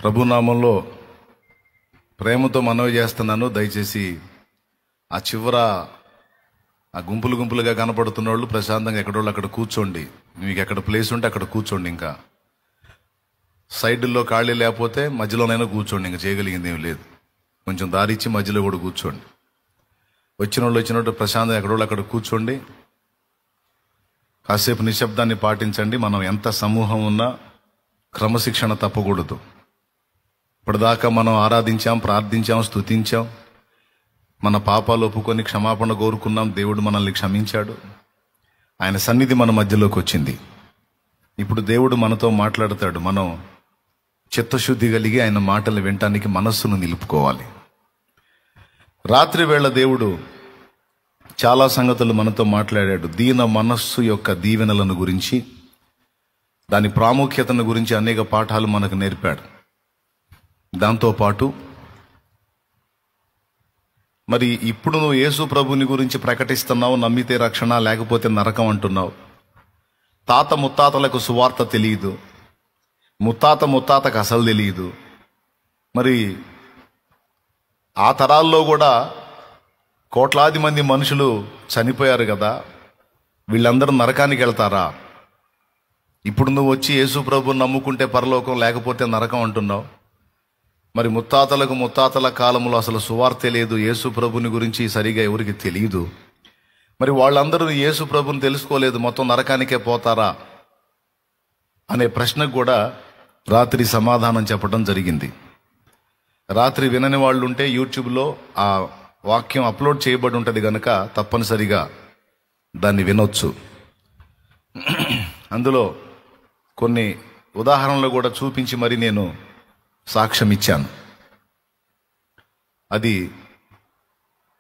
ప్రభునామంలో ప్రేమతో మనవి చేస్తున్నాను. దయచేసి ఆ చివర ఆ గుంపులు గుంపులుగా కనపడుతున్న వాళ్ళు ప్రశాంతంగా ఎక్కడోళ్ళు అక్కడ కూర్చోండి. మీకు ఎక్కడ ప్లేస్ ఉంటే అక్కడ కూర్చోండి. ఇంకా సైడ్లో ఖాళీ లేకపోతే మధ్యలోనైనా కూర్చోండి. ఇంకా చేయగలిగింది ఏం లేదు. కొంచెం దారి ఇచ్చి మధ్యలో కూడా కూర్చోండి. వచ్చిన వాళ్ళు వచ్చినట్టు ప్రశాంతంగా ఎక్కడోళ్ళు అక్కడ కూర్చోండి. కాసేపు నిశ్శబ్దాన్ని పాటించండి. మనం ఎంత సమూహం ఉన్నా క్రమశిక్షణ తప్పకూడదు. ఇప్పటిదాకా మనం ఆరాధించాం, ప్రార్థించాం, స్తుతించాం, మన పాపాలు ఒప్పుకొని క్షమాపణ కోరుకున్నాం. దేవుడు మనల్ని క్షమించాడు. ఆయన సన్నిధి మన మధ్యలోకి వచ్చింది. ఇప్పుడు దేవుడు మనతో మాట్లాడతాడు. మనం చిత్తశుద్ధి కలిగి ఆయన మాటలు వినటానికి మనస్సును నిలుపుకోవాలి. రాత్రి వేళ దేవుడు చాలా సంగతులు మనతో మాట్లాడాడు. దీన మనస్సు యొక్క దీవెనలను గురించి, దాని ప్రాముఖ్యతను గురించి అనేక పాఠాలు మనకు నేర్పాడు. దాంతోపాటు మరి ఇప్పుడు నువ్వు యేసు ప్రభుని గురించి ప్రకటిస్తున్నావు, నమ్మితే రక్షణ లేకపోతే నరకం అంటున్నావు. తాత ముత్తాతలకు సువార్త తెలియదు, ముత్తాతకు అసలు తెలియదు. మరి ఆ తరాల్లో కూడా కోట్లాది మంది మనుషులు చనిపోయారు కదా, వీళ్ళందరూ నరకానికి వెళ్తారా? ఇప్పుడు నువ్వు వచ్చి యేసు ప్రభుని నమ్ముకుంటే పరలోకం, లేకపోతే నరకం అంటున్నావు. మరి ముత్తాతల కాలంలో అసలు సువార్తే లేదు, యేసు ప్రభుని గురించి సరిగా ఎవరికి తెలియదు. మరి వాళ్ళందరూ యేసు ప్రభుని తెలుసుకోలేదు, మొత్తం నరకానికే పోతారా అనే ప్రశ్నకు కూడా రాత్రి సమాధానం చెప్పడం జరిగింది. రాత్రి వినని వాళ్ళు ఉంటే యూట్యూబ్లో ఆ వాక్యం అప్లోడ్ చేయబడి ఉంటుంది కనుక తప్పనిసరిగా దాన్ని వినొచ్చు. అందులో కొన్ని ఉదాహరణలు కూడా చూపించి మరి నేను సాక్ష్యం ఇచ్చాను. అది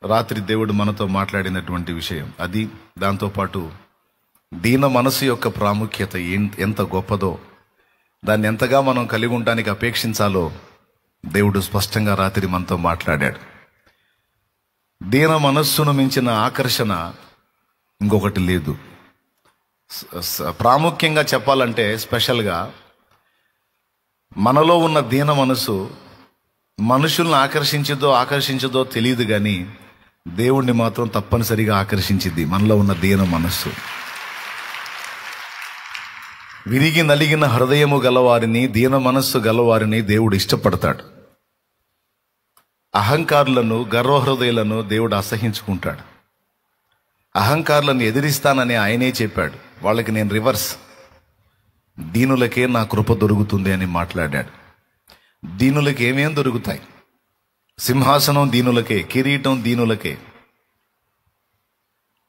రాత్రి దేవుడు మనతో మాట్లాడినటువంటి విషయం. అది దాంతోపాటు దీన మనసు యొక్క ప్రాముఖ్యత ఎంత గొప్పదో, దాన్ని ఎంతగా మనం కలిగి ఉండడానికి అపేక్షించాలో దేవుడు స్పష్టంగా రాత్రి మనతో మాట్లాడాడు. దీన మనస్సును మించిన ఆకర్షణ ఇంకొకటి లేదు. ప్రాముఖ్యంగా చెప్పాలంటే స్పెషల్గా మనలో ఉన్న దీన మనసు మనుషుల్ని ఆకర్షించదో తెలియదు, కానీ దేవుణ్ణి మాత్రం తప్పనిసరిగా ఆకర్షించింది మనలో ఉన్న దీన మనస్సు. విరిగి నలిగిన హృదయము గలవారిని, దీన మనస్సు గలవారిని దేవుడు ఇష్టపడతాడు. అహంకారులను, గర్వహృదయులను దేవుడు అసహించుకుంటాడు. అహంకారులను ఎదిరిస్తానని ఆయనే చెప్పాడు. వాళ్ళకి నేను రివర్స్, దీనులకే నా కృప దొరుకుతుంది అని మాట్లాడాడు. దీనులకి ఏమేం దొరుకుతాయి? సింహాసనం దీనులకే, కిరీటం దీనులకే,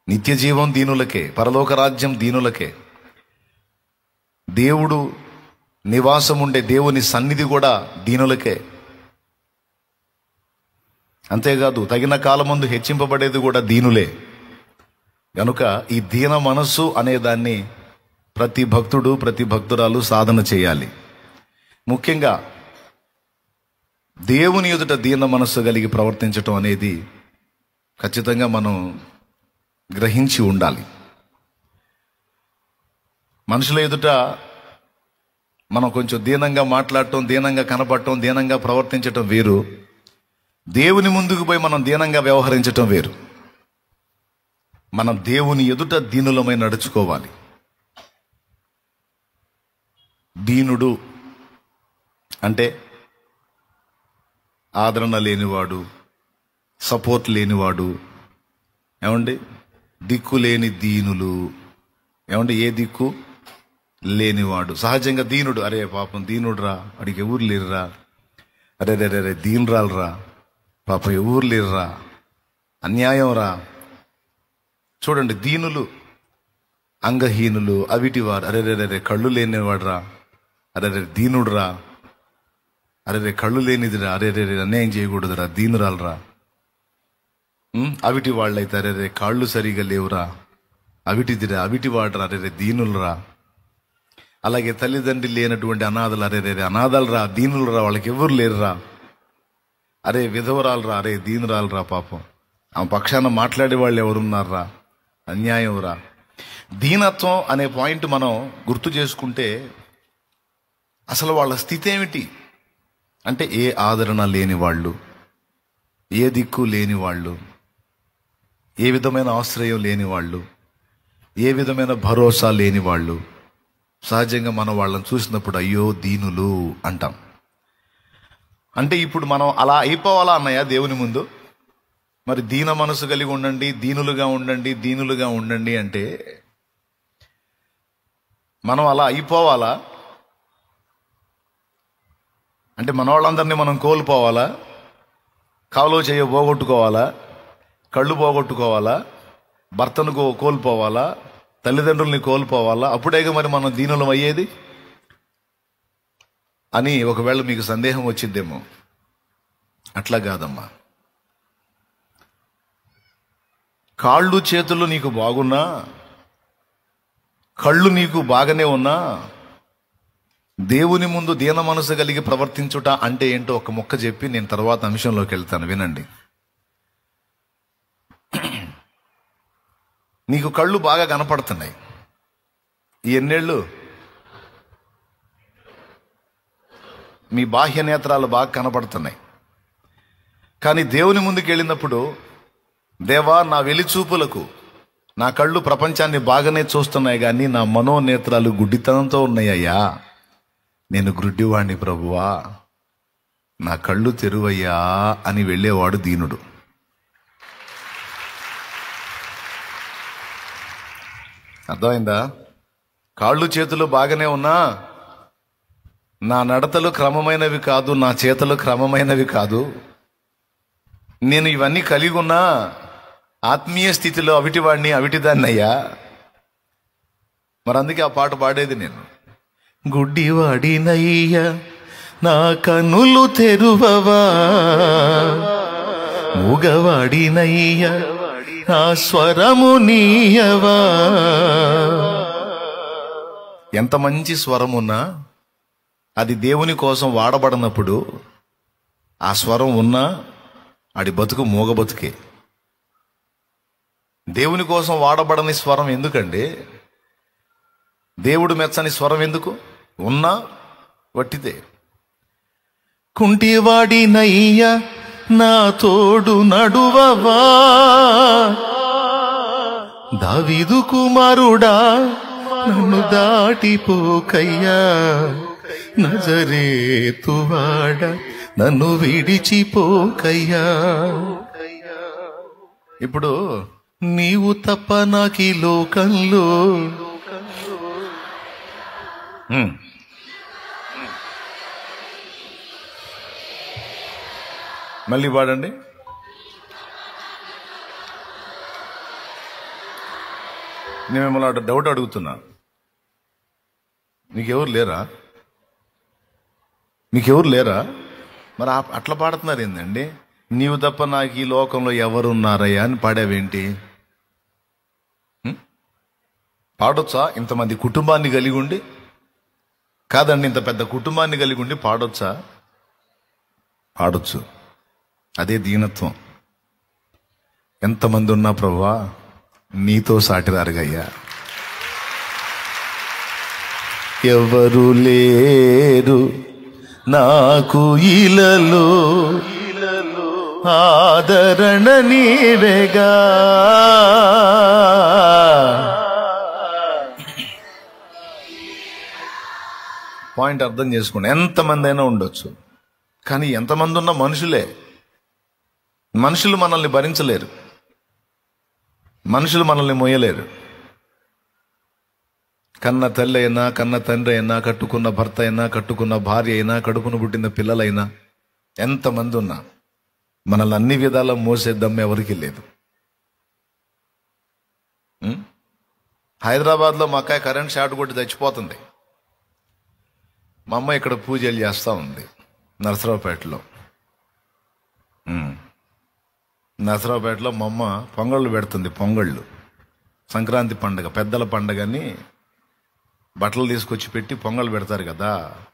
నిత్య జీవం దీనులకే, పరలోక రాజ్యం దీనులకే. దేవుడు నివాసం ఉండే దేవుని సన్నిధి కూడా దీనులకే. అంతేకాదు తగిన కాలమందు హెచ్చింపబడేది కూడా దీనులే. కనుక ఈ దీన మనస్సు అనే దాన్ని ప్రతి భక్తుడు, ప్రతి భక్తురాలు సాధన చేయాలి. ముఖ్యంగా దేవుని ఎదుట దీన మనస్సు కలిగి ప్రవర్తించటం అనేది ఖచ్చితంగా మనం గ్రహించి ఉండాలి. మనుషుల ఎదుట మనం కొంచెం దీనంగా మాట్లాడటం, దీనంగా కనపడటం, దీనంగా ప్రవర్తించటం వేరు. దేవుని ముందుకు పోయి మనం దీనంగా వ్యవహరించటం వేరు. మనం దేవుని ఎదుట దీనులమై నడుచుకోవాలి. దీనుడు అంటే ఆదరణ లేనివాడు, సపోర్ట్ లేనివాడు, ఏమండి, దిక్కు లేని దీనులు, ఏమండి, ఏ దిక్కు లేనివాడు. సహజంగా దీనుడు, అరే పాపం దీనుడు రా, వాడికి ఎవరు లేరురా, అరే రే రే దీనురాలరా, పాపం ఎవరు లేరురా, అన్యాయం రా. చూడండి, దీనులు, అంగహీనులు, అవిటివారు, అరే రే రే కళ్ళు లేనివాడు రా, అరే రే దీనుడు రా, అరే రే కళ్ళు లేనిదిరా, అరే రే అన్యాయం చేయకూడదురా, దీనురాలరా. అవిటి వాళ్ళైతే అరే రే కాళ్ళు సరిగా లేవురా, అవిటిదిరా, అవిటి వాడరా, అరే రే దీనులరా. అలాగే తల్లిదండ్రి లేనటువంటి అనాథలు, అరే రే అనాథాలరా, దీనులరా, వాళ్ళకి ఎవరు లేరురా, అరే విధవరాలరా, అరే దీనురాలరా, పాపం ఆ పక్షాన మాట్లాడే వాళ్ళు ఎవరున్నారా, అన్యాయం రా. దీనత్వం అనే పాయింట్ మనం గుర్తు చేసుకుంటే అసలు వాళ్ళ స్థితి ఏమిటి? అంటే ఏ ఆదరణ లేని వాళ్ళు, ఏ దిక్కు లేని వాళ్ళు, ఏ విధమైన ఆశ్రయం లేని వాళ్ళు, ఏ విధమైన భరోసా లేని వాళ్ళు. సహజంగా మనం వాళ్ళని చూసినప్పుడు అయ్యో దీనులు అంటాం. అంటే ఇప్పుడు మనం అలా అయిపోవాలా అన్నయ్య దేవుని ముందు? మరి దీన మనసు కలిగి ఉండండి, దీనులుగా ఉండండి, దీనులుగా ఉండండి అంటే మనం అలా అయిపోవాలా? అంటే మన వాళ్ళందరినీ మనం కోల్పోవాలా? కాలో చేయ పోగొట్టుకోవాలా? కళ్ళు పోగొట్టుకోవాలా? భర్తను కోల్పోవాలా? తల్లిదండ్రుల్ని కోల్పోవాలా? అప్పుడేగా మరి మనం దీనులం అయ్యేది అని ఒకవేళ మీకు సందేహం వచ్చిద్దేమో. అట్లా కాదమ్మా. కాళ్ళు చేతులు నీకు బాగున్నా, కళ్ళు నీకు బాగానే ఉన్నా, దేవుని ముందు దీన మనసు కలిగి ప్రవర్తించుట అంటే ఏంటో ఒక ముక్క చెప్పి నేను తర్వాత అంశంలోకి వెళ్తాను, వినండి. నీకు కళ్ళు బాగా కనపడుతున్నాయి. ఈ ఎన్నేళ్ళు మీ బాహ్య నేత్రాలు బాగా కనపడుతున్నాయి. కానీ దేవుని ముందుకు వెళ్ళినప్పుడు, దేవా నా వెలిచూపులకు నా కళ్ళు ప్రపంచాన్ని బాగానే చూస్తున్నాయి, కానీ నా మనోనేత్రాలు గుడ్డితనంతో ఉన్నాయ్యా. నేను గుడ్డివాణ్ణి ప్రభువా, నా కళ్ళు తెరువయ్యా అని వెళ్ళేవాడు దీనుడు. అర్థమైందా? కాళ్ళు చేతులు బాగానే ఉన్నా నా నడతలు క్రమమైనవి కాదు, నా చేతలు క్రమమైనవి కాదు, నేను ఇవన్నీ కలిగి ఉన్నా ఆత్మీయ స్థితిలో అవిటివాడిని, అవిటిదాన్నయ్యా. మరి అందుకే ఆ పాట పాడేది నేను. గుడ్డివాడినయ్యా నా కన్నులు తెరువవా, మూగవాడినయ్యా నా స్వరము నీయవా. ఎంత మంచి స్వరమున్నా అది దేవుని కోసం వాడబడినప్పుడు ఆ స్వరం ఉన్నా ఆడి బతుకు మూగ బతుకే. దేవుని కోసం వాడబడని స్వరం ఎందుకండి? దేవుడు మెచ్చని స్వరం ఎందుకు? ఉన్నా వట్టితే. కుంటివాడినయ్యా నా తోడు నడువవా, దావీదు కుమారుడా నన్ను దాటిపోకయ్యా, నజరేతువాడ నన్ను విడిచిపోకయ్యా. ఇప్పుడు నీవు తప్ప నాకీ లోకంలో మళ్ళీ పాడండి. నేను మిమ్మల్ని డౌట్ అడుగుతున్నా, మీకెవరు లేరా? మీకెవరు లేరా? మరి అట్లా పాడుతున్నారు ఏందండి? నీవు తప్ప నాకు ఈ లోకంలో ఎవరున్నారయ్యా అని పాడావేంటి? పాడొచ్చా? ఇంతమంది కుటుంబాన్ని కలిగి ఉండి? కాదండి, ఇంత పెద్ద కుటుంబాన్ని కలిగి ఉండి పాడొచ్చా? పాడొచ్చు. అదే దీనత్వం. ఎంతమంది ఉన్నా ప్రభువా నీతో సాటిరారుగయ్యా. ఎవరు లేరు నాకు ఇలలో, ఆదరణ నీవేగా. పాయింట్ అర్థం చేసుకోండి. ఎంతమంది అయినా ఉండొచ్చు, కానీ ఎంతమంది ఉన్న మనుషులే. మనుషులు మనల్ని భరించలేరు, మనుషులు మనల్ని మోయలేరు. కన్న తల్లి అయినా, కన్న తండ్రి అయినా, కట్టుకున్న భర్త అయినా, కట్టుకున్న భార్య అయినా, కడుపును పుట్టిన పిల్లలైనా, ఎంతమంది ఉన్నా మనల్ని అన్ని విధాలా మోసే దమ్ము ఎవరికి లేదు. హైదరాబాద్లో మా అక్కాయ కరెంట్ షార్ట్ కొట్టి చచ్చిపోతుంది. మా అమ్మ ఇక్కడ పూజలు చేస్తూ ఉంది నరసరావుపేటలో. నరసరావుపేటలో మా అమ్మ పొంగళ్ళు పెడుతుంది. పొంగళ్ళు సంక్రాంతి పండుగ, పెద్దల పండుగని బట్టలు తీసుకొచ్చి పెట్టి పొంగల్ పెడతారు కదా,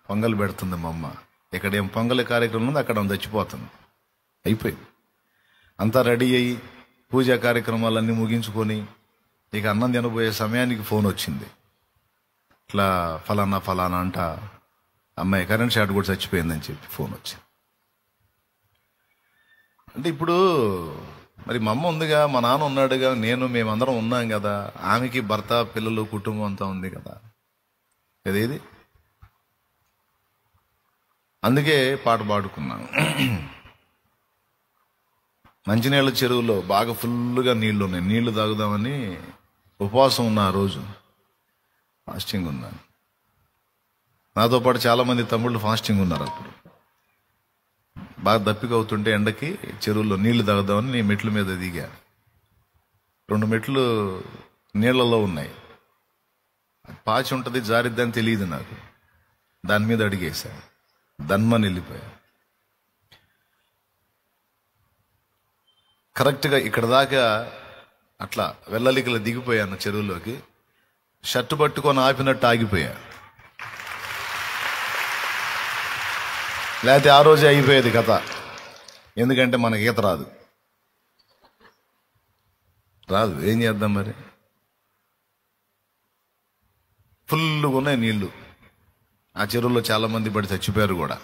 పొంగల్ పెడుతుంది మా అమ్మ. ఇక్కడ ఏం పొంగల్ కార్యక్రమం ఉంది, అక్కడ చచ్చిపోతుంది. అయిపోయింది. అంతా రెడీ అయ్యి పూజా కార్యక్రమాలన్నీ ముగించుకొని ఇక అన్నం తినబోయే సమయానికి ఫోన్ వచ్చింది. ఇట్లా ఫలానా ఫలానా అంట అమ్మాయి కరెంట్ షార్ట్ కూడా చచ్చిపోయిందని చెప్పి ఫోన్ వచ్చింది. అంటే ఇప్పుడు మరి మా అమ్మ ఉందిగా, మా నాన్న ఉన్నాడుగా, మేమందరం ఉన్నాం కదా, ఆమెకి భర్త పిల్లలు కుటుంబం అంతా ఉంది కదా, ఏదేది. అందుకే పాట పాడుకున్నాను. మంచినీళ్ళ చెరువులో బాగా ఫుల్గా నీళ్లు ఉన్నాయి, నీళ్లు తాగుదామని ఉపవాసం ఉన్న ఆ రోజు ఫాస్టింగ్ ఉన్నాను. నాతో పాటు చాలామంది తమ్ముళ్ళు ఫాస్టింగ్ ఉన్నారు. అప్పుడు బాగా దప్పిక అవుతుంటే ఎండకి చెరువులో నీళ్లు తాగుదామని నేను మెట్ల మీద దిగా. 2 మెట్లు నీళ్లలో ఉన్నాయి. పాచి ఉంటుంది, జారిద్దని తెలియదు నాకు. దాని మీద అడిగేశాను, దన్మని వెళ్ళిపోయా. కరెక్ట్గా ఇక్కడ దాకా అట్లా వెళ్ళలికలు దిగిపోయాను చెరువులోకి. షర్టు పట్టుకొని ఆపినట్టు ఆగిపోయా. లేకపోతే ఆ రోజే అయిపోయేది కథ. ఎందుకంటే మనకి ఈత రాదు. ఏం చేద్దాం మరి? ఫుల్గా ఉన్నాయి నీళ్లు. ఆ చెరువులో చాలా మంది పడి చచ్చిపోయారు కూడా.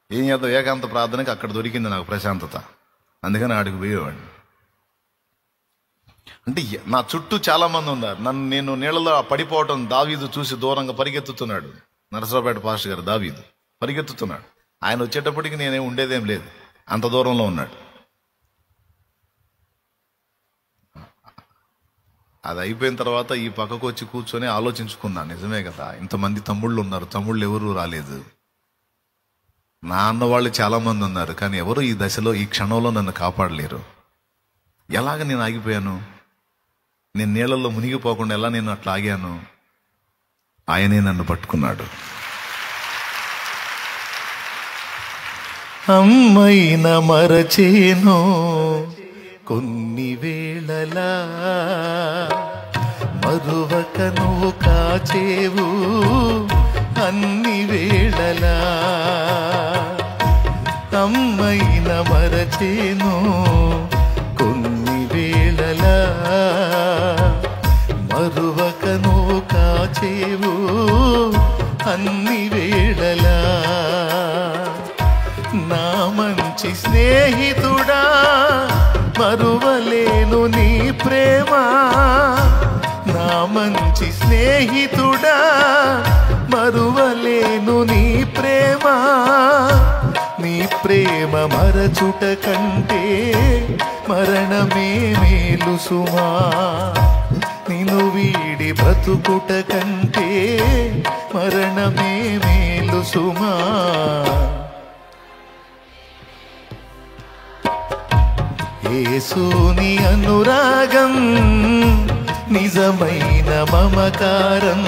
ఏం చేద్దాం? ఏకాంత ప్రార్థనకి అక్కడ దొరికింది నాకు ప్రశాంతత. అందుకని ఆడికి పోయేవాడిని. అంటే నా చుట్టూ చాలా మంది ఉన్నారు. నేను నీళ్ళలో పడిపోవటం దావీదు చూసి దూరంగా పరిగెత్తుతున్నాడు. నరసరావుపేట పాస్టర్ గారు దావీదు పరిగెత్తుతున్నాడు. ఆయన వచ్చేటప్పటికి నేనేం ఉండేదేం లేదు, అంత దూరంలో ఉన్నాడు. అది అయిపోయిన తర్వాత ఈ పక్కకు వచ్చి కూర్చొని ఆలోచించుకున్నాను, నిజమే కదా, ఇంతమంది తమ్ముళ్ళు ఉన్నారు, తమ్ముళ్ళు ఎవరు రాలేదు. నా అన్న వాళ్ళు చాలా మంది ఉన్నారు, కానీ ఎవరు ఈ దశలో ఈ క్షణంలో నన్ను కాపాడలేరు. ఎలాగ నేను ఆగిపోయాను? నేను నీళ్ళల్లో మునిగిపోకుండా ఎలా నేను అట్లా ఆగాను? ఆయనే నన్ను పట్టుకున్నాడు. అమ్మైన మరచేను కొన్ని వేళలా, మరువక నువ్వు కాచేవు అన్ని వేళలా. అమ్మైన మరచేను కొన్ని వేళలా, మరువక నువ్వు కాచేవు అన్ని వేళలా. నా మంచి స్నేహితుడా, మరువలేను నీ ప్రేమ. నా మంచి స్నేహితుడా, మరువలేను నీ ప్రేమ. నీ ప్రేమ మరచుట కంటే మరణమే మేలు సుమా. నిన్ను వీడి బ్రతుకుట కంటే మరణమే మేలు సుమా. యేసుని అనురాగం నిజమైన మమకారం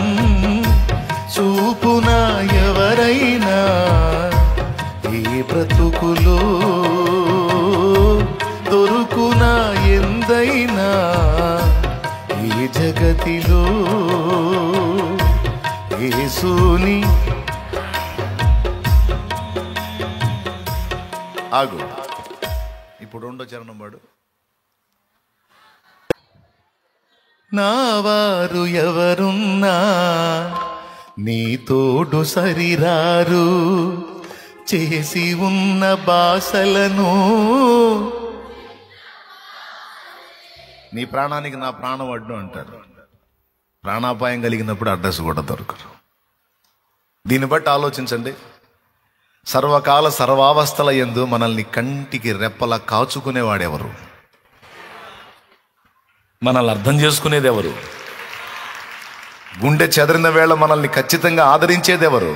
చూపునా ఎవరైనా ఈ బ్రతుకులో, దొరుకునా ఎందైనా ఈ జగతిలో. యేసుని ఆగు. ఇప్పుడు 2వ చరణం వాడు. నా వారు ఎవరున్నా నీ తోడు సరిరారు. చేసి ఉన్న బాసలను నీ ప్రాణానికి నా ప్రాణం అడ్డు అంటారు. ప్రాణాపాయం కలిగినప్పుడు అడ్రస్ కూడా దొరకరు. దీన్ని బట్టి ఆలోచించండి. సర్వకాల సర్వావస్థల యందు మనల్ని కంటికి రెప్పలా కాచుకునేవాడెవరు? మనల్ని అర్థం చేసుకునేది ఎవరు? గుండె చెదరిన వేళ మనల్ని ఖచ్చితంగా ఆదరించేదెవరు?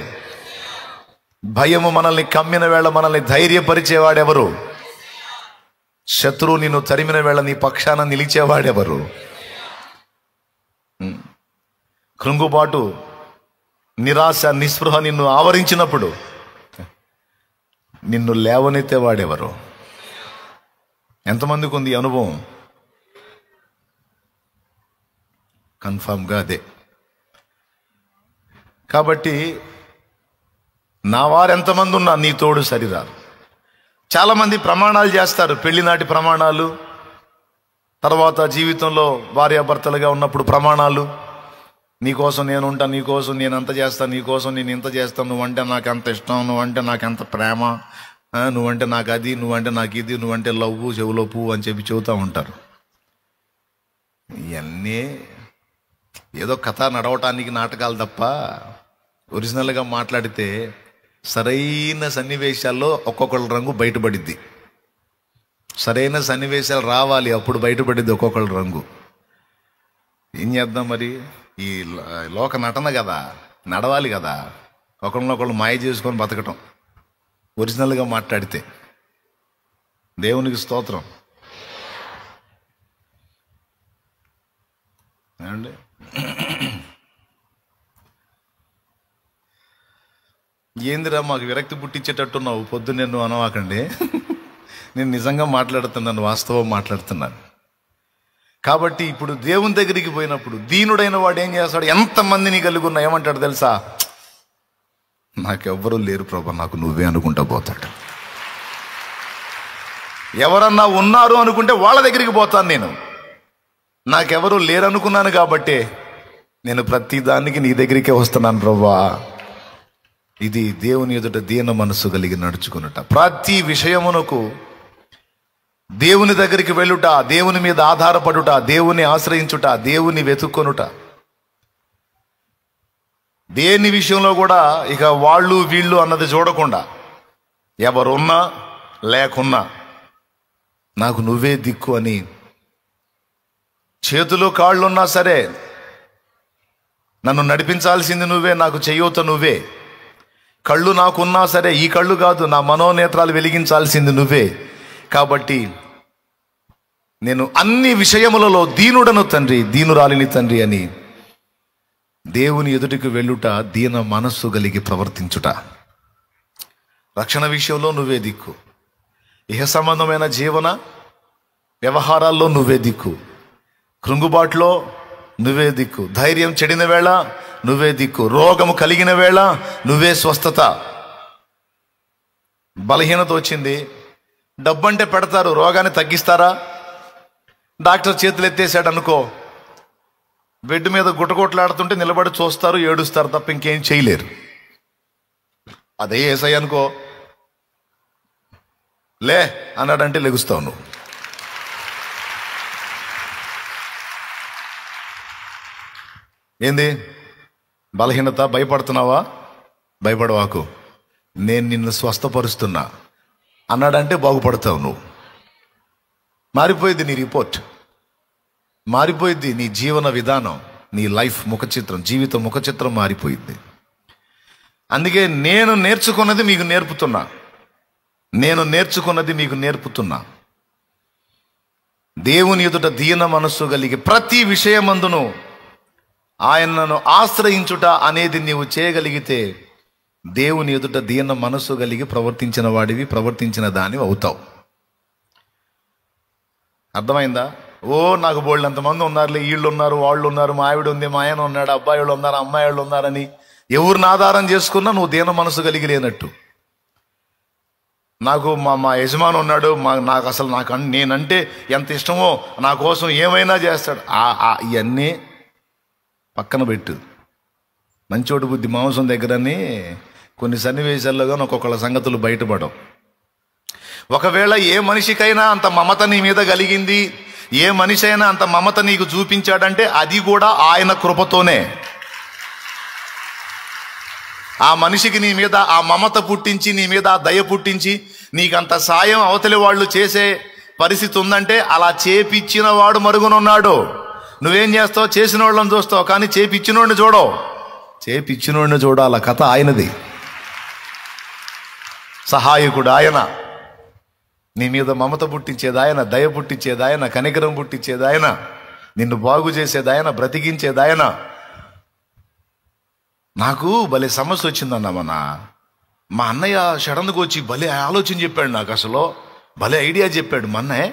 భయము మనల్ని కమ్మిన వేళ మనల్ని ధైర్యపరిచేవాడెవరు? శత్రువు నిన్ను తరిమిన వేళ నీ పక్షాన నిలిచేవాడెవరు? కృంగుబాటు, నిరాశ, నిస్పృహ నిన్ను ఆవరించినప్పుడు నిన్ను లేవనెత్తేవాడెవరు? ఎంతమందికి ఉంది అనుభవం? కన్ఫామ్గా అదే. కాబట్టి నా వారు ఎంతమంది ఉన్నా నీ తోడు సరిరారు. చాలామంది ప్రమాణాలు చేస్తారు, పెళ్లినాటి ప్రమాణాలు, తర్వాత జీవితంలో భార్యాభర్తలుగా ఉన్నప్పుడు ప్రమాణాలు. నీకోసం నేను ఉంటా, నీకోసం నేను అంత చేస్తాను, నీకోసం నేను ఇంత చేస్తాను, నువ్వంటే నాకు అంత ఇష్టం, నువ్వంటే నాకు అంత ప్రేమ, నువ్వంటే నాకు అది, నువ్వంటే నాకు ఇది, నువ్వంటే లవ్వు చెవులో పువ్వు అని చెప్పి చెబుతూ ఉంటారు. ఇవన్నీ ఏదో కథ నడవటానికి నాటకాలు తప్ప ఒరిజినల్గా మాట్లాడితే సరైన సన్నివేశాల్లో ఒక్కొక్కళ్ళ రంగు బయటపడిద్ది. సరైన సన్నివేశాలు రావాలి, అప్పుడు బయటపడిద్ది ఒక్కొక్కళ్ళ రంగు. ఏం చేద్దాం మరి? ఈ లోక నటన కదా, నడవాలి కదా, ఒకళ్ళనొకళ్ళు మాయ చేసుకొని బతకటం ఒరిజినల్గా మాట్లాడితే. దేవునికి స్తోత్రం. ఏమండి, ఏందిరా మాకు విరక్తి పుట్టించేటట్టున్నావు పొద్దున్నే, నువ్వు అనవాకండి. నేను నిజంగా మాట్లాడుతున్నాను, వాస్తవం మాట్లాడుతున్నాను. కాబట్టి ఇప్పుడు దేవుని దగ్గరికి పోయినప్పుడు దీనుడైన వాడు ఏం చేస్తాడు? ఎంతమందిని కలిగి ఉన్నా ఏమంటాడు తెలుసా? నాకెవ్వరూ లేరు ప్రభా, నాకు నువ్వే అనుకుంటా పోతాడు. ఎవరన్నా ఉన్నారు అనుకుంటే వాళ్ళ దగ్గరికి పోతాను నేను. నాకెవరూ లేరు అనుకున్నాను కాబట్టి నేను ప్రతి దానికి నీ దగ్గరికే వస్తున్నాను ప్రభా. ఇది దేవుని ఎదుట దీన మనస్సు కలిగి నడుచుకున్నట. ప్రతి విషయమునకు దేవుని దగ్గరికి వెళ్ళుట, దేవుని మీద ఆధారపడుట, దేవుని ఆశ్రయించుట, దేవుని వెతుక్కొనుట. దేని విషయంలో కూడా ఇక వాళ్ళు వీళ్ళు అన్నది చూడకుండా, ఎవరున్నా లేకున్నా నాకు నువ్వే దిక్కు అని, చేతులు కాళ్ళున్నా సరే నన్ను నడిపించాల్సింది నువ్వే, నాకు చేయూత నువ్వే. కళ్ళు నాకున్నా సరే, ఈ కళ్ళు కాదు, నా మనోనేత్రాలు వెలిగించాల్సింది నువ్వే. కాబట్టి నేను అన్ని విషయములలో దీనుడను తండ్రి, దీనురాలిని తండ్రి అని దేవుని ఎదుటికి వెళ్ళుట, దీన మనస్సు కలిగి ప్రవర్తించుట. రక్షణ విషయంలో నువ్వే దిక్కు, ఇహ సంబంధమైన జీవన వ్యవహారాల్లో నువ్వే దిక్కు, కృంగుబాటులో నువ్వే దిక్కు, ధైర్యం చెడిన వేళ నువ్వే దిక్కు, రోగము కలిగిన వేళ నువ్వే స్వస్థత. బలహీనత వచ్చింది, డబ్బంటే పెడతారు, రోగాన్ని తగ్గిస్తారా? డాక్టర్ చేతులు ఎత్తేసాడు అనుకో, బెడ్ మీద గుట్టగొట్లాడుతుంటే నిలబడి చూస్తారు, ఏడుస్తారు తప్ప ఇంకేం చేయలేరు. అదే ఏసై అనుకో, లే అన్నాడంటే లెగుస్తావు నువ్వు. ఏంది బలహీనత? భయపడుతున్నావా? భయపడవాకు, నేను నిన్ను స్వస్థపరుస్తున్నా అన్నాడంటే బాగుపడతావు నువ్వు. మారిపోయింది నీ రిపోర్ట్, మారిపోయింది నీ జీవన విధానం, నీ లైఫ్ ముఖచిత్రం, జీవిత ముఖచిత్రం మారిపోయింది. అందుకే నేను నేర్చుకున్నది మీకు నేర్పుతున్నా, నేను నేర్చుకున్నది మీకు నేర్పుతున్నా. దేవుని ఎదుట దీన మనస్సు కలిగి ప్రతి విషయమందును ఆయనను ఆశ్రయించుట అనేది నీవు చేయగలిగితే దేవుని ఎదుట దీన మనస్సు కలిగి ప్రవర్తించిన వాడివి, ప్రవర్తించిన దానివి అవుతావు. అర్థమైందా? ఓ నాకు బోళ్ళు అంతమంది ఉన్నారులే, వీళ్ళు ఉన్నారు, వాళ్ళు ఉన్నారు, మా ఆవిడ ఉంది, మా ఆయన ఉన్నాడు, అబ్బాయి వాళ్ళు ఉన్నారు, అమ్మాయి వాళ్ళు ఉన్నారని ఎవరిని ఆధారం చేసుకున్నా నువ్వు దీన మనసు కలిగి లేనట్టు. నాకు మా యజమాని ఉన్నాడు, నాకు అసలు నేనంటే ఎంత ఇష్టమో, నా కోసం ఏమైనా చేస్తాడు, ఇవన్నీ పక్కన పెట్టు. మంచోడు బుద్ధి మాంసం దగ్గరని కొన్ని సన్నివేశాల్లో కానీ ఒక్కొక్కళ్ళ సంగతులు బయటపడవు. ఒకవేళ ఏ మనిషికైనా అంత మమత నీ మీద కలిగింది, ఏ మనిషి అయినా అంత మమత నీకు చూపించాడంటే అది కూడా ఆయన కృపతోనే. ఆ మనిషికి నీ మీద ఆ మమత పుట్టించి, నీ మీద ఆ దయ పుట్టించి, నీకంత సాయం అవతలి వాళ్ళు చేసే పరిస్థితి ఉందంటే అలా చేపిచ్చిన వాడు మరుగునున్నాడు. నువ్వేం చేస్తావు? చేసిన వాళ్ళని చూస్తావు, కానీ చేపిచ్చినోడిని చూడవు. చేపిచ్చినోడిని చూడాల, కథ ఆయనది. సహాయకుడు ఆయన, నీ మీద మమత పుట్టించేది ఆయన, దయ పుట్టించేది ఆయన, కనికరం పుట్టించేది ఆయన, నిన్ను బాగు చేసేది ఆయన, బ్రతికించేది ఆయన. నాకు భలే సమస్య వచ్చిందన్న మా అన్నయ్య సడన్గా వచ్చి భలే ఆలోచన చెప్పాడు నాకు, అసలు భలే ఐడియా చెప్పాడు. మా అన్నయ్య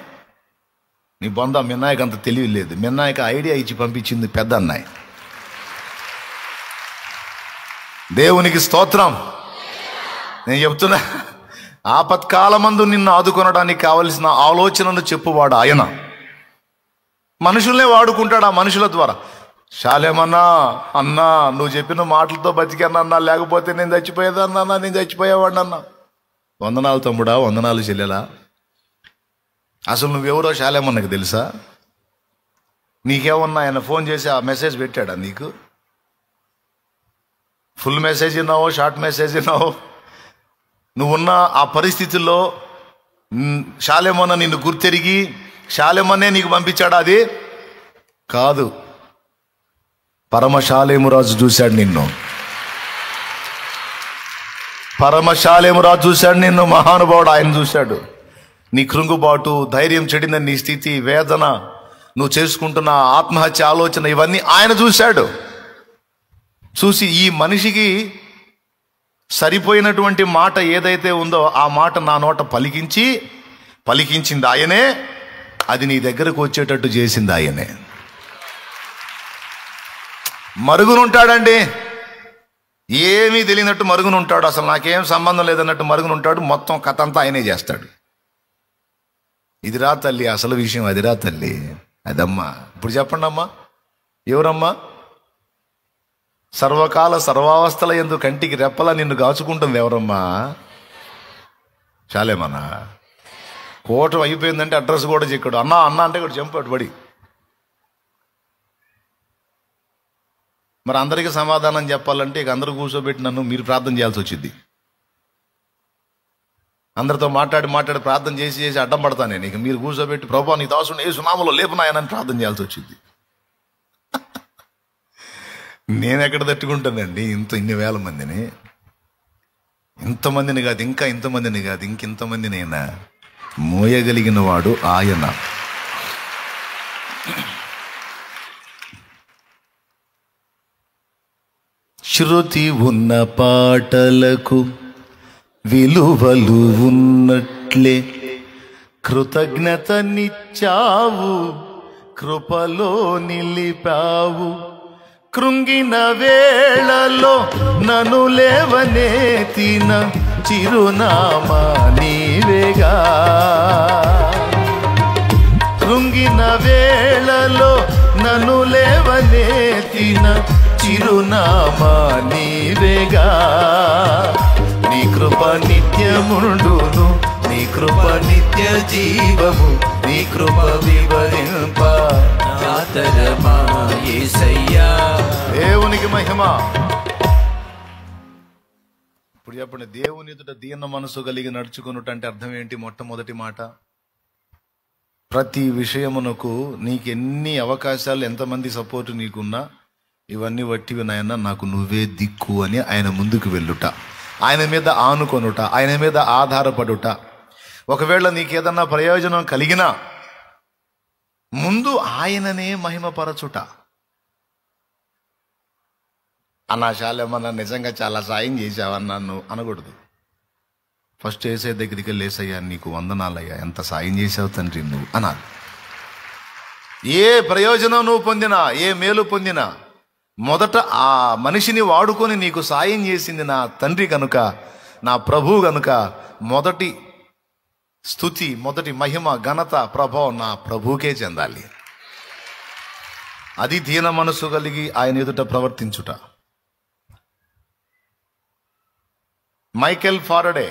నీ బొంద, మీ అన్నయ్యకి అంత తెలివి లేదు, మీ అన్నయ్యకి ఐడియా ఇచ్చి పంపించింది పెద్ద అన్నయ్య. దేవునికి స్తోత్రం. నేను చెప్తున్నా, ఆపత్కాలమందు నిన్ను ఆదుకొనడానికి కావలసిన ఆలోచనను చెప్పువాడు ఆయన. మనుషుల్నే వాడుకుంటాడు, ఆ మనుషుల ద్వారా. శాలేమన్నా, అన్నా నువ్వు చెప్పిన మాటలతో బతికానన్నా, లేకపోతే నేను చచ్చిపోయేదన్నా, నేను చచ్చిపోయేవాడినన్నా. వందనాలు తమ్ముడా, వందనాలు చెల్లెలా. అసలు నువ్వెవరో శాలేమన్నకు తెలుసా? నీకేమన్నా ఆయన ఫోన్ చేసి ఆ మెసేజ్ పెట్టాడా నీకు? ఫుల్ మెసేజ్ విన్నావో, షార్ట్ మెసేజ్ విన్నావో? నువ్వున్న ఆ పరిస్థితుల్లో శాలేమన్న నిన్ను గుర్తెరిగి శాలేమన్నే నీకు పంపించాడా? అది కాదు. పరమశాలేమురాజు చూశాడు నిన్ను. పరమశాలేమురాజు చూశాడు నిన్ను. మహానుభావుడు ఆయన చూశాడు. నీ కృంగుబాటు, ధైర్యం చెడిన నీ స్థితి, వేదన, నువ్వు చేసుకుంటున్న ఆత్మహత్య ఆలోచన, ఇవన్నీ ఆయన చూశాడు. చూసి ఈ మనిషికి సరిపోయినటువంటి మాట ఏదైతే ఉందో ఆ మాట నా నోట పలికించింది ఆయనే. అది నీ దగ్గరకు వచ్చేటట్టు చేసింది ఆయనే. మరుగునుంటాడండి, ఏమీ తెలియనట్టు మరుగునుంటాడు. అసలు నాకేం సంబంధం లేదన్నట్టు మరుగునుంటాడు. మొత్తం కథ అంతా ఆయనే చేస్తాడు. ఇది రా తల్లి అసలు విషయం, అది రా తల్లి, అదమ్మా. ఇప్పుడు చెప్పండి అమ్మా, ఎవరమ్మా? సర్వకాల సర్వావస్థల యందు కంటికి రెప్పలా నిన్ను గాచుకుంటుంది ఎవరమ్మా? శాలేమన్నా. కోటం అయిపోయిందంటే అడ్రస్ కూడా చెక్కాడు. అన్నా అన్నా అంటే కూడా చంపాడు పడి. మరి అందరికీ సమాధానం చెప్పాలంటే ఇక అందరూ కూర్చోబెట్టి నన్ను మీరు ప్రార్థన చేయాల్సి వచ్చింది. అందరితో మాట్లాడి ప్రార్థన చేసి అడ్డం పడతాను నేను. ఇక మీరు కూర్చోబెట్టి ప్రభువా నీ దాసుని యేసు నామములో లేపునాయనని ప్రార్థన చేయాల్సి వచ్చింది. నేను ఎక్కడ తట్టుకుంటానండి ఇన్ని వేల మందిని? ఇంతమందిని కాదు, ఇంకా ఇంతమందిని కాదు, ఇంకెంతమందినైనా మోయగలిగిన వాడు ఆయన. శృతి ఉన్న పాటలకు విలువలు ఉన్నట్లే కృతజ్ఞతనిచ్చావు, కృపలో నిలిపావు. కృంగిన వేళలో నన్ను లేవనెత్తిన చిరునామా నీవేగా. కృంగిన వేళలో నన్ను లేవనెత్తిన చిరునామా నీవేగా. నీ కృప నిత్యముండును, నీ కృప నిత్య జీవము, నీ కృప వివరింప దేవునికి మహిమ. ఇప్పుడు చెప్పండి, దేవుని ఎదుట దీన మనసు కలిగి నడుచుకున్నట్టు అర్థం ఏంటి? మొట్టమొదటి మాట, ప్రతి విషయమునకు నీకు ఎన్ని అవకాశాలు, ఎంతమంది సపోర్టు నీకున్నా ఇవన్నీ వట్టివి నాయన, నాకు నువ్వే దిక్కు అని ఆయన ముందుకు వెళ్ళుట, ఆయన మీద ఆనుకొనుట, ఆయన మీద ఆధారపడుట. ఒకవేళ నీకేదన్నా ప్రయోజనం కలిగినా ముందు ఆయననే మహిమపరచుట. అన్నా శాలేమన్నా నిజంగా చాలా సాయం చేశావన్నా నువ్వు అనకూడదు. ఫస్ట్ వేసే దగ్గరికి వెళ్ళేసయ్యా నీకు వందనాలయ్యా, ఎంత సాయం చేసావు తండ్రి నువ్వు అనాలి. ఏ ప్రయోజనం నువ్వు పొందినా, ఏ మేలు పొందినా మొదట ఆ మనిషిని వాడుకొని నీకు సాయం చేసింది నా తండ్రి కనుక, నా ప్రభువు కనుక మొదటి స్తుతి, మొదటి మహిమ, ఘనత, ప్రభావం నా ప్రభువుకే చెందాలి. అది దీన మనసు కలిగి ఆయన ఎదుట ప్రవర్తించుట. మైకేల్ ఫారడే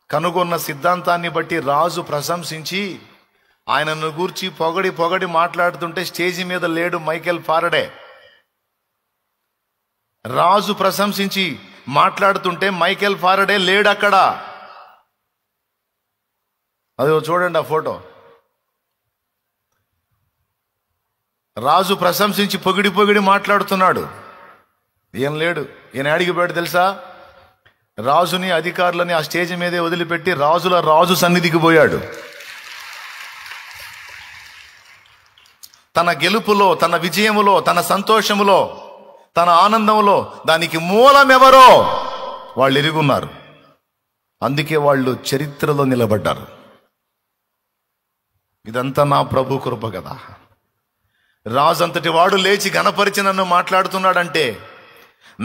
కనుగొన్న సిద్ధాంతాన్ని బట్టి రాజు ప్రశంసించి ఆయనను గూర్చి పొగడి మాట్లాడుతుంటే స్టేజి మీద లేడు మైకేల్ ఫారడే. రాజు ప్రశంసించి మాట్లాడుతుంటే మైకేల్ ఫారడే లేడు అక్కడ. అదో చూడండి ఆ ఫోటో. రాజు ప్రశంసించి పొగిడి మాట్లాడుతున్నాడు, ఏం లేడు. ఈయన అడిగిపోయాడు తెలుసా? రాజుని, అధికారులని ఆ స్టేజ్ మీదే వదిలిపెట్టి రాజు సన్నిధికి పోయాడు. తన గెలుపులో, తన విజయములో, తన సంతోషములో, తన ఆనందంలో దానికి మూలం ఎవరో వాళ్ళు ఎరుగున్నారు. అందుకే వాళ్ళు చరిత్రలో నిలబడ్డారు. ఇదంతా నా ప్రభు కృప కదా. రాజు అంతటి వాడు లేచి ఘనపరిచి నన్ను మాట్లాడుతున్నాడంటే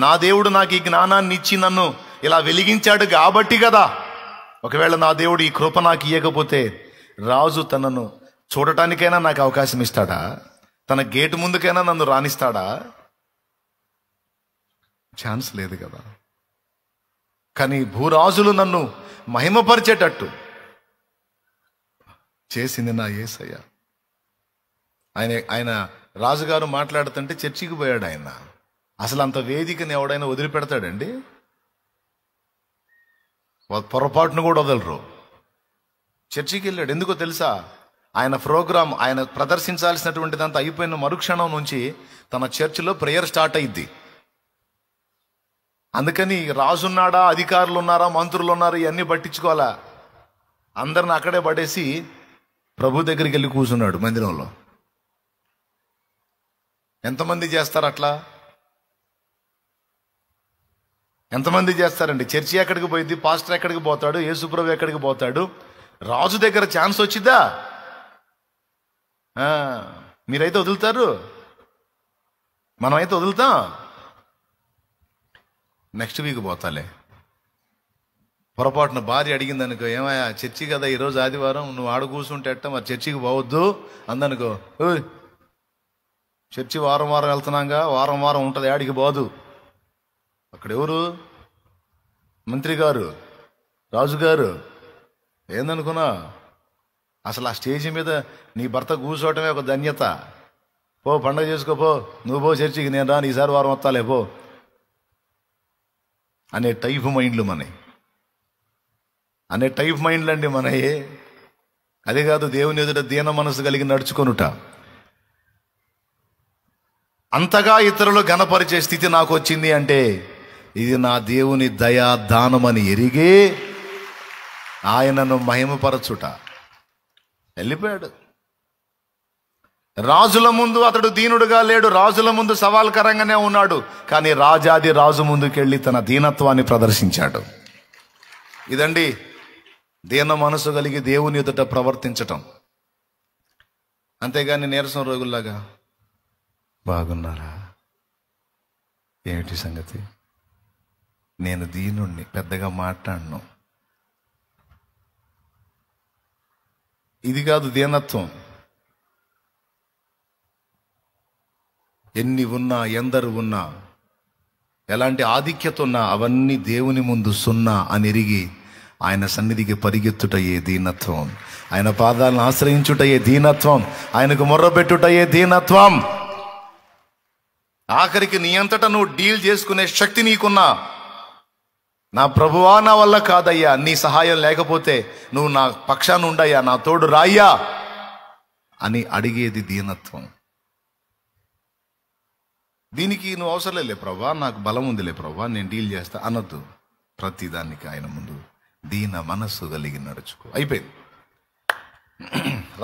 నా దేవుడు నాకు ఈ జ్ఞానాన్ని ఇచ్చి నన్ను ఇలా వెలిగించాడు కాబట్టి కదా. ఒకవేళ నా దేవుడు ఈ కృప నాకు ఇవ్వకపోతే రాజు తనను చూడటానికైనా నాకు అవకాశం ఇస్తాడా? తన గేటు ముందుకైనా నన్ను రాణిస్తాడా? ఛాన్స్ లేదు కదా. కానీ భూరాజులు నన్ను మహిమపరిచేటట్టు చేసింది నా యేసయ్య. ఆయన రాజుగారు మాట్లాడుతుంటే చర్చికి పోయాడు ఆయన. అసలు అంత వేదికని ఎవడైనా వదిలిపెడతాడండి? పొరపాటును కూడా వదలరు. చర్చికి వెళ్ళాడు. ఎందుకో తెలుసా? ఆయన ప్రోగ్రాం, ఆయన ప్రదర్శించాల్సినటువంటిదంతా అయిపోయిన మరుక్షణం నుంచి తన చర్చిలో ప్రేయర్ స్టార్ట్ అయ్యిద్ది. అందుకని రాజున్నాడా, అధికారులు ఉన్నారా, మంత్రులు ఉన్నారా, ఇవన్నీ పట్టించుకోవాలా. అందరిని అక్కడే పడేసి ప్రభు దగ్గరికి వెళ్ళి కూర్చున్నాడు మందిరంలో. ఎంతమంది చేస్తారు అట్లా? ఎంతమంది చేస్తారండి? చర్చి ఎక్కడికి పోయింది, పాస్టర్ ఎక్కడికి పోతాడు, యేసుప్రభు ఎక్కడికి పోతాడు, రాజు దగ్గర ఛాన్స్ వచ్చిద్దా? మీరైతే వదులుతారు, మనమైతే వదులుతాం. Next week పోతాలే. పొరపాటున భార్య అడిగింది అనుకో, ఏమయ్యా చర్చి కదా ఈరోజు ఆదివారం, నువ్వు ఆడ కూర్చుంటే ఎట్ట, మరి చర్చికి పోవద్దు అందనుకో. చర్చి వారం వారం వెళ్తున్నాగా, వారం వారం ఉంటుంది, ఆడికి పోదు. అక్కడ ఎవరు? మంత్రి గారు, రాజుగారు. ఏందనుకున్నా? అసలు ఆ స్టేజి మీద నీ భర్త కూర్చోవటమే ఒక ధన్యత. పో పండగ చేసుకోపో, నువ్వు పో చర్చికి, నేను రాను, ఈసారి వారం వస్తాలే పో అనే టైప్ మైండ్లు మనవి, అనే టైప్ మైండ్లు అండి మనయే. అదే కాదు, దేవుని ఎదుట దీన మనసు కలిగి నడుచుకొనుట. అంతగా ఇతరులు ఘనపరిచే స్థితి నాకు వచ్చింది అంటే ఇది నా దేవుని దయా దానమని ఎరిగే ఆయనను మహిమపరచుట. వెళ్ళిపోయాడు. రాజుల ముందు అతడు దీనుడుగా లేడు, రాజుల ముందు సవాల్కరంగానే ఉన్నాడు. కానీ రాజాది రాజు ముందుకెళ్ళి తన దీనత్వాన్ని ప్రదర్శించాడు. ఇదండి దీన మనసు కలిగి దేవుని ఎదుట ప్రవర్తించటం. అంతేగాని నీరసం రోగుల్లాగా బాగున్నారా, ఏమిటి సంగతి, నేను దీనుణ్ణి, పెద్దగా మాట్లాడను, ఇది కాదు దీనత్వం. ఎన్ని ఉన్నా, ఎందరు ఉన్నా, ఎలాంటి ఆధిక్యత ఉన్నా అవన్నీ దేవుని ముందు సున్నా అని ఎరిగి ఆయన సన్నిధికి పరిగెత్తుటయే దీనత్వం. ఆయన పాదాలను ఆశ్రయించుటయే దీనత్వం. ఆయనకు మొర్రపెట్టుటయే దీనత్వం. ఆఖరికి నీ అంతటా నువ్వు డీల్ చేసుకునే శక్తి నీకున్నా, నా ప్రభువా నా వల్ల కాదయ్యా, నీ సహాయం లేకపోతే నువ్వు నా పక్షాన ఉండయ్యా, నా తోడు రాయ్యా అని అడిగేది దీనత్వం. దీనికి నువ్వు అవసరం లే ప్రభా, నాకు బలం ఉందిలే ప్రభా, నేను డీల్ చేస్తా అనొద్దు. ప్రతిదానికి ఆయన ముందు దీన మనస్సు కలిగి నడుచుకో. అయిపోయింది.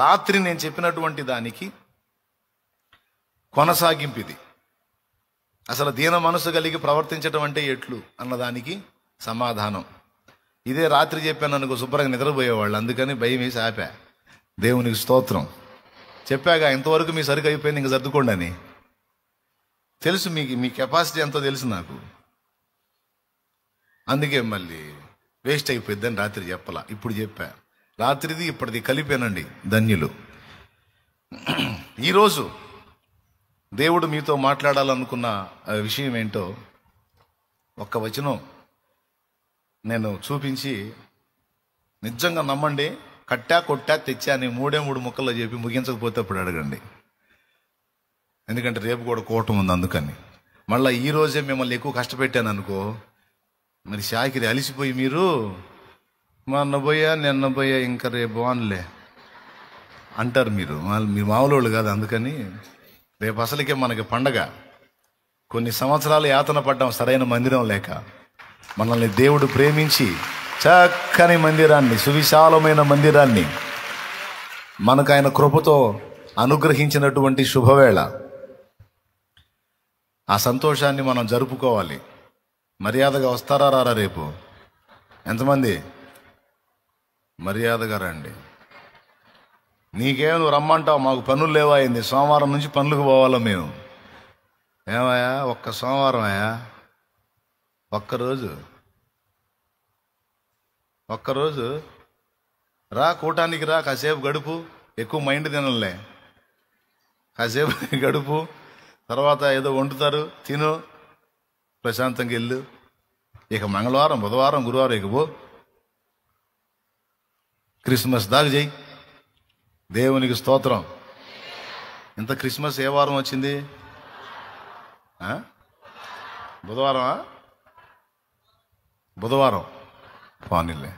రాత్రి నేను చెప్పినటువంటి దానికి కొనసాగింపు ఇది. అసలు దీన మనసు కలిగి ప్రవర్తించడం అంటే ఎట్లు అన్నదానికి సమాధానం ఇదే. రాత్రి చెప్పాను అనుకో, శుభ్రంగా నిద్రపోయేవాళ్ళు, అందుకని భయం వేసి ఆపా. దేవునికి స్తోత్రం. చెప్పాగా ఇంతవరకు మీ సరుకు అయిపోయింది, ఇంక సర్దుకోండి అని. తెలుసు మీ కెపాసిటీ ఎంతో తెలుసు నాకు. అందుకే మళ్ళీ వేస్ట్ అయిపోద్దని రాత్రి చెప్పలా, ఇప్పుడు చెప్పా. రాత్రిది ఇప్పటిది కలిపానండి, ధన్యులు. ఈరోజు దేవుడు మీతో మాట్లాడాలనుకున్న విషయం ఏంటో ఒక్క వచనం నేను చూపించి, నిజంగా నమ్మండి, కట్టా కొట్టా తెచ్చా అని మూడు ముక్కల్లో చెప్పి ముగించకపోతే అప్పుడు అడగండి. ఎందుకంటే రేపు కూడా కోటం ఉంది, అందుకని. మళ్ళీ ఈరోజే మిమ్మల్ని ఎక్కువ కష్టపెట్టాను అనుకో, మరి షాకిరి అలిసిపోయి మీరు మొన్న పోయా నిన్న పోయా ఇంకా రేపు బాన్లే అంటారు. మీరు మామూలు కాదు. అందుకని రేపు అసలుకే మనకి పండగ. కొన్ని సంవత్సరాలు యాతన పడ్డాం సరైన మందిరం లేక. మనల్ని దేవుడు ప్రేమించి చక్కని మందిరాన్ని, సువిశాలమైన మందిరాన్ని మనకు ఆయన కృపతో అనుగ్రహించినటువంటి శుభవేళ. ఆ సంతోషాన్ని మనం జరుపుకోవాలి. మర్యాదగా వస్తారా రారా రేపు? ఎంతమంది మర్యాదగా రండి. నీకేం నువ్వు రమ్మంటావు, మాకు పనులు లేవా అయింది, సోమవారం నుంచి పనులకు పోవాలా మేము. ఏమయ్యా, ఒక్క సోమవారం అయ్యా, ఒక్కరోజు రా, కూటానికి రా, కాసేపు గడుపు. ఎక్కువ మైండ్ తినలే, కాసేపు గడుపు. తర్వాత ఏదో వండుతారు, తిను, ప్రశాంతంగా వెళ్ళు. ఇక మంగళవారం, బుధవారం, గురువారం ఇక పో. క్రిస్మస్ దాకా చేయి. దేవునికి స్తోత్రం. ఇంత క్రిస్మస్ ఏ వారం వచ్చింది? బుధవారమా? బుధవారం పోనీలే.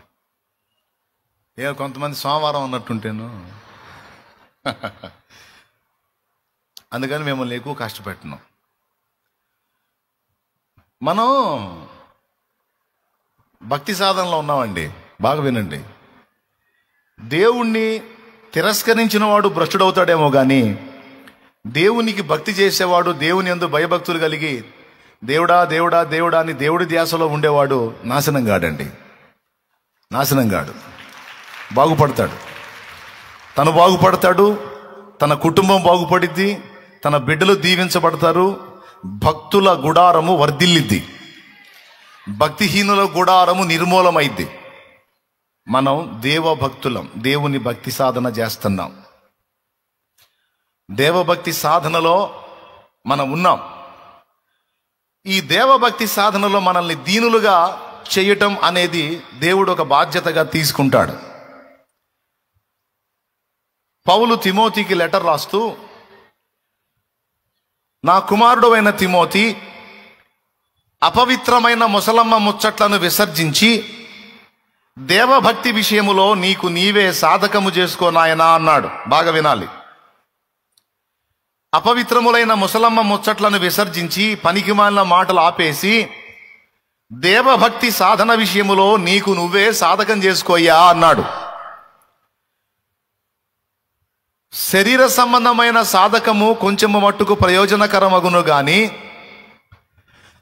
కొంతమంది సోమవారం అన్నట్టుంటేను. అందుకని మిమ్మల్ని ఎక్కువ కష్టపెట్టను. మనం భక్తి సాధనలో ఉన్నామండి. బాగా వినండి. దేవుణ్ణి తిరస్కరించిన వాడు భ్రష్టుడవుతాడేమో కానీ దేవునికి భక్తి చేసేవాడు, దేవుని యందు భయభక్తులు కలిగి దేవుడా దేవుడా దేవుడా అని దేవుడి ధ్యాసలో ఉండేవాడు నాశనం కాడండి. నాశనం కాడు, బాగుపడతాడు. తను బాగుపడతాడు, తన కుటుంబం బాగుపడిద్ది, తన బిడ్డలు దీవించబడతారు, భక్తుల గుడారము వర్ధిల్లిద్ది, భక్తిహీనుల గుడారము నిర్మూలమైద్ది. మనం దేవభక్తులం, దేవుని భక్తి సాధన చేస్తున్నాం. దేవభక్తి సాధనలో మనం ఉన్నాం. ఈ దేవభక్తి సాధనలో మనల్ని దీనులుగా చేయటం అనేది దేవుడు ఒక బాధ్యతగా తీసుకుంటాడు. పౌలు తిమోతికి లెటర్ రాస్తూ, నా కుమారుడు అయిన తిమోతి, అపవిత్రమైన ముసలమ్మ ముచ్చట్లను విసర్జించి దేవభక్తి విషయములో నీకు నీవే సాధకము చేసుకో నాయనా అన్నాడు. బాగా వినాలి. అపవిత్రములైన ముసలమ్మ ముచ్చట్లను విసర్జించి పనికిమాలిన మాటలు ఆపేసి దేవభక్తి సాధన విషయములో నీకు నువ్వే సాధకం చేసుకోయ్యా అన్నాడు. శరీర సంబంధమైన సాధకము కొంచెము మట్టుకు ప్రయోజనకరమగును గాని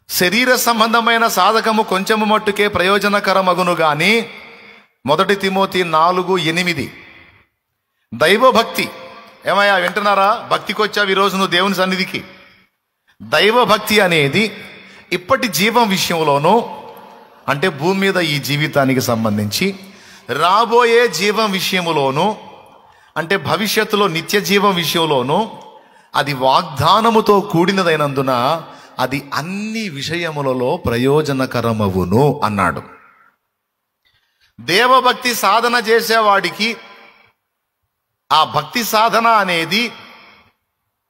శరీర సంబంధమైన సాధకము కొంచెము మట్టుకే ప్రయోజనకరమగును గాని 1 తిమోతి 4:8 దైవభక్తి. ఏమయ్యా వింటున్నారా? భక్తికి వచ్చావు ఈరోజు నువ్వు దేవుని సన్నిధికి. దైవభక్తి అనేది ఇప్పటి జీవం విషయంలోనూ, అంటే భూమి మీద ఈ జీవితానికి సంబంధించి, రాబోయే జీవం విషయములోను, అంటే భవిష్యత్తులో నిత్య జీవం విషయంలోనూ అది వాగ్దానముతో కూడినదైనందున అది అన్ని విషయములలో ప్రయోజనకరమవును అన్నాడు. దేవభక్తి సాధన చేసేవాడికి ఆ భక్తి సాధన అనేది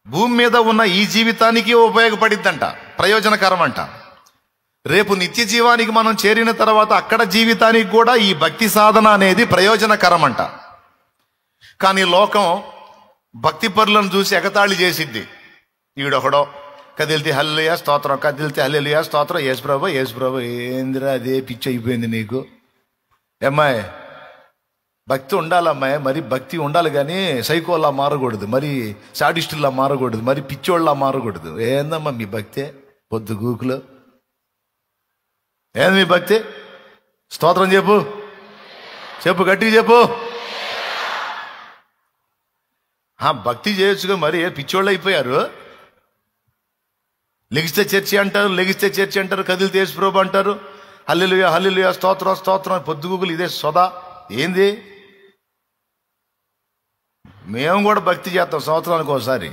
భూమి మీద ఉన్న ఈ జీవితానికి ఉపయోగపడిద్దంట, ప్రయోజనకరం అంట. రేపు నిత్య జీవానికి మనం చేరిన తర్వాత అక్కడ జీవితానికి కూడా ఈ భక్తి సాధన అనేది ప్రయోజనకరం అంట. కానీ లోకం భక్తి పరులను చూసి ఎగతాళి చేసిద్ది. ఈడొకడో కదిలితే హల్లెలూయా స్తోత్రం, కదిలితే హల్లెలూయా స్తోత్రం, యేసు ప్రభు యేసు ప్రభు. ఏందిరా అదే పిచ్చి అయిపోయింది నీకు. అమ్మాయి భక్తి ఉండాలమ్మాయి, మరి భక్తి ఉండాలి కానీ సైకోల్లా మారకూడదు, మరి సాడిస్టుల్లా మారకూడదు, మరి పిచ్చోళ్ళలా మారకూడదు. ఏందమ్మా మీ భక్తే? పొద్దు గూకులు ఏంది మీ భక్తి? స్తోత్రం చెప్పు, చెప్పు, గట్టిగా చెప్పు. భక్తి చేయొచ్చుగా, మరి పిచ్చోళ్ళు అయిపోయారు. లెగిస్తే చర్చి అంటారు, లెగిస్తే చర్చి అంటారు, కదిలితే యేసు ప్రభు అంటారు, హల్లెలూయా హల్లెలూయా స్తోత్రం స్తోత్రం, పొద్దుగూకులు ఇదే సోదా. ఏంది? మేము కూడా భక్తి చేస్తాం సంవత్సరానికి ఒకసారి.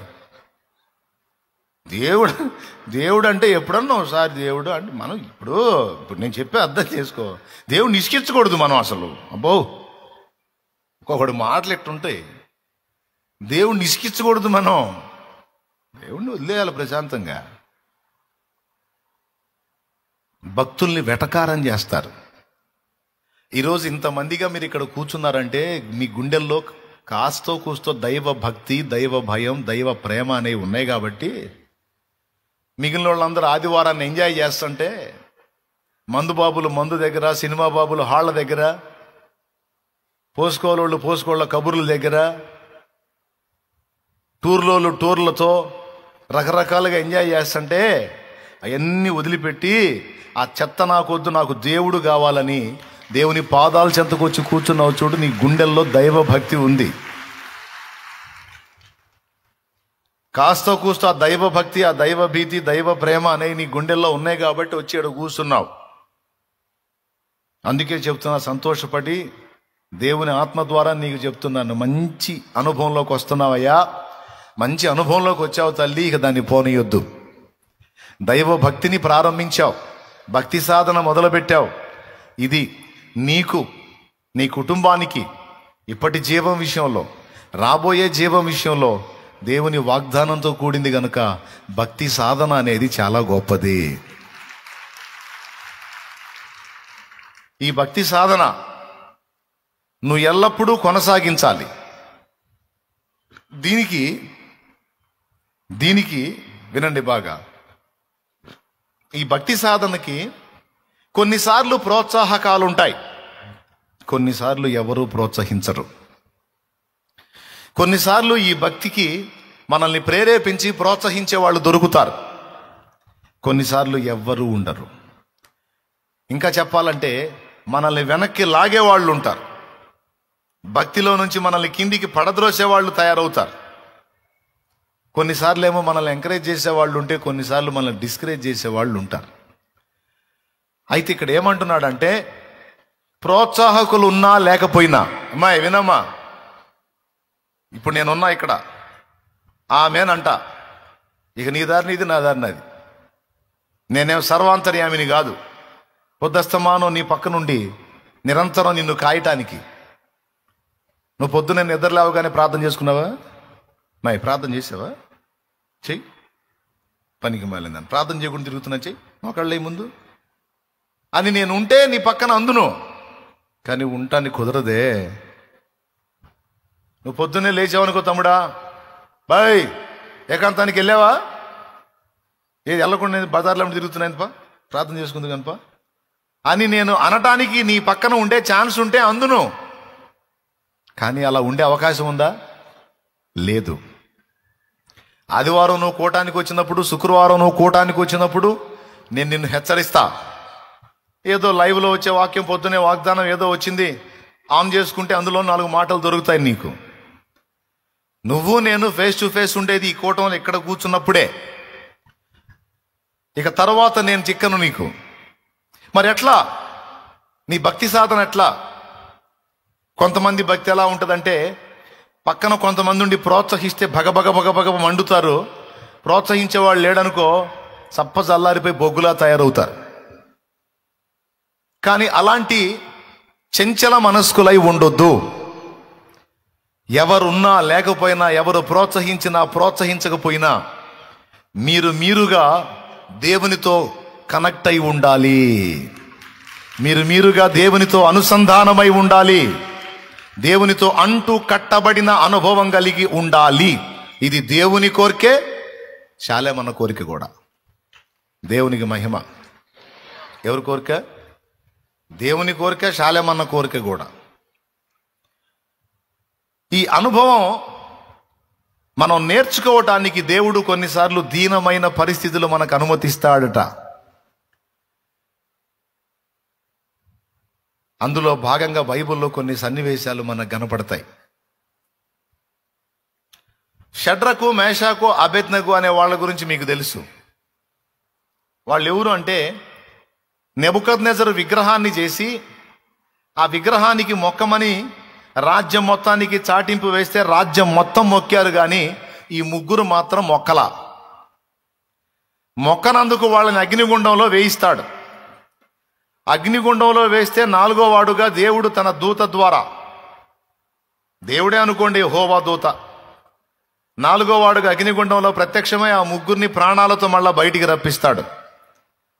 దేవుడు అంటే ఎప్పుడన్నా ఒకసారి దేవుడు అంటే మనం ఇప్పుడు నేను చెప్పే అర్థం చేసుకో. దేవుడిని ఇసుకించకూడదు మనం అసలు. అబ్బో ఒక్కొక్కడు మాటలు ఎట్టుంటాయి. దేవుడిని ఇసుకించకూడదు మనం. దేవుడిని వదిలేయాలి ప్రశాంతంగా. భక్తుల్ని వెటకారం చేస్తారు. ఈరోజు ఇంతమందిగా మీరు ఇక్కడ కూర్చున్నారంటే మీ గుండెల్లో కాస్తో కూస్తో దైవ భక్తి, దైవ భయం, దైవ ప్రేమ అనేవి ఉన్నాయి కాబట్టి మిగిలిన వాళ్ళందరూ ఆదివారాన్ని ఎంజాయ్ చేస్తుంటే మందు బాబులు మందు దగ్గర, సినిమా బాబులు హాళ్ళ దగ్గర, పోసుకోళ్ళ కబుర్ల దగ్గర, టూర్లతో రకరకాలుగా ఎంజాయ్ చేస్తుంటే అవన్నీ వదిలిపెట్టి ఆ చెత్త నాకొద్దు, నాకు దేవుడు కావాలని దేవుని పాదాల చెంతకు వచ్చి కూర్చున్నావు చూడు, నీ గుండెల్లో దైవ భక్తి ఉంది. కాస్త కూస్తో ఆ దైవ భక్తి, ఆ దైవ భీతి, దైవ ప్రేమ అనేవి నీ గుండెల్లో ఉన్నాయి కాబట్టి వచ్చి ఇక్కడ కూర్చున్నావు. అందుకే చెప్తున్నా, సంతోషపడి దేవుని ఆత్మ ద్వారా నీకు చెప్తున్నాను, మంచి అనుభవంలోకి వస్తున్నావయ్యా, మంచి అనుభవంలోకి వచ్చావు తల్లి, ఇక దాన్ని పోనీయొద్దు. దైవ భక్తిని ప్రారంభించావు, భక్తి సాధన మొదలుపెట్టావు. ఇది నీకు, నీ కుటుంబానికి, ఇప్పటి జీవం విషయంలో, రాబోయే జీవం విషయంలో దేవుని వాగ్దానంతో కూడింది గనుక భక్తి సాధన అనేది చాలా గొప్పది. ఈ భక్తి సాధన నువ్వు ఎల్లప్పుడూ కొనసాగించాలి. దీనికి వినండి బాగా, ఈ భక్తి సాధనకి కొన్నిసార్లు ప్రోత్సాహకాలు ఉంటాయి, కొన్నిసార్లు ఎవరూ ప్రోత్సహించరు. కొన్నిసార్లు ఈ భక్తికి మనల్ని ప్రేరేపించి ప్రోత్సహించే వాళ్ళు దొరుకుతారు, కొన్నిసార్లు ఎవ్వరూ ఉండరు. ఇంకా చెప్పాలంటే మనల్ని వెనక్కి లాగే వాళ్ళు ఉంటారు, భక్తిలో నుంచి మనల్ని కిందికి పడద్రోసే వాళ్ళు తయారవుతారు. కొన్నిసార్లు ఏమో మనల్ని ఎంకరేజ్ చేసేవాళ్ళు ఉంటే, కొన్నిసార్లు మనల్ని డిస్కరేజ్ చేసేవాళ్ళు ఉంటారు. అయితే ఇక్కడ ఏమంటున్నాడంటే, ప్రోత్సాహకులు ఉన్నా లేకపోయినా, అమ్మాయి వినమ్మా, ఇప్పుడు నేనున్నా ఇక్కడ, ఆమెనంట, ఇక నీ దారి నీది, నా దారి నాది. నేనేం సర్వాంతర్యామిని కాదు, పొద్దస్తమానం నీ పక్క నుండి నిరంతరం నిన్ను కాయటానికి. నువ్వు పొద్దున్న నిద్ర లేవగానే ప్రార్థన చేసుకున్నావా? మాయ ప్రార్థన చేసావా? చెయ్యి. పనికి మాలిందని ప్రార్థన చేయకుండా తిరుగుతున్నా, చెయ్యి ఒకళ్ళే ముందు అని నేను ఉంటే నీ పక్కన అందును, కానీ ఉంటాన్ని కుదరదే. నువ్వు పొద్దున్నే లేచావనుకో తమ్ముడా, బాయ్ ఏకాంతానికి వెళ్ళావా? ఏది వెళ్ళకుండా నేను బజార్లో తిరుగుతున్నాను పా, ప్రార్థన చేసుకుంది కనుప అని నేను అనటానికి నీ పక్కన ఉండే ఛాన్స్ ఉంటే అందును, కానీ అలా ఉండే అవకాశం ఉందా? లేదు. ఆదివారం నువ్వు కూటానికి వచ్చినప్పుడు, శుక్రవారం నువ్వు కూటానికి వచ్చినప్పుడు నేను నిన్ను హెచ్చరిస్తా. ఏదో లైవ్లో వచ్చే వాక్యం, పొద్దునే వాగ్దానం ఏదో వచ్చింది, ఆన్ చేసుకుంటే అందులో 4 మాటలు దొరుకుతాయి నీకు. నువ్వు నేను ఫేస్ టు ఫేస్ ఉండేది ఈ కూటంలో ఇక్కడ కూర్చున్నప్పుడే. ఇక తర్వాత నేను చిక్కను నీకు. మరి ఎట్లా నీ భక్తి సాధన ఎట్లా? కొంతమంది భక్తి ఎలా ఉంటుందంటే, పక్కన కొంతమంది ఉండి ప్రోత్సహిస్తే భగభగ భగభగ మండుతారు, ప్రోత్సహించేవాళ్ళు లేడనుకో సప్ప జల్లారిపోయి బొగ్గులా తయారవుతారు. కానీ అలాంటి చంచల మనస్కులై ఉండొద్దు. ఎవరున్నా లేకపోయినా, ఎవరు ప్రోత్సహించినా ప్రోత్సహించకపోయినా, మీరుగా దేవునితో కనెక్ట్ అయి ఉండాలి, మీరుగా దేవునితో అనుసంధానమై ఉండాలి, దేవునితో అంటూ కట్టబడిన అనుభవం కలిగి ఉండాలి. ఇది దేవుని కోరికే, శాలేమన్న కోరిక కూడా. దేవునికి మహిమ. ఎవరి కోరిక? దేవుని కోరిక, శాలేమన్న కోరిక కూడా. ఈ అనుభవం మనం నేర్చుకోవటానికి దేవుడు కొన్నిసార్లు దీనమైన పరిస్థితులు మనకు అనుమతిస్తాడట. అందులో భాగంగా బైబిల్లో కొన్ని సన్నివేశాలు మనకు కనపడతాయి. షడ్రకు, మేషాకు, అబేద్నెగో అనే వాళ్ళ గురించి మీకు తెలుసు. వాళ్ళు ఎవరు అంటే, నెబుకద్నెజరు విగ్రహాన్ని చేసి ఆ విగ్రహానికి మొక్కమని రాజ్యం మొత్తానికి చాటింపు వేస్తే రాజ్యం మొత్తం మొక్కారు, కానీ ఈ ముగ్గురు మాత్రం మొక్కనందుకు వాళ్ళని అగ్నిగుండంలో వేయిస్తాడు. అగ్నిగుండంలో వేస్తే 4వ వాడుగా దేవుడు తన దూత ద్వారా, దేవుడే అనుకోండి యెహోవా దూత, 4వ వాడుగా అగ్నిగుండంలో ప్రత్యక్షమై ఆ ముగ్గురిని ప్రాణాలతో మళ్ళా బయటికి రప్పిస్తాడు.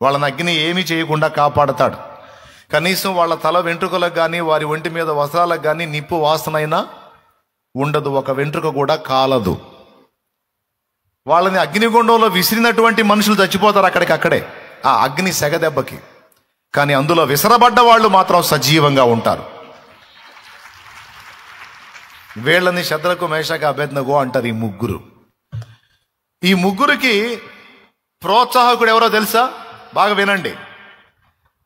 వాళ్ళని అగ్ని ఏమీ చేయకుండా కాపాడతాడు. కనీసం వాళ్ళ తల వెంట్రుకలకు కానీ, వారి ఒంటి మీద వస్త్రాలకు కానీ నిప్పు వాసనైనా ఉండదు, ఒక వెంట్రుక కూడా కాలదు. వాళ్ళని అగ్నిగుండంలో విసిరినటువంటి మనుషులు చచ్చిపోతారు అక్కడికక్కడే ఆ అగ్ని సెగదెబ్బకి, కానీ అందులో విసరబడ్డ వాళ్ళు మాత్రం సజీవంగా ఉంటారు. వీళ్ళని షద్రకు, మేషాకు, అబేద్నెగో అంటారు. ఈ ముగ్గురికి ప్రోత్సాహకుడు ఎవరో తెలుసా? బాగా వినండి,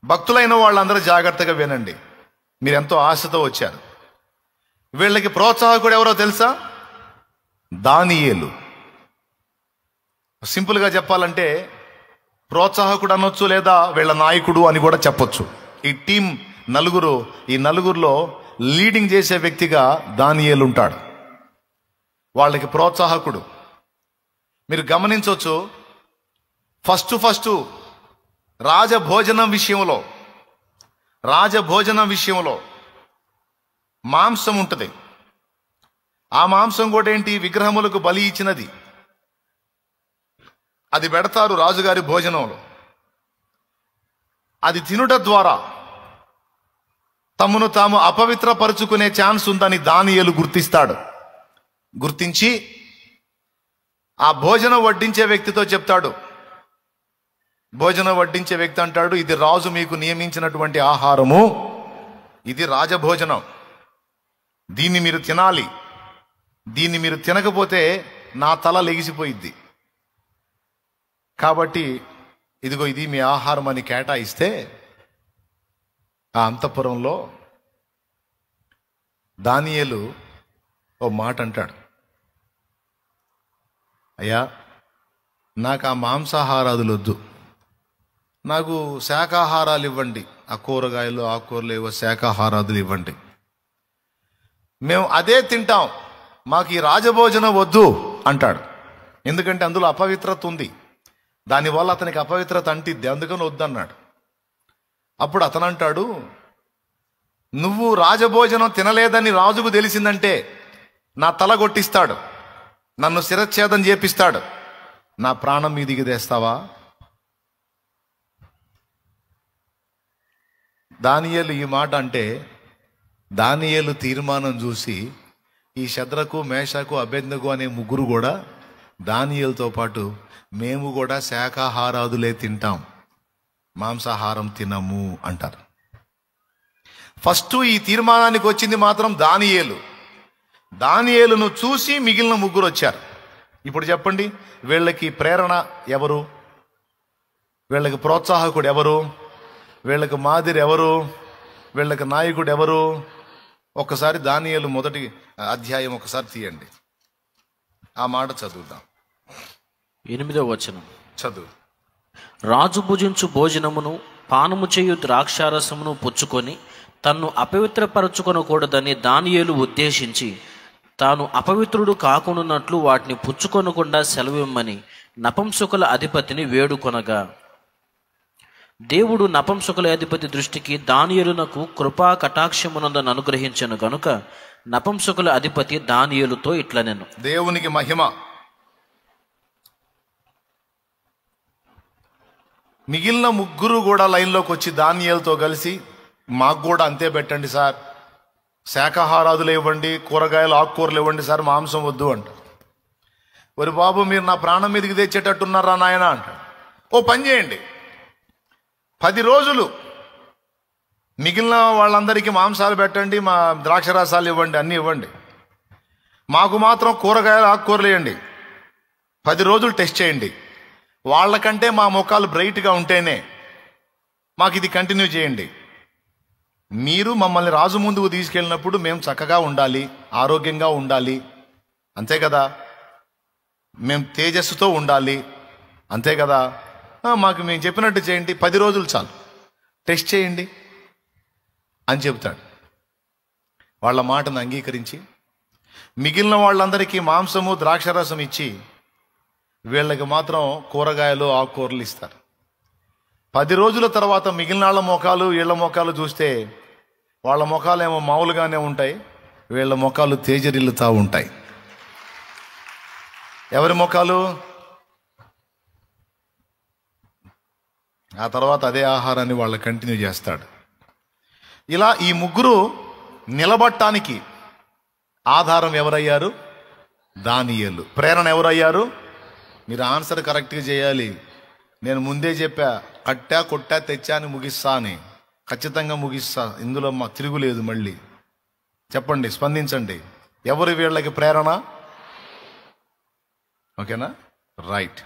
భక్తులైన వాళ్ళందరూ జాగ్రత్తగా వినండి, మీరెంతో ఆశతో వచ్చారు. వీళ్ళకి ప్రోత్సాహకుడు ఎవరో తెలుసా? దానియేలు. సింపుల్గా చెప్పాలంటే ప్రోత్సాహకుడు అనొచ్చు, లేదా వీళ్ళ నాయకుడు అని కూడా చెప్పొచ్చు. ఈ టీం ఈ నలుగురిలో లీడింగ్ చేసే వ్యక్తిగా దానియేలు ఉంటాడు. వాళ్ళకి ప్రోత్సాహకుడు. మీరు గమనించవచ్చు, ఫస్ట్ రాజభోజనం విషయంలో మాంసం ఉంటుంది. ఆ మాంసం కూడా ఏంటి? విగ్రహములకు బలి ఇచ్చినది. అది పెడతారు రాజుగారి భోజనంలో. అది తినుట ద్వారా తమను తాము అపవిత్రపరుచుకునే ఛాన్స్ ఉందని దానియేలు గుర్తిస్తాడు. గుర్తించి ఆ భోజనం వడ్డించే వ్యక్తితో చెప్తాడు. భోజనం వడ్డించే వ్యక్తి అంటాడు, ఇది రాజు మీకు నియమించినటువంటి ఆహారము, ఇది రాజభోజనం, దీన్ని మీరు తినాలి, దీన్ని మీరు తినకపోతే నా తల లెగిసిపోయిద్ది, కాబట్టి ఇదిగో ఇది మీ ఆహారం అని కేటాయిస్తే ఆ అంతఃపురంలో దానియేలు ఓ మాట అంటాడు, అయ్యా నాకు ఆ మాంసాహారాదులు వద్దు, నాకు శాకాహారాలు ఇవ్వండి, ఆ కూరగాయలు ఆకుకూరలు ఏవో శాకాహారాదులు ఇవ్వండి, మేము అదే తింటాం, మాకు ఈ రాజభోజనం వద్దు అంటాడు. ఎందుకంటే అందులో అపవిత్రత ఉంది, దానివల్ల అతనికి అపవిత్రత అంటిద్ది, అందుకని వద్దన్నాడు. అప్పుడు అతను అంటాడు, నువ్వు రాజభోజనం తినలేదని రాజుకు తెలిసిందంటే నా తల కొట్టిస్తాడు, నన్ను శిరచ్ఛేదం చేపిస్తాడు, నా ప్రాణం మీదికి తెస్తావా? దానియేలు ఈ మాట అంటే దానియేలు తీర్మానం చూసి ఈ శద్రకు మేషకు అబేద్నెగో అనే ముగ్గురు కూడా దానియేలుతో పాటు మేము కూడా శాకాహారాదులే తింటాం, మాంసాహారం తినము అంటారు. ఫస్ట్ ఈ తీర్మానానికి వచ్చింది మాత్రం దానియేలు. దానియేలును చూసి మిగిలిన ముగ్గురు వచ్చారు. ఇప్పుడు చెప్పండి, వీళ్ళకి ప్రేరణ ఎవరు? వీళ్ళకి ప్రోత్సాహకుడు ఎవరు? వీళ్ళకి మాదిరి ఎవరు? వీళ్ళకి నాయకుడు ఎవరు? ఒక్కసారి దానియేలు 1వ అధ్యాయం ఒకసారి తీయండి, ఆ మాట చదువుదాం. 8వ వచనం చదువు. రాజు భుజించు భోజనమును పానము చేయు ద్రాక్షారసమును పుచ్చుకొని తన్ను అపవిత్రపరచుకొనకూడదని దానియేలు ఉద్దేశించి తాను అపవిత్రుడు కాకుండానట్లు వాటిని పుచ్చుకొనకుండా సెలవిమ్మని నపుంసకుల అధిపతిని వేడుకొనగా, దేవుడు నపుంసకుల అధిపతి దృష్టికి దానియేలునకు కృపా కటాక్షమునందని అనుగ్రహించను గనుక నపుంసకుల అధిపతి దానియేలుతో ఇట్లనెను. దేవునికి మహిమ. మిగిలిన ముగ్గురు కూడా లైన్లోకి వచ్చి దానియేలుతో కలిసి మాకు కూడా అంతే పెట్టండి సార్, శాకాహారాదులు ఇవ్వండి, కూరగాయలు ఆకుకూరలు ఇవ్వండి సార్, మాంసం వద్దు అంట. ఒరి బాబు, మీరు నా ప్రాణం మీదకి తెచ్చేటట్టున్నారా నాయన అంటాడు. ఓ పని చేయండి, 10 రోజులు మిగిలిన వాళ్ళందరికీ మాంసాలు పెట్టండి, మా ద్రాక్షరసాలు ఇవ్వండి, అన్నీ ఇవ్వండి, మాకు మాత్రం కూరగాయలు ఆకుకూరలు ఇవ్వండి, 10 రోజులు టెస్ట్ చేయండి, వాళ్ళకంటే మా ముఖాలు బ్రైట్గా ఉంటేనే మాకు ఇది కంటిన్యూ చేయండి. మీరు మమ్మల్ని రాజు ముందుకు తీసుకెళ్ళినప్పుడు మేము చక్కగా ఉండాలి, ఆరోగ్యంగా ఉండాలి, అంతే కదా, మేము తేజస్సుతో ఉండాలి, అంతే కదా, మాకు మేము చెప్పినట్టు చేయండి, 10 రోజులు చాలు, టెస్ట్ చేయండి అని చెబుతాడు. వాళ్ళ మాటను అంగీకరించి మిగిలిన వాళ్ళందరికీ మాంసము ద్రాక్షరసం ఇచ్చి వీళ్ళకి మాత్రం కూరగాయలు ఆకుకూరలు ఇస్తారు. 10 రోజుల తర్వాత మిగిలిన వాళ్ళ ముఖాలు వీళ్ళ ముఖాలు చూస్తే వాళ్ళ ముఖాలు ఏమో మామూలుగానే ఉంటాయి, వీళ్ళ ముఖాలు తేజరిల్లుతూ ఉంటాయి. ఎవరి ముఖాలు? ఆ తర్వాత అదే ఆహారాన్ని వాళ్ళు కంటిన్యూ చేస్తాడు. ఇలా ఈ ముగ్గురు నిలబడటానికి ఆధారం ఎవరయ్యారు? దానియేలు. ప్రేరణ ఎవరయ్యారు? మీరు ఆన్సర్ కరెక్ట్గా చేయాలి. నేను ముందే చెప్పా, కట్టా కొట్టా తెచ్చా అని ముగిస్తా అని. ఖచ్చితంగా ముగిస్తా, ఇందులో మా తిరుగులేదు. మళ్ళీ చెప్పండి, స్పందించండి. ఎవరు వీళ్ళకి ప్రేరణ? ఓకేనా? రైట్.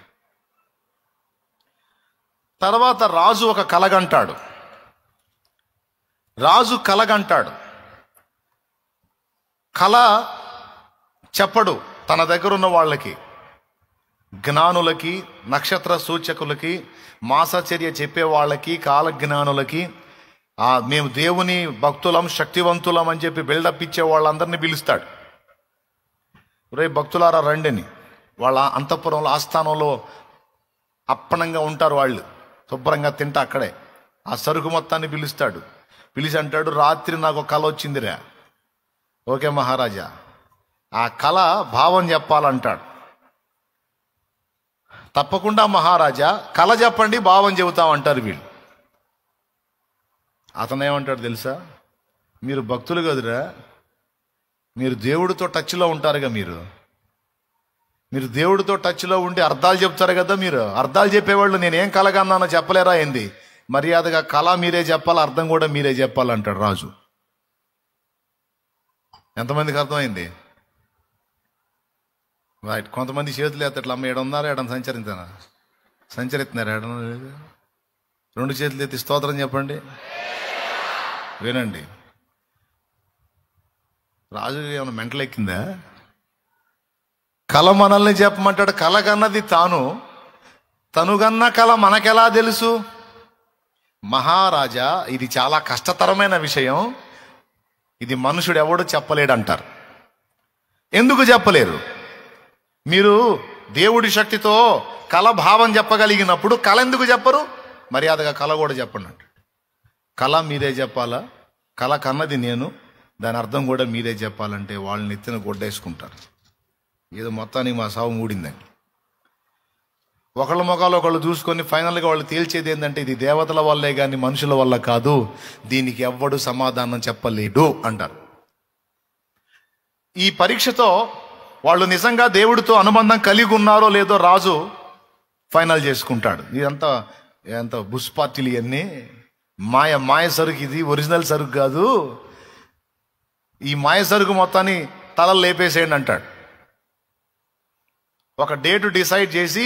తర్వాత రాజు ఒక కలగంటాడు. రాజు కలగంటాడు. కళ చెప్పడు తన దగ్గర ఉన్న వాళ్ళకి, జ్ఞానులకి, నక్షత్ర సూచకులకి, మాసచర్య చెప్పే వాళ్ళకి, కాలజ్ఞానులకి, మేము దేవుని భక్తులం, శక్తివంతులం అని చెప్పి బిల్డప్ ఇచ్చే వాళ్ళందరినీ పిలుస్తాడు. రే భక్తులారా రండిని. వాళ్ళ అంతఃపురంలో ఆస్థానంలో అప్పనంగా ఉంటారు వాళ్ళు, శుభ్రంగా తింటా అక్కడే. ఆ సరుకు మొత్తాన్ని పిలుస్తాడు. పిలిచి అంటాడు, రాత్రి నాకు ఒక కళ వచ్చిందిరా, ఓకే మహారాజా, ఆ కళ భావం చెప్పాలంటాడు. తప్పకుండా మహారాజా, కళ చెప్పండి, భావం చెబుతామంటారు వీళ్ళు. అతను ఏమంటాడు తెలుసా? మీరు భక్తులు కదురా, మీరు దేవుడితో టచ్లో ఉంటారుగా, మీరు దేవుడితో టచ్లో ఉండి అర్థాలు చెప్తారు కదా. మీరు అర్థాలు చెప్పేవాళ్ళు నేనేం కలగన్నానో చెప్పలేరా ఏంది? మర్యాదగా కళ మీరే చెప్పాలి, అర్థం కూడా మీరే చెప్పాలంటాడు రాజు. ఎంతమందికి అర్థమైంది? రైట్. కొంతమంది చేతులు ఎత్తట్లా, అమ్మ ఏడున్నారా, ఏడని సంచరిస్తున్నారు, ఏడన లేదు. 2 చేతులు ఎత్తి స్తోత్రం చెప్పండి. వినండి, రాజు ఏమైనా మెంటలు ఎక్కిందా? కళ మనల్ని చెప్పమంటాడు. కళ కన్నది తనుగన్న కళ మనకెలా తెలుసు? మహారాజా, ఇది చాలా కష్టతరమైన విషయం, ఇది మనుషుడు ఎవడు చెప్పలేడంటారు. ఎందుకు చెప్పలేరు? మీరు దేవుడి శక్తితో కళ భావం చెప్పగలిగినప్పుడు కళ ఎందుకు చెప్పరు? మర్యాదగా కళ కూడా చెప్పండి అంటాడు. కళ మీరే చెప్పాలా, కళ కన్నది నేను, దాని అర్థం కూడా మీరే చెప్పాలంటే వాళ్ళని ఎత్తిన గొడ్డేసుకుంటారు. ఏదో మొత్తానికి మా సావు మూడిందని ఒకళ్ళ ముఖాలు ఒకళ్ళు చూసుకొని ఫైనల్గా వాళ్ళు తేల్చేది ఏంటంటే, ఇది దేవతల వల్లే కానీ మనుషుల వల్ల కాదు, దీనికి ఎవ్వడు సమాధానం చెప్పలేడు అంటారు. ఈ పరీక్షతో వాళ్ళు నిజంగా దేవుడితో అనుబంధం కలిగి ఉన్నారో లేదో రాజు ఫైనల్ చేసుకుంటాడు. ఇదంతా ఎంత బుస్ పార్టీలు ఇవన్నీ, మాయ సరుకు, ఇది ఒరిజినల్ సరుకు కాదు, ఈ మాయ సరుకు మొత్తాన్ని తలలు లేపేసేయండి అంటాడు. ఒక డేటు డిసైడ్ చేసి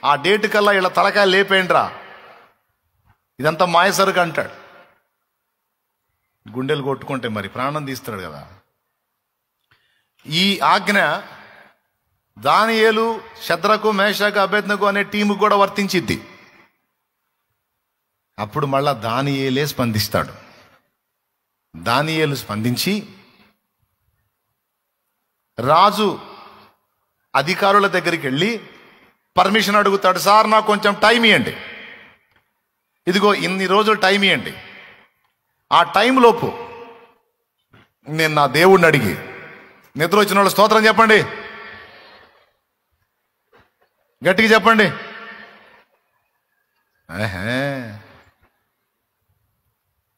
ఆ డేటు కల్లా ఇలా తలకాయ లేపేయండిరా, ఇదంతా మాయ సరుకు అంటాడు. గుండెలు కొట్టుకుంటే మరి ప్రాణం తీస్తున్నాడు కదా. ఈ ఆజ్ఞ దానియేలు, శద్రకు, మేషకు, అబేద్నెగో అనే టీము కూడా వర్తించిద్ది. అప్పుడు మళ్ళా దానియేలే స్పందిస్తాడు. దానియేలు స్పందించి రాజు అధికారుల దగ్గరికి వెళ్ళి పర్మిషన్ అడుగుతాడు. సార్, నాకు కొంచెం టైం ఇవ్వండి, ఇదిగో ఇన్ని రోజులు టైం ఇవ్వండి, ఆ టైంలోపు నేను నా దేవుడిని అడిగి, నిద్ర వచ్చిన వాళ్ళు స్తోత్రం చెప్పండి, గట్టిగా చెప్పండి.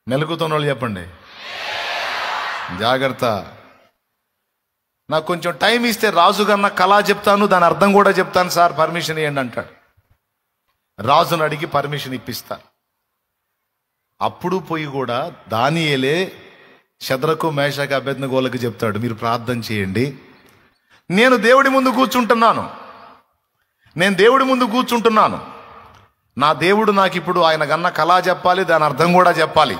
మెలుకుతున్న వాళ్ళు చెప్పండి, జాగ్రత్త. నాకు కొంచెం టైం ఇస్తే రాజు కన్నా కళ చెప్తాను, దాని అర్థం కూడా చెప్తాను సార్, పర్మిషన్ ఇవ్వండి అంటాడు. రాజును అడిగి పర్మిషన్ ఇప్పిస్తారు. అప్పుడు పోయి కూడా దానియేలే శద్రకు, మేషకు, అబేద్నెగోలకు చెప్తాడు, మీరు ప్రార్థన చేయండి, నేను దేవుడి ముందు కూర్చుంటున్నాను, నా దేవుడు నాకు ఇప్పుడు ఆయన కన్నా కళ చెప్పాలి, దాని అర్థం కూడా చెప్పాలి,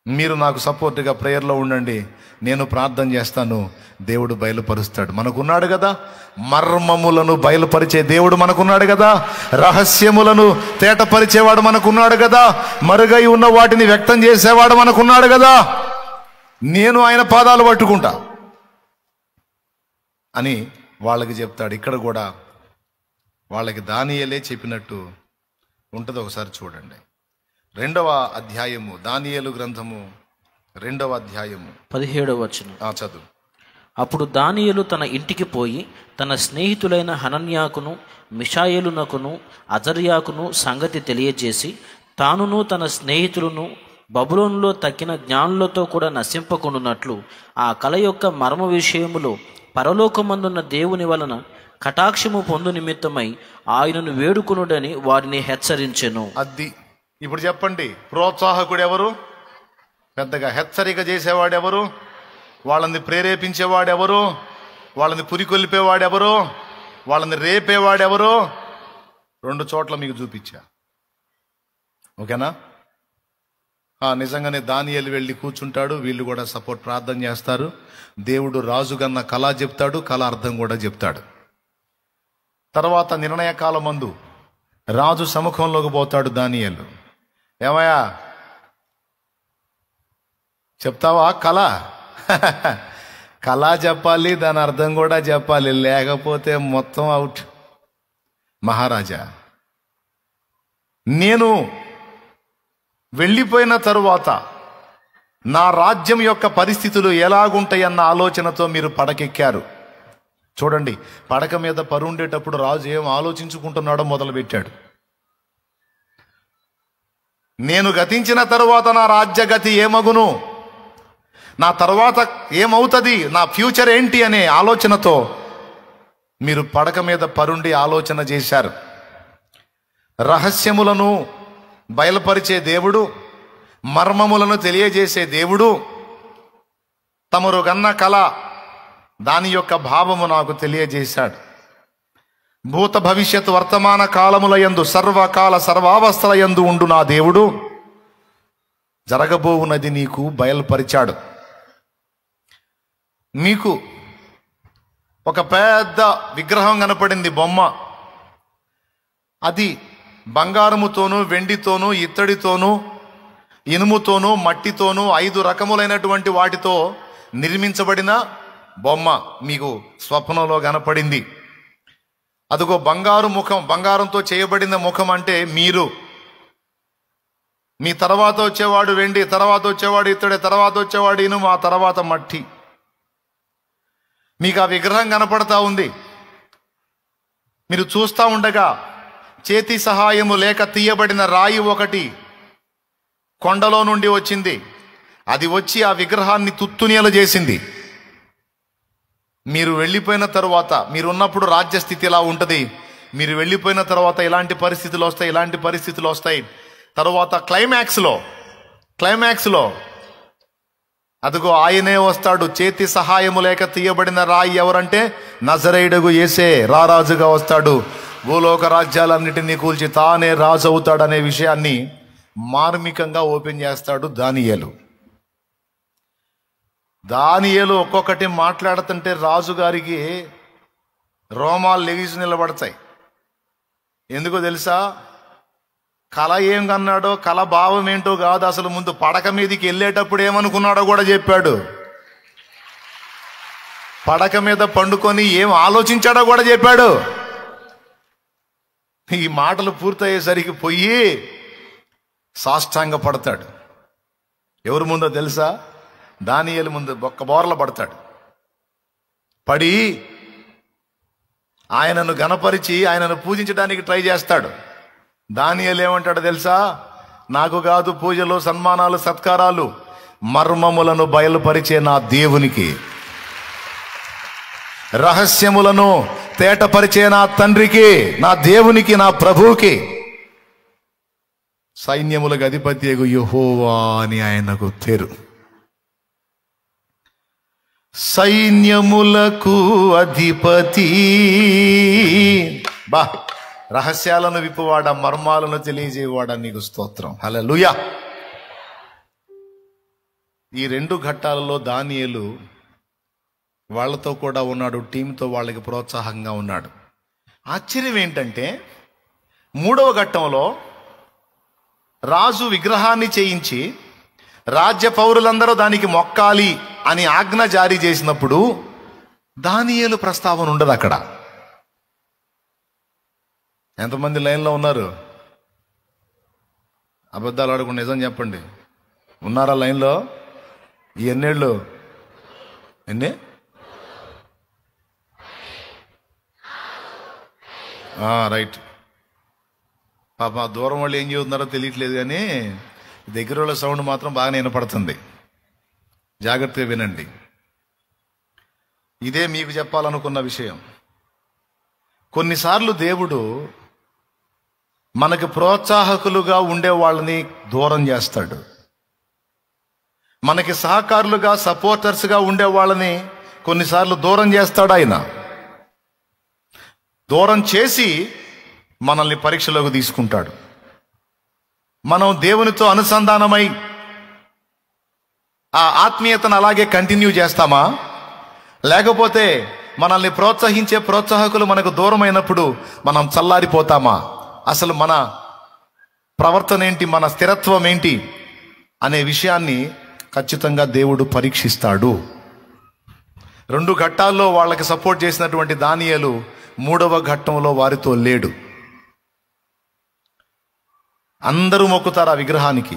మీరు నాకు సపోర్ట్గా ప్రేయర్లో ఉండండి, నేను ప్రార్థన చేస్తాను, దేవుడు బయలుపరుస్తాడు. మనకున్నాడు కదా మర్మములను బయలుపరిచే దేవుడు, మనకున్నాడు కదా రహస్యములను తేటపరిచేవాడు, మనకున్నాడు కదా మరుగై ఉన్న వాటిని వ్యక్తం చేసేవాడు, మనకున్నాడు కదా, నేను ఆయన పాదాలు పట్టుకుంటా అని వాళ్ళకి చెప్తాడు. ఇక్కడ కూడా వాళ్ళకి దానియేలే చెప్పినట్టు ఉంటుంది. ఒకసారి చూడండి, 2వ అధ్యాయము, దానియేలు గ్రంథము 2వ అధ్యాయము 17వ వచనం చదువు. అప్పుడు దానియేలు తన ఇంటికి పోయి తన స్నేహితులైన హనన్యాకును, మిషాయేలునకును, అజర్యాకును సంగతి తెలియజేసి, తానును తన స్నేహితులను బబులోనులో తక్కిన జ్ఞానులతో కూడా నశింపకుండునట్లు ఆ కల యొక్క మర్మ విషయములో పరలోకమందున్న దేవుని వలన కటాక్షము పొందు నిమిత్తమై ఆయనను వేడుకొనుడని వారిని హెచ్చరించెను. అది ఇప్పుడు చెప్పండి, ప్రోత్సాహకుడు ఎవరు? పెద్దగా హెచ్చరిక చేసేవాడెవరు? వాళ్ళని ప్రేరేపించేవాడెవరు? వాళ్ళని పురికొల్పేవాడెవరు? వాళ్ళని రేపేవాడెవరు? 2 చోట్ల మీకు చూపించా. ఓకేనా? నిజంగానే దానియేలు వెళ్ళి కూర్చుంటాడు, వీళ్ళు కూడా సపోర్ట్ ప్రార్థన చేస్తారు. దేవుడు రాజుగన్న కళ చెప్తాడు, కళ అర్థం కూడా చెప్తాడు. తర్వాత నిర్ణయ కాలమందు రాజు సముఖంలోకి పోతాడు దానియేలు. ఏమయ్యా చెప్తావా కళ? కళ చెప్పాలి, దాని అర్థం కూడా చెప్పాలి, లేకపోతే మొత్తం అవుట్. మహారాజా, నేను వెళ్ళిపోయిన తరువాత నా రాజ్యం యొక్క పరిస్థితులు ఎలాగుంటాయన్న ఆలోచనతో మీరు పడకెక్కారు. చూడండి, పడక మీద పరుండేటప్పుడు రాజు ఏం ఆలోచించుకుంటున్నాడో మొదలుపెట్టాడు. నేను గతించిన తరువాత నా రాజ్యగతి ఏమగును, నా తర్వాత ఏమవుతుంది, నా ఫ్యూచర్ ఏంటి అనే ఆలోచనతో మీరు పడక మీద పరుండి ఆలోచన చేశారు. రహస్యములను బయలుపరిచే దేవుడు, మర్మములను తెలియజేసే దేవుడు తమరు గన్న కల దాని యొక్క భావము నాకు తెలియజేశాడు. భూత భవిష్యత్ వర్తమాన కాలముల యందు సర్వకాల సర్వావస్థల యందు ఉండు నా దేవుడు జరగబోవునది నీకు బయలుపరిచాడు. మీకు ఒక పెద్ద విగ్రహం కనపడింది, బొమ్మ. అది బంగారముతోనూ వెండితోనూ ఇత్తడితోనూ ఇనుముతోనూ మట్టితోనూ 5 రకములైనటువంటి వాటితో నిర్మించబడిన బొమ్మ మీకు స్వప్నంలో కనపడింది. అదిగో బంగారు ముఖం, బంగారంతో చేయబడిన ముఖం అంటే మీరు. మీ తర్వాత వచ్చేవాడు వెండి, తర్వాత వచ్చేవాడు ఇత్తడి, తర్వాత వచ్చేవాడు ఇనుము, ఆ తర్వాత మట్టి. మీకు ఆ విగ్రహం కనపడతా ఉంది. మీరు చూస్తూ ఉండగా చేతి సహాయము లేక తీయబడిన రాయి ఒకటి కొండలో నుండి వచ్చింది. అది వచ్చి ఆ విగ్రహాన్ని తుత్తునియలు చేసింది. మీరు వెళ్ళిపోయిన తరువాత, మీరున్నప్పుడు రాజ్యస్థితి ఇలా ఉంటుంది, మీరు వెళ్ళిపోయిన తర్వాత ఇలాంటి పరిస్థితులు వస్తాయి, ఇలాంటి పరిస్థితులు వస్తాయి. తరువాత క్లైమాక్స్లో అదిగో ఆయనే వస్తాడు. చేతి సహాయము లేక తీయబడిన రాయి ఎవరంటే నజరేయుడగు యేసే రారాజుగా వస్తాడు. భూలోక రాజ్యాలన్నిటినీ కూల్చి తానే రాజు అవుతాడు అనే విషయాన్ని మార్మికంగా ఓపెన్ చేస్తాడు దానియేలు ఒక్కొక్కటి మాట్లాడుతుంటే రాజుగారికి రోమాలు లెగిసి నిలబడతాయి. ఎందుకో తెలుసా? కళ ఏం కన్నాడో, కళ భావం ఏంటో కాదు, అసలు ముందు పడక మీదకి వెళ్ళేటప్పుడు ఏమనుకున్నాడో కూడా చెప్పాడు. పడక మీద పండుకొని ఏం ఆలోచించాడో కూడా చెప్పాడు. ఈ మాటలు పూర్తయ్యేసరికి పోయి సాష్టాంగ పడతాడు. ఎవరి ముందో తెలుసా? దానియేలు ముందు ఒక్క బోర్ల పడతాడు. పడి ఆయనను గణపరిచి ఆయనను పూజించడానికి ట్రై చేస్తాడు. దానియేలు ఏమంటాడో తెలుసా? నాకు కాదు పూజలు, సన్మానాలు, సత్కారాలు, మర్మములను బయలుపరిచే నా దేవునికి, రహస్యములను తేటపరిచే నా తండ్రికి, నా దేవునికి, నా ప్రభువుకి, సైన్యములకు అధిపతి యెహోవా అని ఆయనకు పేరు. సైన్యములకు అధిపతి, బా, రహస్యాలను విప్పువాడ, మర్మాలను తెలియజేవాడ, నీకు స్తోత్రం. హల్లెలూయా. ఈ 2 ఘట్టాలలో దానియేలు వాళ్ళతో కూడా ఉన్నాడు, టీంతో వాళ్ళకి ప్రోత్సాహంగా ఉన్నాడు. ఆశ్చర్యం ఏంటంటే 3వ ఘట్టంలో రాజు విగ్రహాన్ని చేయించి రాజ్య పౌరులందరూ దానికి మొక్కాలి అని ఆజ్ఞ జారీ చేసినప్పుడు దానియేలు ప్రస్తావన ఉండదు అక్కడ. ఎంతమంది లైన్లో ఉన్నారు? అబద్ధాలు ఆడకుండా నిజం చెప్పండి. ఉన్నారా లైన్లో? ఈ ఎన్నేళ్ళు? ఎన్ని? రైట్. పాప దూరం వాళ్ళు ఏం చదువుతున్నారో తెలియట్లేదు, కానీ దగ్గర వాళ్ళ సౌండ్ మాత్రం బాగానే వినపడుతుంది. జాగ్రత్తగా వినండి. ఇదే మీకు చెప్పాలనుకున్న విషయం. కొన్నిసార్లు దేవుడు మనకి ప్రోత్సాహకులుగా ఉండే వాళ్ళని దూరం చేస్తాడు. మనకి సహకారులుగా, సపోర్టర్స్గా ఉండే వాళ్ళని కొన్నిసార్లు దూరం చేస్తాడు. ఆయన దూరం చేసి మనల్ని పరీక్షలోకి తీసుకుంటాడు. మనం దేవునితో అనుసంధానమై ఆ ఆత్మీయతను అలాగే కంటిన్యూ చేస్తామా, లేకపోతే మనల్ని ప్రోత్సహించే ప్రోత్సాహకులు మనకు దూరమైనప్పుడు మనం చల్లారిపోతామా? అసలు మన ప్రవర్తన ఏంటి, మన స్థిరత్వం ఏంటి అనే విషయాన్ని ఖచ్చితంగా దేవుడు పరీక్షిస్తాడు. 2 ఘట్టాల్లో వాళ్ళకి సపోర్ట్ చేసినటువంటి దానియేలు 3వ ఘట్టంలో వారితో లేడు. అందరూ మొక్కుతారు ఆ విగ్రహానికి.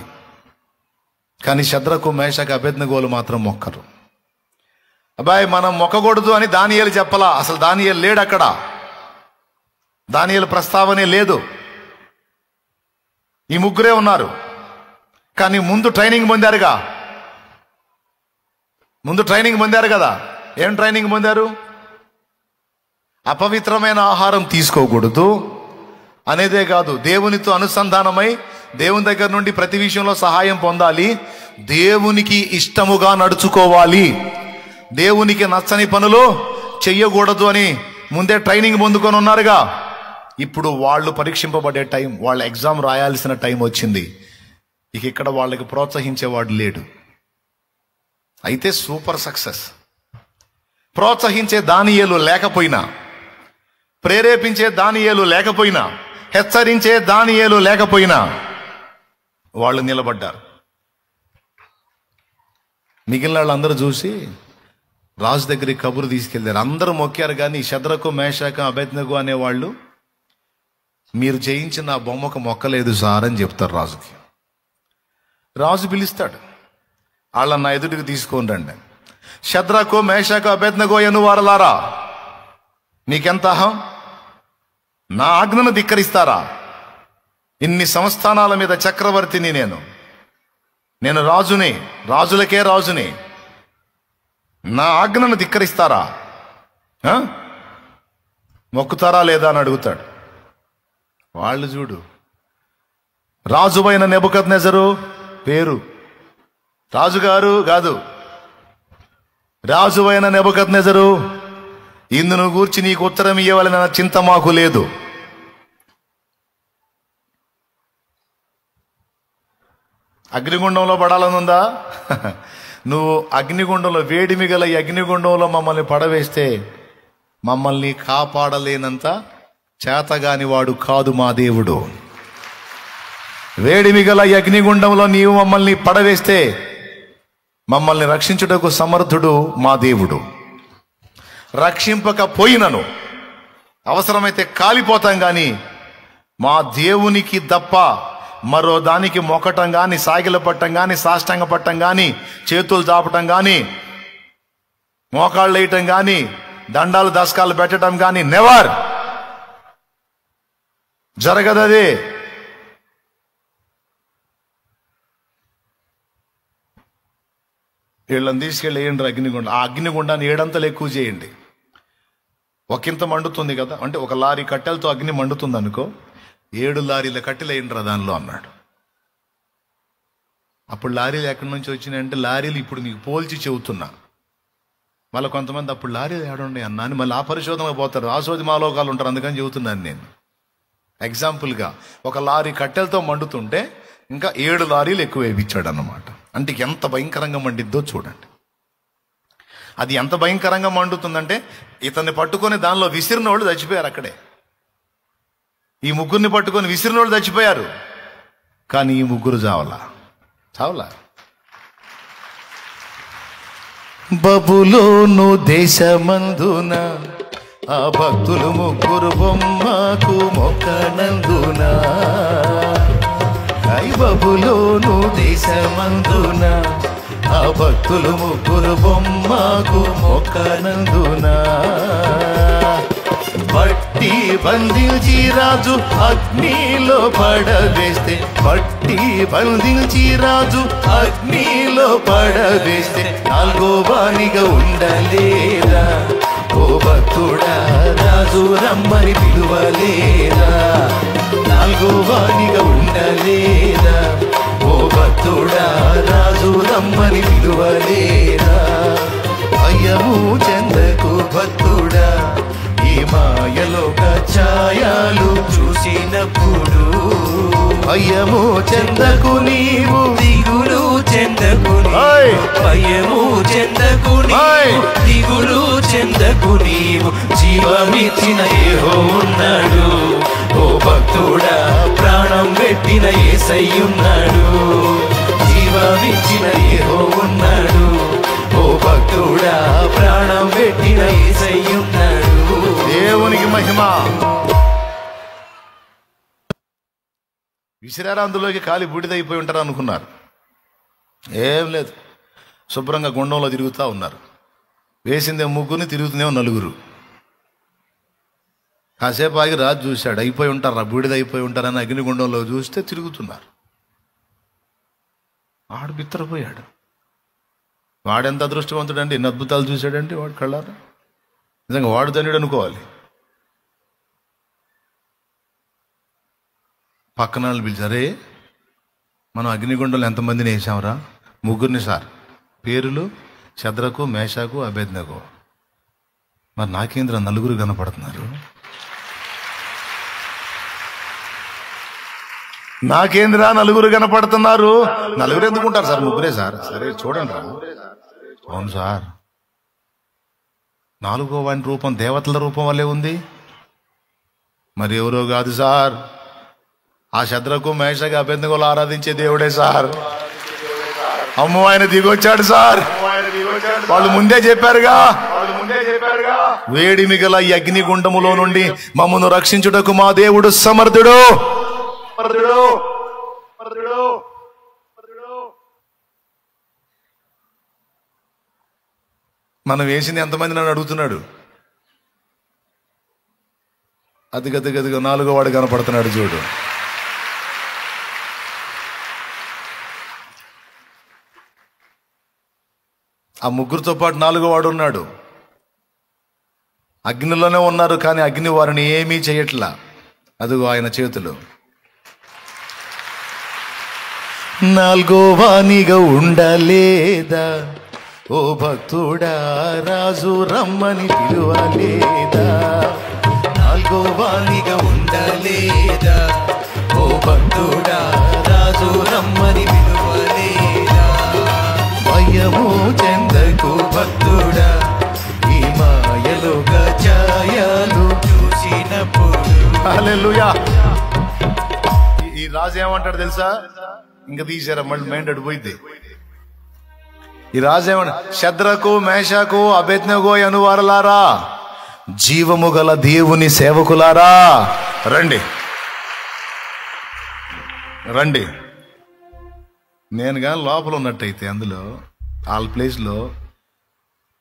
కానీ శద్రకు మేషకు అబేద్నెగోలు మాత్రం మొక్కరు. అబ్బాయి మనం మొక్కకూడదు అని దానియేలు చెప్పలా. అసలు దానియేలు లేడు అక్కడ, దానియేలు ప్రస్తావనే లేదు. ఈ ముగ్గురే ఉన్నారు. కానీ ముందు ట్రైనింగ్ పొందారు కదా. ఏం ట్రైనింగ్ పొందారు? అపవిత్రమైన ఆహారం తీసుకోకూడదు అనేదే కాదు, దేవునితో అనుసంధానమై దేవుని దగ్గర నుండి ప్రతి విషయంలో సహాయం పొందాలి, దేవునికి ఇష్టముగా నడుచుకోవాలి, దేవునికి నచ్చని పనులు చెయ్యకూడదు అని ముందే ట్రైనింగ్ పొందుకొని ఉన్నారుగా. ఇప్పుడు వాళ్ళు పరీక్షింపబడే టైం, వాళ్ళ ఎగ్జామ్ రాయాల్సిన టైం వచ్చింది. ఇక్కడ వాళ్ళకి ప్రోత్సహించేవాడు లేడు. అయితే సూపర్ సక్సెస్. ప్రోత్సహించే దానియేలు లేకపోయినా, ప్రేరేపించే దానియేలు లేకపోయినా, హెచ్చరించే దానియేలు లేకపోయినా వాళ్ళు నిలబడ్డారు. మిగిలిన వాళ్ళందరూ చూసి రాజు దగ్గరికి కబురు తీసుకెళ్లారు. అందరూ మొక్కారు, కానీ శద్రకు మేషకు అబేద్నెగో అనేవాళ్ళు మీరు చేయించిన ఆ బొమ్మకు మొక్కలేదు సార్ అని చెప్తారు రాజుకి. రాజు పిలుస్తాడు, వాళ్ళని నా ఎదుటికి తీసుకొని రండి. శద్రకు మేషకు అబేద్నెగో అను వారలారా, మీకెంత అహం? నా ఆజ్ఞను ధిక్కరిస్తారా? ఇన్ని సంస్థానాల మీద చక్రవర్తిని నేను రాజుని, రాజులకే రాజుని. నా ఆజ్ఞను ధిక్కరిస్తారా? మొక్కుతారా లేదా అని అడుగుతాడు. వాళ్ళు చూడు, రాజువైన నెబుకద్నెజరు పేరు, రాజుగారు కాదు, రాజువైన నెబుకద్నెజరు, ఇందును గూర్చి నీకు ఉత్తరం ఇవ్వాలన్న చింత మాకు లేదు. అగ్నిగుండంలో పడాలనుందా? నువ్వు అగ్నిగుండంలో, వేడిమి గల ఈ అగ్నిగుండంలో మమ్మల్ని పడవేస్తే మమ్మల్ని కాపాడలేనంత చేతగాని వాడు కాదు మా దేవుడు. వేడిమి గల ఈ అగ్నిగుండంలో నీవు మమ్మల్ని పడవేస్తే మమ్మల్ని రక్షించుటకు సమర్థుడు మా దేవుడు. రక్షింపకపోయినను అవసరమైతే కాలిపోతాం, కానీ మా దేవునికి తప్ప మరో దానికి మొక్కటం కానీ, సాగిల పట్టం కానీ, సాష్టాంగ పట్టం కానీ, చేతులు చాపటం కానీ, మోకాళ్ళు వేయటం కానీ, దండాలు దశకాలు పెట్టడం కానీ నెవర్ జరగదదే. వీళ్ళని తీసుకెళ్ళి వేయండి అగ్నిగుండం. ఆ అగ్నిగుండాన్ని 7 అంతలు ఎక్కువ చేయండి. ఒకంత మండుతుంది కదా, అంటే ఒక లారీ కట్టెలతో అగ్ని మండుతుంది అనుకో, 7 లారీల కట్టెలు వేయండి దానిలో అన్నాడు. అప్పుడు లారీలు ఎక్కడి నుంచి వచ్చినాయంటే, లారీలు ఇప్పుడు నీకు పోల్చి చెబుతున్నా. మళ్ళీ కొంతమంది అప్పుడు లారీలు ఏడుండే అన్నా అని మళ్ళీ ఆ పరిశోధనకు పోతారు. ఆశోది మాలోకాలు ఉంటారు, అందుకని చెబుతున్నాను నేను. ఎగ్జాంపుల్గా ఒక లారీ కట్టెలతో మండుతుంటే ఇంకా 7 లారీలు ఎక్కువ వేయించాడు అన్నమాట. అంటే ఎంత భయంకరంగా మండిద్దో చూడండి. అది ఎంత భయంకరంగా మండుతుందంటే, ఇతన్ని పట్టుకొని దానిలో విసిరిన వాళ్ళు చచ్చిపోయారు అక్కడే. ఈ ముగ్గురిని పట్టుకొని విసిరిన వాళ్ళు చచ్చిపోయారు, కానీ ఈ ముగ్గురు చావలా. బబులోను దేశమందున ఆ భక్తులు ముగ్గురు బొమ్మకు మొక్కనందున, బబులోను దేశమందున ఆ భక్తులు ముగ్గురు బొమ్మకు మొక్కనందున, పట్టి బంధించి రాజు అగ్నిలో పడవేస్తే, పట్టి బంధించి రాజు అగ్నిలో పడవేస్తే, 4వ వానిగా ఉండలేదా? ఓ భక్తుడా, రాజు రమ్మని పిలువలేదా? 4వ వానిగా ఉండలేదా? ఓ భక్తుడా, రాజు రమ్మని పిలువలేదా? భయము చెందకు భక్తుడా, ఈ మాయలోక ఛాయలు చూసినప్పుడు. భయము చెందకు నీవు, దిగులు చెందకు, భయము చెందకు, దిగులు చెందకు నీవు, జీవమిచ్చిన యెహోవా ఉన్నాడు. ఓ భక్తుడా, ప్రాణం పెట్టిన యేసయ్యున్నాడు. జీవమిచ్చిన యెహోవా ఉన్నాడు. ఓ భక్తుడా, ప్రాణం పెట్టిన యేసయ్యున్నాడు. దేవునికి మహిమ. విసిరారా అందులోకి కాలి బూడిదైపోయి ఉంటారు అనుకున్నారు. ఏం లేదు, శుభ్రంగా గుండంలో తిరుగుతూ ఉన్నారు. వేసిందే ముగ్గురిని, తిరుగుతుందేమో నలుగురు. కాసేపు ఆగి రాజు చూశాడు, అయిపోయి ఉంటారు, బూడిద అయిపోయి ఉంటారని అగ్నిగుండంలో చూస్తే తిరుగుతున్నారు. వాడు బిత్తరపోయాడు. వాడెంత అదృష్టవంతుడండి, ఎన్ని అద్భుతాలు చూశాడండి వాడు కళ్ళారా. నిజంగా వాడు ధన్యుడు అనుకోవాలి. పక్కన వాళ్ళు పిలిచారే, మనం అగ్నిగుండంలో ఎంతమందిని వేసాంరా? ముగ్గురిని సార్. పేరులు శద్రకు, మేషాకు, అబేద్నెగో. మరి నాకేంద్ర నలుగురు కనపడుతున్నారు? నాకేంద్ర నలుగురు కనపడుతున్నారు? నలుగురు ఎందుకుంటారు సార్? ముగ్గురే సార్. సరే చూడండి రా. అవును సార్, నాలుగో వాని రూపం దేవతల రూపం వల్లే ఉంది. మరి ఎవరో కాదు సార్, ఆ శద్రకు, మేషకు, అబేద్నెగోలు ఆరాధించే దేవుడే సార్. అమ్మో ఆయన దిగొచ్చాడు సార్. వాళ్ళు ముందే చెప్పారుగా, వేడి మిగల ఈ అగ్నిగుండములో నుండి మమ్మను రక్షించుటకు మా దేవుడు సమర్థుడు. మనం వేసింది ఎంతమంది నన్ను అడుగుతున్నాడు. అదిగదిగదిగా నాలుగో వాడు కనపడుతున్నాడు చూడు. ఆ ముగ్గురితో పాటు నాలుగో వాడు ఉన్నాడు. అగ్నిలోనే ఉన్నారు, కానీ అగ్ని వారిని ఏమీ చేయట్లా. అదిగో ఆయన చేతులు. నాలుగో వానిగా ఉండలేదా ఓ భక్తుడా, రాజు రమ్మని పిలువలేదా? నాలుగో వానిగా ఉండలేదా ఓ భక్తుడా, రాజు రమ్మని పిలువలేదా? భయము చెందకు భక్తుడా, ఈ మాయలో ఛాయలు చూసినప్పుడు. హల్లెలూయా. ఈ రాజు ఏమంటాడు తెలుసా? ఇంకా తీసారా మళ్ళీ మైండ్ అడిపోయింది. ఈ రాజు ఏమంట, శద్రకు, మేషకు, అబేద్నెగో అనువారలారా, జీవము గల దేవుని సేవకులారా, రండి రండి. నేను కానీ లోపల ఉన్నట్టయితే అందులో వాళ్ళ ప్లేస్లో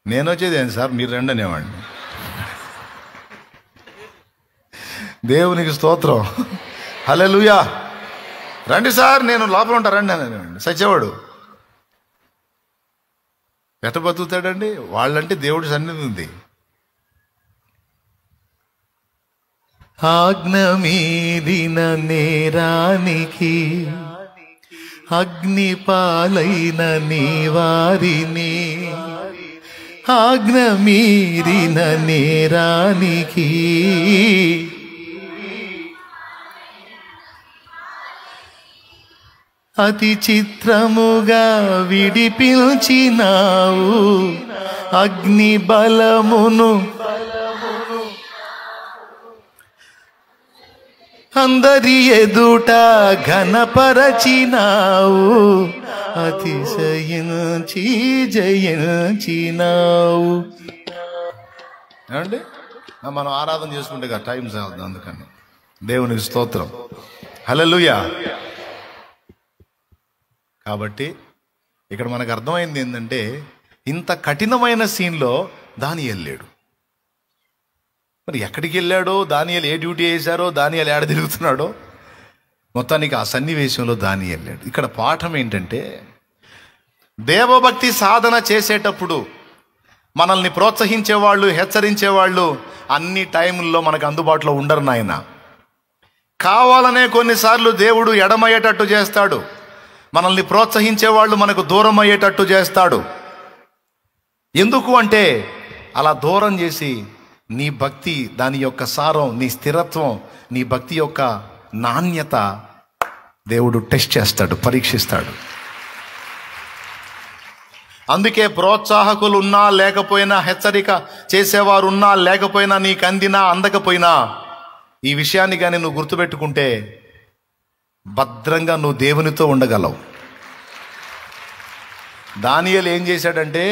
నేను వచ్చేది ఏంటి సార్, మీరు రండి అనేవాడిని. దేవునికి స్తోత్రం. హల్లెలూయా. రండి సార్, నేను లోపల ఉంటా రండి అనేవాడిని. సచ్చేవాడు ఎట్ట బతుకుతాడండి? వాళ్ళంటే దేవుడి సన్నిధి ఉంది. ఆజ్ఞ మీరిన నేరానికి అగ్ని పాలైన నీ వారిని, ఆజ్ఞ మీరిన నేరానికి అతి చిత్రముగా విడిపించినావు, అగ్ని బలమును అందరి ఎదుట ఘనపరచినావు, అతిశయించి జయించినావు. ఏమండి, మనం ఆరాధన చేసుకుంటే టైం సాగుతుంది, అందుకని దేవునికి స్తోత్రం. హల్లెలూయా. కాబట్టి ఇక్కడ మనకు అర్థమైంది ఏంటంటే, ఇంత కఠినమైన సీన్లో దానియేలు లేడు. మరి ఎక్కడికి వెళ్ళాడో, దానియేలు ఏ డ్యూటీ వేశారో, దానియేలు ఏడ తిరుగుతున్నాడో, మొత్తానికి ఆ సన్నివేశంలో దానియేలు లేడు. ఇక్కడ పాఠం ఏంటంటే, దేవభక్తి సాధన చేసేటప్పుడు మనల్ని ప్రోత్సహించేవాళ్ళు, హెచ్చరించేవాళ్ళు అన్ని టైంల్లో మనకు అందుబాటులో ఉండరు నాయన. కావాలనే కొన్నిసార్లు దేవుడు ఎడమయ్యేటట్టు చేస్తాడు, మనల్ని ప్రోత్సహించేవాళ్ళు మనకు దూరం అయ్యేటట్టు చేస్తాడు. ఎందుకు అంటే, అలా దూరం చేసి నీ భక్తి, దాని యొక్క సారం, నీ స్థిరత్వం, నీ భక్తి యొక్క నాణ్యత దేవుడు టెస్ట్ చేస్తాడు, పరీక్షిస్తాడు. అందుకే ప్రోత్సాహకులు ఉన్నా లేకపోయినా, హెచ్చరిక చేసేవారు ఉన్నా లేకపోయినా, నీకు అందినా అందకపోయినా, ఈ విషయాన్ని కానీ నువ్వు గుర్తుపెట్టుకుంటే భద్రంగా నువ్వు దేవునితో ఉండగలవు. దానియేలు ఏం చేశాడంటే,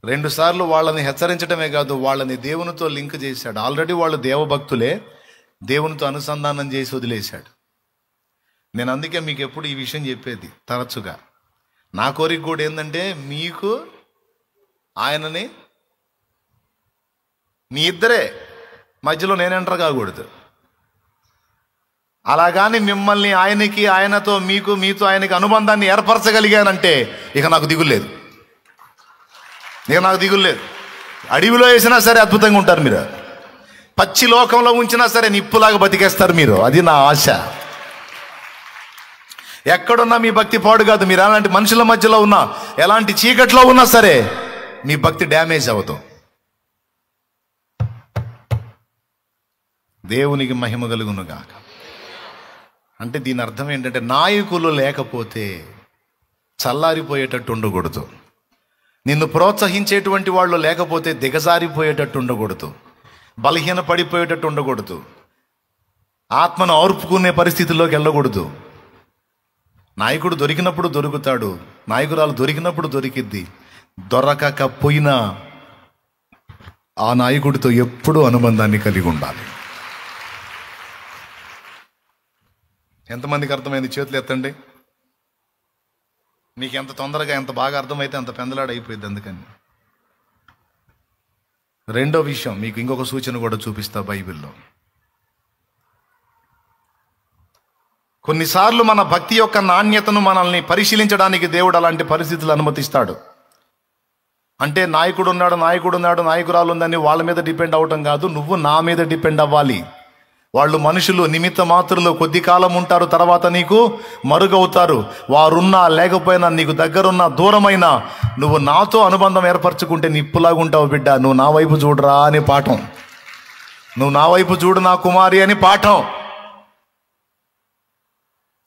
2 సార్లు వాళ్ళని హెచ్చరించడమే కాదు, వాళ్ళని దేవునితో లింక్ చేశాడు. ఆల్రెడీ వాళ్ళు దేవభక్తులే, దేవునితో అనుసంధానం చేసి వదిలేశాడు. నేను అందుకే మీకు ఎప్పుడు ఈ విషయం చెప్పేది తరచుగా, నా కోరిక కూడా ఏంటంటే మీకు ఆయనని, మీ ఇద్దరే మధ్యలో నేను ఎంటర్ కాకూడదు. అలాగాని మిమ్మల్ని ఆయనకి, ఆయనతో మీకు, మీతో ఆయనకి అనుబంధాన్ని ఏర్పరచగలిగానంటే ఇక నాకు దిగులేదు. అడవిలో వేసినా సరే అద్భుతంగా ఉంటారు మీరు. పచ్చి లోకంలో ఉంచినా సరే నిప్పులాగా బతికేస్తారు మీరు. అది నా ఆశ. ఎక్కడున్నా మీ భక్తి పాడు కాదు. మీరు ఎలాంటి మనుషుల మధ్యలో ఉన్నా, ఎలాంటి చీకట్లో ఉన్నా సరే మీ భక్తి డ్యామేజ్ అవ్వదు. దేవునికి మహిమ కలుగును గాక. అంటే దీని అర్థం ఏంటంటే, నాయకులు లేకపోతే చల్లారిపోయేటట్టు ఉండకూడదు. నిన్ను ప్రోత్సహించేటువంటి వాళ్ళు లేకపోతే దిగజారిపోయేటట్టు ఉండకూడదు. బలహీన పడిపోయేటట్టు ఉండకూడదు. ఆత్మను ఆర్పుకునే పరిస్థితుల్లోకి వెళ్ళకూడదు. నాయకుడు దొరికినప్పుడు దొరుకుతాడు, నాయకురాలు దొరికినప్పుడు దొరికిద్ది. దొరకకపోయినా ఆ నాయకుడితో ఎప్పుడూ అనుబంధాన్ని కలిగి ఉండాలి. ఎంతమందికి అర్థమైంది? చేతులు ఎత్తండి. మీకు ఎంత తొందరగా, ఎంత బాగా అర్థమైతే అంత పెందలాడైపోయింది. అందుకని రెండో విషయం, మీకు ఇంకొక సూచన కూడా చూపిస్తా బైబిల్లో. కొన్నిసార్లు మన భక్తి యొక్క నాణ్యతను మనల్ని పరిశీలించడానికి దేవుడు అలాంటి పరిస్థితులు అనుమతిస్తాడు. అంటే నాయకుడు ఉన్నాడు, నాయకురాలు ఉందని వాళ్ళ మీద డిపెండ్ అవటం కాదు, నువ్వు నా మీద డిపెండ్ అవ్వాలి. వాళ్ళు మనుషులు, నిమిత్త మాత్రులు, కొద్ది కాలం ఉంటారు, తర్వాత నీకు మరుగవుతారు. వారున్నా లేకపోయినా, నీకు దగ్గరున్నా దూరమైనా, నువ్వు నాతో అనుబంధం ఏర్పరచుకుంటే నిప్పులాగా ఉంటావు బిడ్డ. నువ్వు నా వైపు చూడరా అని పాఠం. నువ్వు నా వైపు చూడు నా కుమారి అని పాఠం.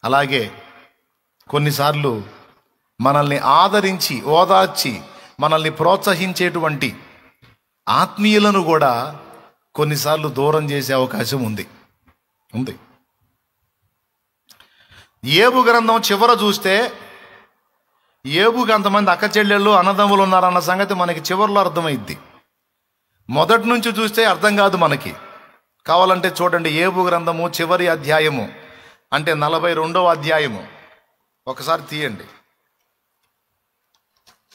అలాగే కొన్నిసార్లు మనల్ని ఆదరించి, ఓదార్చి, మనల్ని ప్రోత్సహించేటువంటి ఆత్మీయులను కూడా కొన్నిసార్లు దూరం చేసే అవకాశం ఉంది. ఏబు గ్రంథం చివర చూస్తే, ఏబుకి అంతమంది అక్క చెల్లెళ్ళు, అన్నదమ్ములు ఉన్నారన్న సంగతి మనకి చివరిలో అర్థమైద్ది. మొదటి నుంచి చూస్తే అర్థం కాదు మనకి. కావాలంటే చూడండి, ఏబు గ్రంథము చివరి అధ్యాయము, అంటే 42వ అధ్యాయము ఒకసారి తీయండి.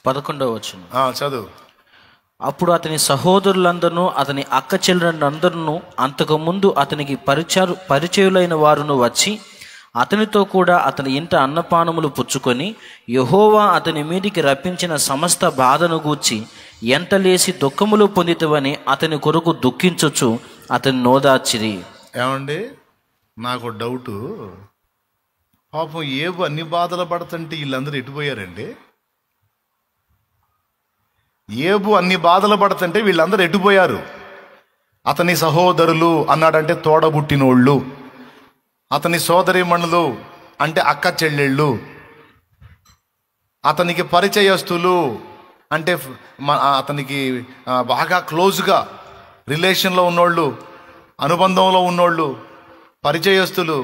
11వ వచనం చదువు. అప్పుడు అతని సహోదరులందరూ, అతని అక్క చెల్లెళ్ళందరూ, అంతకుముందు అతనికి పరిచయులైన వారును వచ్చి అతనితో కూడా అతని ఇంట అన్నపానములు పుచ్చుకొని, యెహోవా అతని మీదికి రప్పించిన సమస్త బాధను గూర్చి ఎంత లేసి దుఃఖములు పొందితవని అతని కొరకు దుఃఖించుచు అతని నోదార్చిరి. ఏమండి, నాకు డౌటు, పాపం ఏబు అన్ని బాధలు పడుతుంటే వీళ్ళందరూ ఎటుపోయారండి? ఏబు అన్ని బాధలు పడుతుంటే వీళ్ళందరూ ఎటుపోయారు? అతని సహోదరులు అన్నాడంటే తోడబుట్టినోళ్ళు, అతని సోదరీమణులు అంటే అక్క చెల్లెళ్ళు, అతనికి పరిచయస్తులు అంటే అతనికి బాగా క్లోజ్గా రిలేషన్లో ఉన్నోళ్ళు, అనుబంధంలో ఉన్నోళ్ళు, పరిచయస్తులు,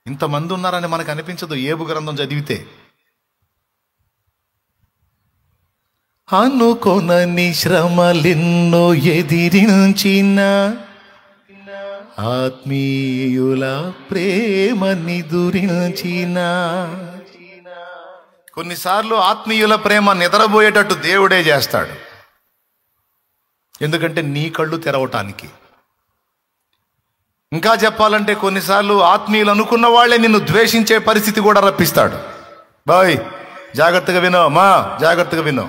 ఇంతమంది ఉన్నారని మనకు అనిపించదు ఏబు గ్రంథం చదివితే. అనుకొనని శ్రమలెన్నో ఎదిరించిన ఆత్మీయుల ప్రేమ నిదురించిన. కొన్నిసార్లు ఆత్మీయుల ప్రేమ నిద్రపోయేటట్టు దేవుడే చేస్తాడు. ఎందుకంటే నీ కళ్ళు తెరవటానికి. ఇంకా చెప్పాలంటే కొన్నిసార్లు ఆత్మీయులు అనుకున్న వాళ్ళే నిన్ను ద్వేషించే పరిస్థితి కూడా రప్పిస్తాడు. బాయ్ జాగ్రత్తగా వినో, జాగ్రత్తగా వినో.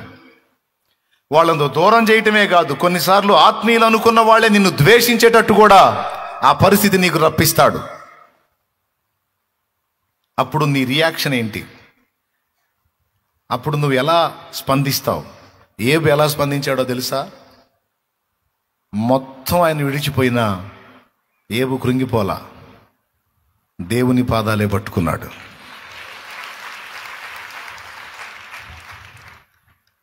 వాళ్ళను దూరం చేయటమే కాదు, కొన్నిసార్లు ఆత్మీయులు అనుకున్న వాళ్ళే నిన్ను ద్వేషించేటట్టు కూడా ఆ పరిస్థితి నీకు రప్పిస్తాడు. అప్పుడు నీ రియాక్షన్ ఏంటి? అప్పుడు నువ్వు ఎలా స్పందిస్తావు? ఏబు ఎలా స్పందించాడో తెలుసా? మొత్తం ఆయన విడిచిపోయినా ఏబు కృంగిపోలా, దేవుని పాదాలే పట్టుకున్నాడు.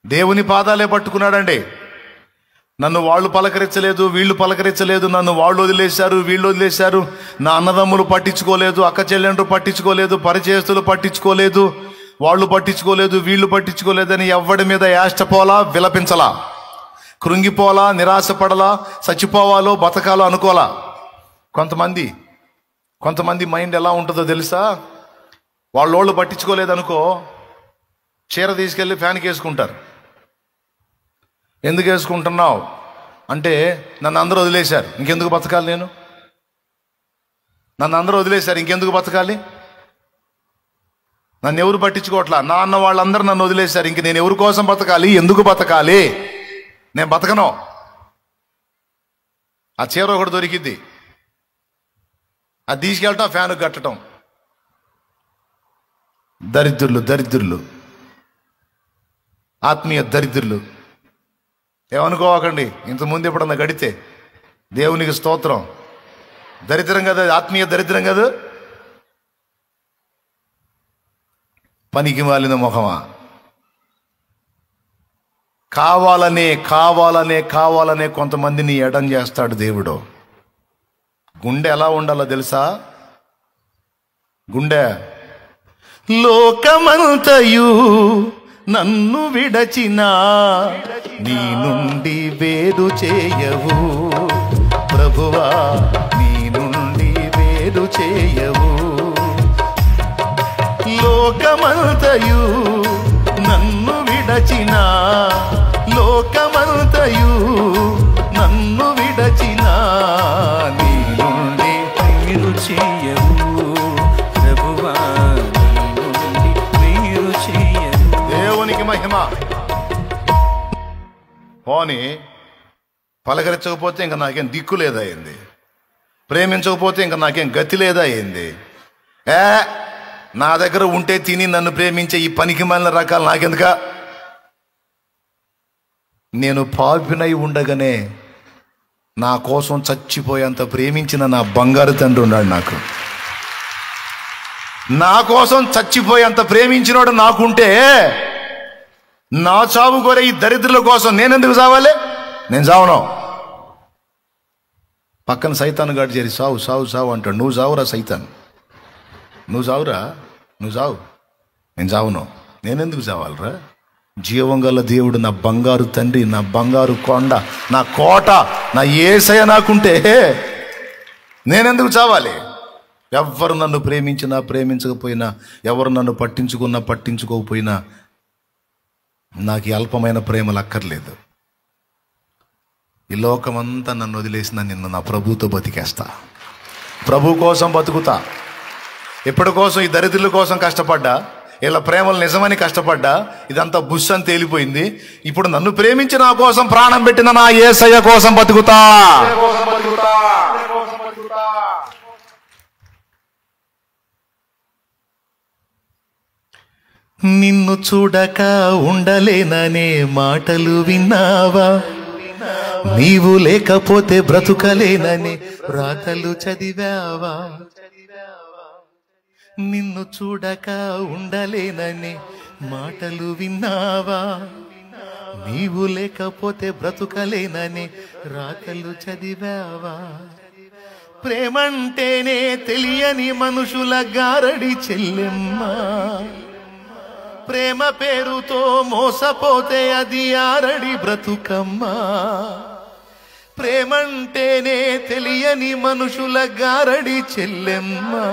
దేవుని పాదాలే పట్టుకున్నాడండి. నన్ను వాళ్ళు పలకరించలేదు, వీళ్ళు పలకరించలేదు, నన్ను వాళ్ళు వదిలేశారు, వీళ్ళు వదిలేశారు, నా అన్నదమ్ములు పట్టించుకోలేదు, అక్క చెల్లెండ్రు పట్టించుకోలేదు, పరిచయస్తులు పట్టించుకోలేదు, వాళ్ళు పట్టించుకోలేదు, వీళ్ళు పట్టించుకోలేదని ఎవ్వడి మీద యాష్టపోలా, విలపించలా, కృంగిపోలా, నిరాశపడలా, చచ్చిపోవాలో బతకాలో అనుకోలా. కొంతమంది మైండ్ ఎలా ఉంటుందో తెలుసా? వాళ్ళోళ్ళు పట్టించుకోలేదనుకో, చీర తీసుకెళ్ళి ఫ్యాన్కి వేసుకుంటారు. ఎందుకు వేసుకుంటున్నావు అంటే, నన్ను అందరూ వదిలేశారు, ఇంకెందుకు బతకాలి నేను? నన్ను అందరూ వదిలేశారు, ఇంకెందుకు బతకాలి? నన్ను ఎవరు పట్టించుకోవట్లా, నా అన్న వాళ్ళందరూ నన్ను వదిలేశారు, ఇంక నేను ఎవరి కోసం బతకాలి, ఎందుకు బతకాలి, నేను బతకను. ఆ చీర ఒకటి దొరికిద్ది, అది తీసుకెళ్ళటం, ఫ్యాన్ కట్టడం. దరిద్రులు, ఆత్మీయ దరిద్రులు. ఏమనుకోకండి, ఇంతకుముందు ఎప్పుడన్నా గడితే దేవునికి స్తోత్రం. దరిద్రం కదా, ఆత్మీయ దరిద్రం కదా. పనికి మాలిన ముఖమా, కావాలనే కొంతమందిని ఎడం చేస్తాడు దేవుడు. గుండె ఎలా ఉండాలో తెలుసా? గుండె, లోకమంతయు నన్ను విడచినా నీ నుండి వేరు చేయవు ప్రభువా, నీ నుండి వేరు చేయవు. లోకమంతయు నన్ను విడచినా, లోకమంతయు నన్ను విడచినా నీ నుండి వేరు చేయవు ప్రభువా, నీ నుండి వేరు చేయవు. దేవునికి మహిమ. పోనీ పలకరించకపోతే ఇంకా నాకేం దిక్కు లేదా అయింది, ప్రేమించకపోతే ఇంకా నాకేం గతి లేదా అయింది. నా దగ్గర ఉంటే తిని నన్ను ప్రేమించే ఈ పనికి మాలిన రకాలు నాకెందుక? నేను పాపినై ఉండగానే నా కోసం చచ్చిపోయేంత ప్రేమించిన నా బంగారు తండ్రి ఉన్నాడు నాకు. నా కోసం చచ్చిపోయేంత ప్రేమించినోడు నాకుంటే, నా చావు కోరే ఈ దరిద్రుల కోసం నేనెందుకు చావాలి? నేను చావను. పక్కన సైతాన్ గాడు చేరి సావు సావు సావు అంటాడు. నువ్వు చావురా సైతాన్, నువ్వు చావురా, నువ్వు చావు, నేను చావును. నేనెందుకు చావాలరా? జీవం గల దేవుడు, నా బంగారు తండ్రి, నా బంగారు కొండ, నా కోట, నా యేసయ్య నాకుంటే నేనెందుకు చావాలి? ఎవరు నన్ను ప్రేమించినా ప్రేమించకపోయినా, ఎవరు నన్ను పట్టించుకున్నా పట్టించుకోకపోయినా నాకు ఈ అల్పమైన ప్రేమలు అక్కర్లేదు. ఈ లోకమంతా నన్ను వదిలేసిన నిన్ను నా ప్రభుతో బతికేస్తా. ప్రభు కోసం బతుకుతా. ఎప్పటి కోసం? ఈ దరిద్రుల కోసం కష్టపడ్డా, ఇలా ప్రేమలు నిజమని కష్టపడ్డా, ఇదంతా బుష్ అని తేలిపోయింది. ఇప్పుడు నన్ను ప్రేమించి నా కోసం ప్రాణం పెట్టిన నా యేసయ్య కోసం బతుకుతా. నిన్ను చూడక ఉండలేననే మాటలు విన్నావా? నీవు లేకపోతే బ్రతుకలేననే రాతలు చదివావా? నిన్ను చూడక ఉండలేననే మాటలు విన్నావా? నీవు లేకపోతే బ్రతుకలేననే రాతలు చదివావా? ప్రేమంటేనే తెలియని మనుషుల గారడి చెల్లెమ్మా, ప్రేమ పేరుతో మోసపోతే అది ఆరడి బ్రతుకమ్మా. ప్రేమంటేనే తెలియని మనుషుల గారడి చెల్లెమ్మా,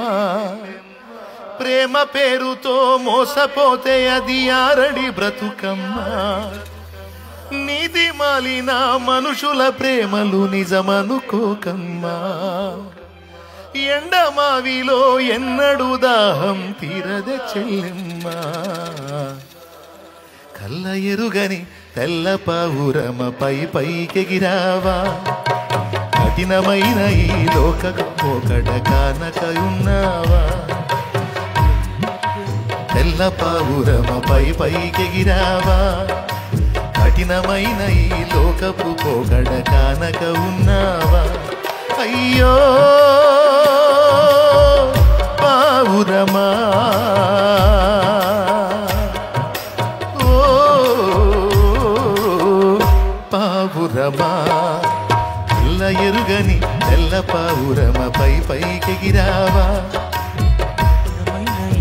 ప్రేమ పేరుతో మోసపోతే అది ఆరడి బ్రతుకమ్మా. నీతి మాలిన మనుషుల ప్రేమలు నిజమనుకోకమ్మా. ఎండమావిలో ఎన్నడు దాహం తీరదే చెల్లెమ్మా. కళ్ళ ఎరుగని తెల్ల పావురమ పైకెగిరావా? కఠినమైన ఈ లోక పోకడ కానక ఉన్నావా? తెల్ల పావురమ పైకెగిరావా? కఠినమైన ఈ లోకపు పోకడ కానక ఉన్నావా? అయ్యో పావురమా, ఓ పావురమా, తెల్ల ఎరుగని తెల్ల పావురమ పైకెగిరావా?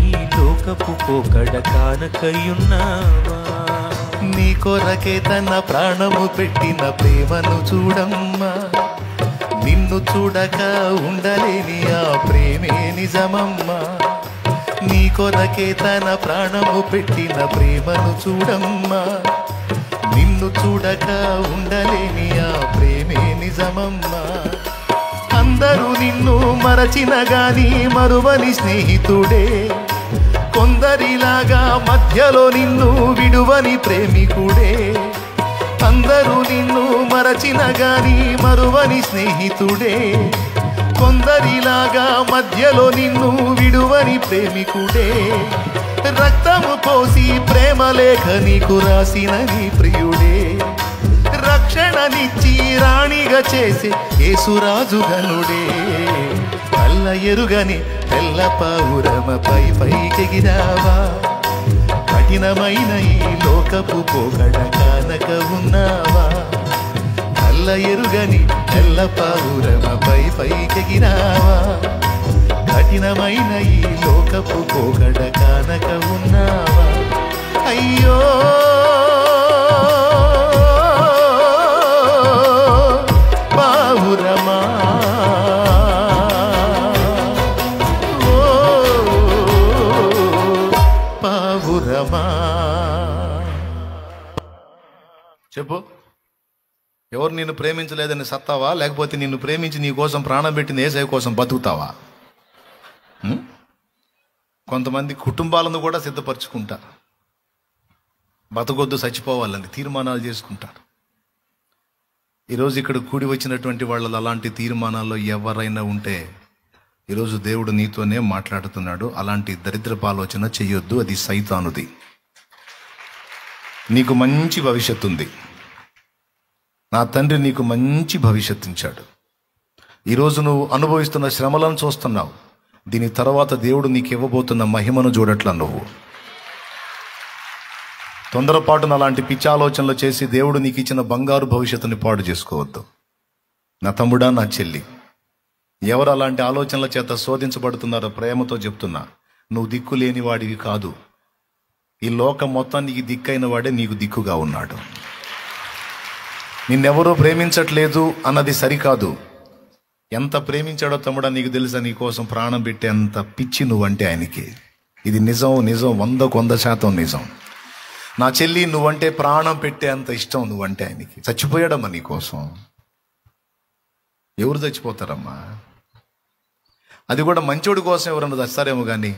ఈ లోకపు పోకడ కానకయున్నావా? నీ కొరకే తన ప్రాణము పెట్టిన ప్రేమను చూడమ్మా. నిన్ను చూడక ఉండలేని ఆ ప్రేమే నిజమమ్మా. నీ కొరకే తన ప్రాణము పెట్టిన ప్రేమను చూడమ్మా. నిన్ను చూడక ఉండలేని ఆ ప్రేమే నిజమమ్మా. అందరూ నిన్ను మరచిన గాని మరువని స్నేహితుడే, కొందరిలాగా మధ్యలో నిన్ను విడువని ప్రేమికుడే. అందరూ నిన్ను మరచిన గాని మరువని స్నేహితుడే, కొందరిలాగా మధ్యలో నిన్ను విడువని ప్రేమికుడే. రక్తము పోసి ప్రేమ లేఖ నీకు రాసిన నీ ప్రియుడే, రక్షణనిచ్చి రాణిగా చేసే యేసురాజు గనుడే. కళ్ళ ఎరుగని తెల్ల పావురమపై పైకెగిరావా, కఠినమైన ఈ లోకపు పోకడ కానక ఉన్నావా. కళ్ళ ఎరుగని తెల్ల పావురమపై పైకెగిరావా, కఠినమైన ఈ లోకపు పోకడ కానక ఉన్నావా. అయ్యో పావురమా, ఓ పావురమా. చెప్పు, ఎవరు నిన్ను ప్రేమించలేదని సత్తావా, లేకపోతే నిన్ను ప్రేమించి నీ కోసం ప్రాణం పెట్టిన యేసయ్య కోసం బతుకుతావా? కొంతమంది కుటుంబాలను కూడా సిద్ధపరచుకుంటారు, బతకొద్దు చచ్చిపోవాలని తీర్మానాలు చేసుకుంటారు. ఈరోజు ఇక్కడ కూడి వచ్చినటువంటి వాళ్ళు అలాంటి తీర్మానాల్లో ఎవరైనా ఉంటే ఈరోజు దేవుడు నీతోనే మాట్లాడుతున్నాడు. అలాంటి దరిద్రపు ఆలోచన చెయ్యొద్దు, అది సైతానుది. నీకు మంచి భవిష్యత్తు ఉంది. నా తండ్రి నీకు మంచి భవిష్యత్తు ఇచ్చాడు. ఈరోజు నువ్వు అనుభవిస్తున్న శ్రమలను చూస్తున్నావు, దీని తర్వాత దేవుడు నీకు ఇవ్వబోతున్న మహిమను చూడట్లా. నువ్వు తొందరపాటున అలాంటి పిచ్చి ఆలోచనలు చేసి దేవుడు నీకు ఇచ్చిన బంగారు భవిష్యత్తుని పాడు చేసుకోవద్దు. నా తమ్ముడా, నా చెల్లి, ఎవరు అలాంటి ఆలోచనల చేత శోధించబడుతున్నారో ప్రేమతో చెప్తున్నా, నువ్వు దిక్కు లేని వాడివి కాదు. ఈ లోకం మొత్తానికి దిక్కైన వాడే నీకు దిక్కుగా ఉన్నాడు. నిన్నెవరూ ప్రేమించట్లేదు అన్నది సరికాదు. ఎంత ప్రేమించాడో తమ్ముడా నీకు తెలుసా? నీ కోసం ప్రాణం పెట్టే అంత పిచ్చి నువ్వంటే ఆయనకి. ఇది నిజం, నిజం, 100% నిజం. నా చెల్లి, నువ్వంటే ప్రాణం పెట్టే అంత ఇష్టం నువ్వంటే ఆయనకి. చచ్చిపోయాడమ్మా నీ కోసం. ఎవరు చచ్చిపోతారమ్మా? అది కూడా మంచోడి కోసం ఎవరన్నా చస్తారేమో కానీ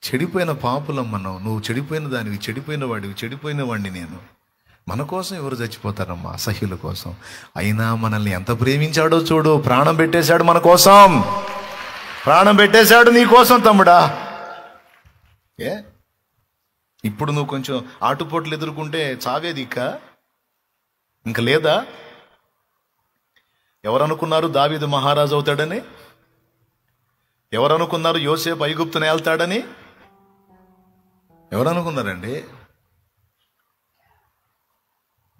చెడిపోయిన పాపులమ్మ నువ్వు చెడిపోయిన దానివి, చెడిపోయిన వాడివి, చెడిపోయిన వాడిని నేను. మన కోసం ఎవరు చచ్చిపోతారమ్మా? అసహ్యుల కోసం. అయినా మనల్ని ఎంత ప్రేమించాడో చూడు. ప్రాణం పెట్టేశాడు మన కోసం, ప్రాణం పెట్టేశాడు నీ కోసం తమ్ముడా. ఇప్పుడు నువ్వు కొంచెం ఆటుపోట్లు ఎదుర్కొంటే చావేది ఇంక లేదా? ఎవరనుకున్నారు దావీదు మహారాజు అవుతాడని? ఎవరనుకున్నారు యోసేపు ఐగుప్తుని వెళ్తాడని? ఎవరనుకున్నారండి?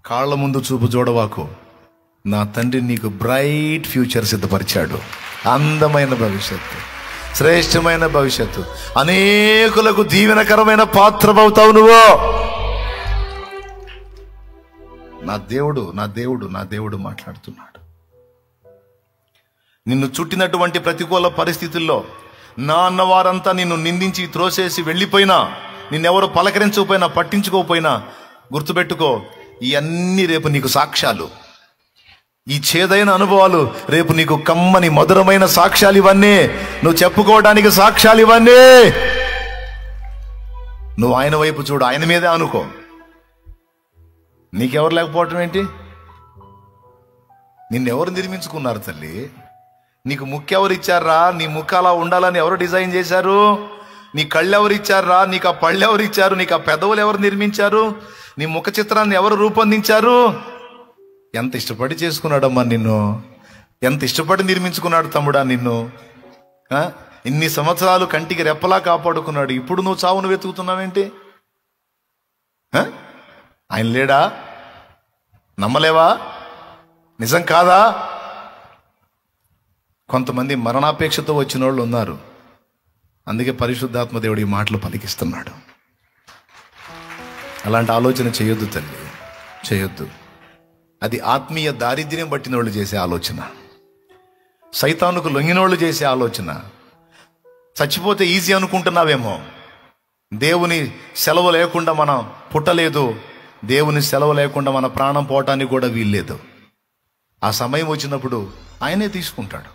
కాళ్ళ ముందు చూపు చూడవాకు. నా తండ్రి నీకు బ్రైట్ ఫ్యూచర్ సిద్ధపరిచాడు. అందమైన భవిష్యత్తు, శ్రేష్టమైన భవిష్యత్తు, అనేకులకు దీవెనకరమైన పాత్రమవుతావు నువ్వు. నా దేవుడు, నా దేవుడు, నా దేవుడు మాట్లాడుతున్నాడు. నిన్ను చుట్టినటువంటి ప్రతికూల పరిస్థితుల్లో నా అన్నవారంతా నిన్ను నిందించి త్రోసేసి వెళ్ళిపోయినా, నిన్నెవరు పలకరించకపోయినా, పట్టించుకోకపోయినా, గుర్తుపెట్టుకో, ఇవన్నీ రేపు నీకు సాక్ష్యాలు. ఈ చేదైన అనుభవాలు రేపు నీకు కమ్మని మధురమైన సాక్ష్యాలు. ఇవన్నీ నువ్వు చెప్పుకోవడానికి సాక్ష్యాలు. ఇవన్నీ నువ్వు ఆయన వైపు చూడు, ఆయన మీదే అనుకో. నీకెవరు లేకపోవటం ఏంటి? నిన్నెవరు నిర్మించుకున్నారు తల్లి? నీకు ముక్కు ఎవరు ఇచ్చారా? నీ ముక్కు అలా ఉండాలని ఎవరు డిజైన్ చేశారు? నీ కళ్ళు ఎవరు ఇచ్చారా? నీకు ఆ పళ్ళు ఎవరు ఇచ్చారు? నీకు ఆ పెదవులు ఎవరు నిర్మించారు? నీ ముఖ చిత్రాన్ని ఎవరు రూపొందించారు? ఎంత ఇష్టపడి చేసుకున్నాడమ్మా నిన్ను, ఎంత ఇష్టపడి నిర్మించుకున్నాడు తమ్ముడా నిన్ను. ఇన్ని సంవత్సరాలు కంటికి రెప్పలా కాపాడుకున్నాడు. ఇప్పుడు నువ్వు చావును వెతుకుతున్నావేంటి? ఆయన లేడా? నమ్మలేవా? నిజం కాదా? కొంతమంది మరణాపేక్షతో వచ్చిన వాళ్ళు ఉన్నారు. అందుకే పరిశుద్ధాత్మ దేవుడు ఈ మాటలు పలికిస్తున్నాడు. అలాంటి ఆలోచన చేయొద్దు తల్లి, చేయొద్దు. అది ఆత్మీయ దారిద్ర్యం పట్టిన వాళ్ళు చేసే ఆలోచన, సైతానుకు లొంగినోళ్ళు చేసే ఆలోచన, చచ్చిపోతే ఈజీ అనుకుంటున్నావేమో. దేవుని సెలవు లేకుండా మనం పుట్టలేదు, దేవుని సెలవు లేకుండా మన ప్రాణం పోవటానికి కూడా వీల్లేదు. ఆ సమయం వచ్చినప్పుడు ఆయనే తీసుకుంటాడు.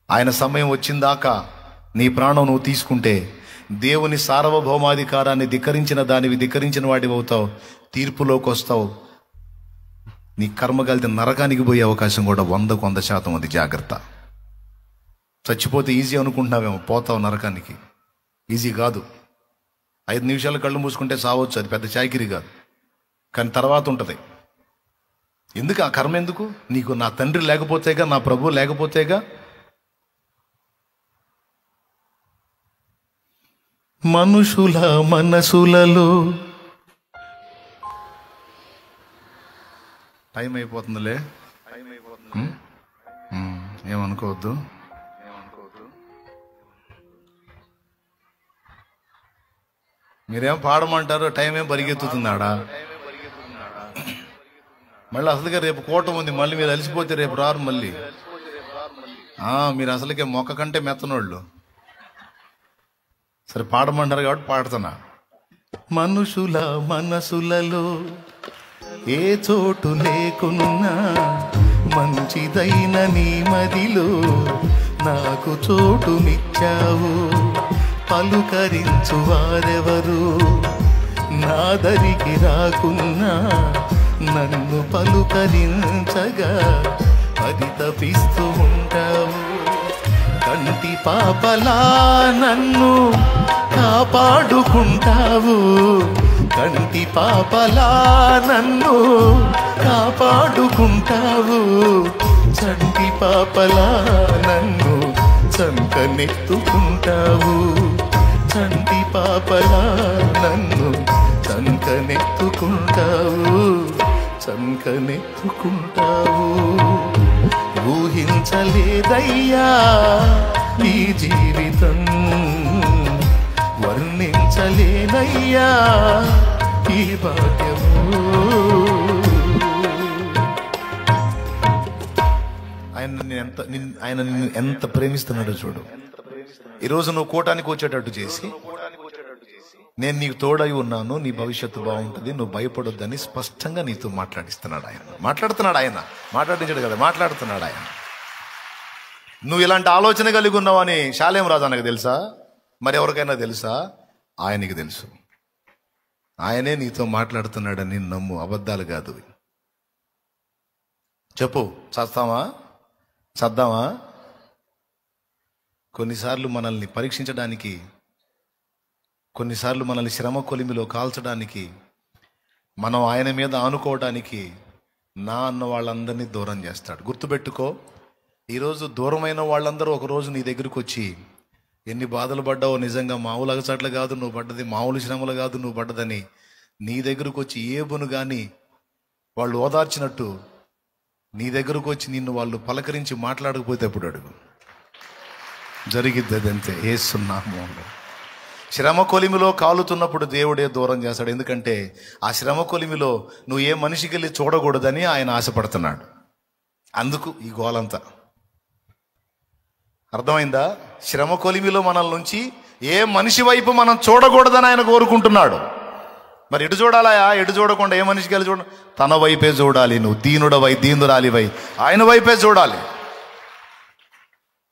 ఆయన సమయం వచ్చిందాకా నీ ప్రాణం నువ్వు తీసుకుంటే దేవుని సార్వభౌమాధికారాన్ని ధిక్కరించిన వాడివి అవుతావు, తీర్పులోకి వస్తావు. నీ కర్మ కలిసి నరకానికి పోయే అవకాశం కూడా 100% ఉంది. జాగ్రత్త. చచ్చిపోతే ఈజీ అనుకుంటున్నావేమో, పోతావు నరకానికి. ఈజీ కాదు. 5 నిమిషాలు కళ్ళు మూసుకుంటే సావచ్చు, అది పెద్ద చాకిరీ కాదు. కానీ తర్వాత ఉంటుంది. ఎందుకు ఆ కర్మ? ఎందుకు? నీకు నా తండ్రి లేకపోతేగా, నా ప్రభువు లేకపోతేగా. మనుషుల మనసులలో టైం అయిపోతుందిలే, ఏమనుకోవద్దు. మీరేం పాడమంటారు, టైం ఏం పరిగెత్తుతున్నాడా? మళ్ళీ అసలుగా రేపు కూటం ఉంది, మళ్ళీ మీరు అలసిపోతే రేపు రారు మళ్ళీ. మీరు అసలుకే మొక్క కంటే మెత్తనోళ్ళు. సరే పాడమంటారు కాబట్టి పాడుతున్నా. మనుషుల మనసులలో ఏ చోటు లేకున్నా మంచిదైన నీ మదిలో నాకు చోటునిచ్చావు. పలుకరించు వారెవరు నాదరికి రాకున్నా నన్ను పలుకరించగా పరితపిస్తూ ఉంటావు. కంటి పాపలా నన్ను కాపాడుకుంటావు. కంటి పాపలా నన్ను కాపాడుకుంటావు. చంటి పాపలా నన్ను చంకనెత్తుకుంటావు. చంటి పాపలా నన్ను చంకనెత్తుకుంటావు. చంకనెత్తుకుంటావు. ఊహించలేదయ్యా ఈ జీవితం, వర్ణించలేనయ్యా ఈ భాగ్యము. ఆయన నిన్ను ఎంత ప్రేమిస్తున్నాడో చూడు. ఈరోజు నువ్వు కూటానికి వచ్చేటట్టు చేసి, నేను నీకు తోడై ఉన్నాను, నీ భవిష్యత్తు బాగుంటుంది, నువ్వు భయపడొద్దని స్పష్టంగా నీతో మాట్లాడిస్తున్నాడు ఆయన. మాట్లాడించాడు కదా, మాట్లాడుతున్నాడు ఆయన. నువ్వు ఇలాంటి ఆలోచన కలిగి ఉన్నావని శాలేం రాజు అన్నకు తెలుసా? మరి ఎవరికైనా తెలుసా? ఆయనకి తెలుసు. ఆయనే నీతో మాట్లాడుతున్నాడని నమ్ము, అబద్ధాలు కాదు. చెప్పు, చద్దామా? కొన్నిసార్లు మనల్ని పరీక్షించడానికి, కొన్నిసార్లు మనల్ని శ్రమ కొలిమిలో కాల్చడానికి, మనం ఆయన మీద ఆనుకోవడానికి నా అన్న వాళ్ళందరినీ దూరం చేస్తాడు. గుర్తుపెట్టుకో, ఈరోజు దూరమైన వాళ్ళందరూ ఒకరోజు నీ దగ్గరికి వచ్చి ఎన్ని బాధలు పడ్డావో, నిజంగా మామూలు అగచాట్లు కాదు నువ్వు పడ్డది, మామూలు శ్రమలు కాదు నువ్వు పడ్డదని నీ దగ్గరకు వచ్చి ఏబును కానీ వాళ్ళు ఓదార్చినట్టు నీ దగ్గరకు వచ్చి నిన్ను వాళ్ళు పలకరించి మాట్లాడకపోతే ఎప్పుడు అడుగు. జరిగిద్ది అదంతే. ఏస్తున్నాము. శ్రమ కొలిమిలో కాలుతున్నప్పుడు దేవుడే దూరం చేస్తాడు. ఎందుకంటే ఆ శ్రమ కొలిమిలో నువ్వు ఏ మనిషికి వెళ్ళి చూడకూడదని ఆయన ఆశపడుతున్నాడు. అందుకు ఈ గోలంతా. అర్థమైందా? శ్రమ కొలిమిలో మనల్ నుంచి ఏ మనిషి వైపు మనం చూడకూడదని ఆయన కోరుకుంటున్నాడు. మరి ఎటు చూడాలయా? ఎటు చూడకుండా ఏ మనిషికి వెళ్ళి చూడ, తన వైపే చూడాలి. నువ్వు దీనుడవై దీనురాలివై ఆయన వైపే చూడాలి.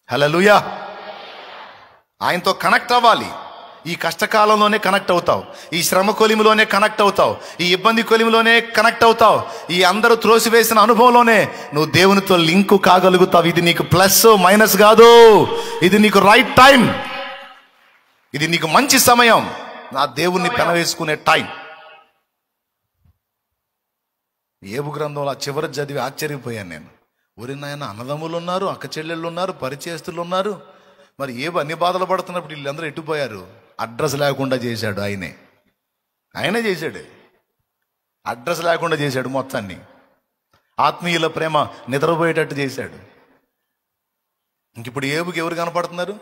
హల్లెలూయా. ఆయనతో కనెక్ట్ అవ్వాలి. ఈ కష్టకాలంలోనే కనెక్ట్ అవుతావు, ఈ శ్రమ కొలిమిలోనే కనెక్ట్ అవుతావు, ఈ ఇబ్బంది కొలిమిలోనే కనెక్ట్ అవుతావు, ఈ అందరూ త్రోసివేసిన అనుభవంలోనే నువ్వు దేవునితో లింకు కాగలుగుతావు. ఇది నీకు ప్లస్ మైనస్ కాదు, ఇది నీకు రైట్ టైం, ఇది నీకు మంచి సమయం, నా దేవుణ్ణి పెనవేసుకునే టైం. ఏబు గ్రంథంలో ఆ చివరి చదివి ఆశ్చర్యపోయాను నేను. ఊరి నాయన, అన్నదమ్ములు ఉన్నారు, అక్క చెల్లెళ్ళు ఉన్నారు, పరిచయస్తులు ఉన్నారు, మరి ఏబు అన్ని బాధలు పడుతున్నప్పుడు వీళ్ళందరూ ఎట్టుపోయారు? అడ్రస్ లేకుండా చేశాడు. ఆయనే చేశాడు. అడ్రస్ లేకుండా చేశాడు మొత్తాన్ని. ఆత్మీయుల ప్రేమ నిద్రపోయేటట్టు చేశాడు. ఇంక ఇప్పుడు ఏబుకి ఎవరు కనపడుతున్నారు?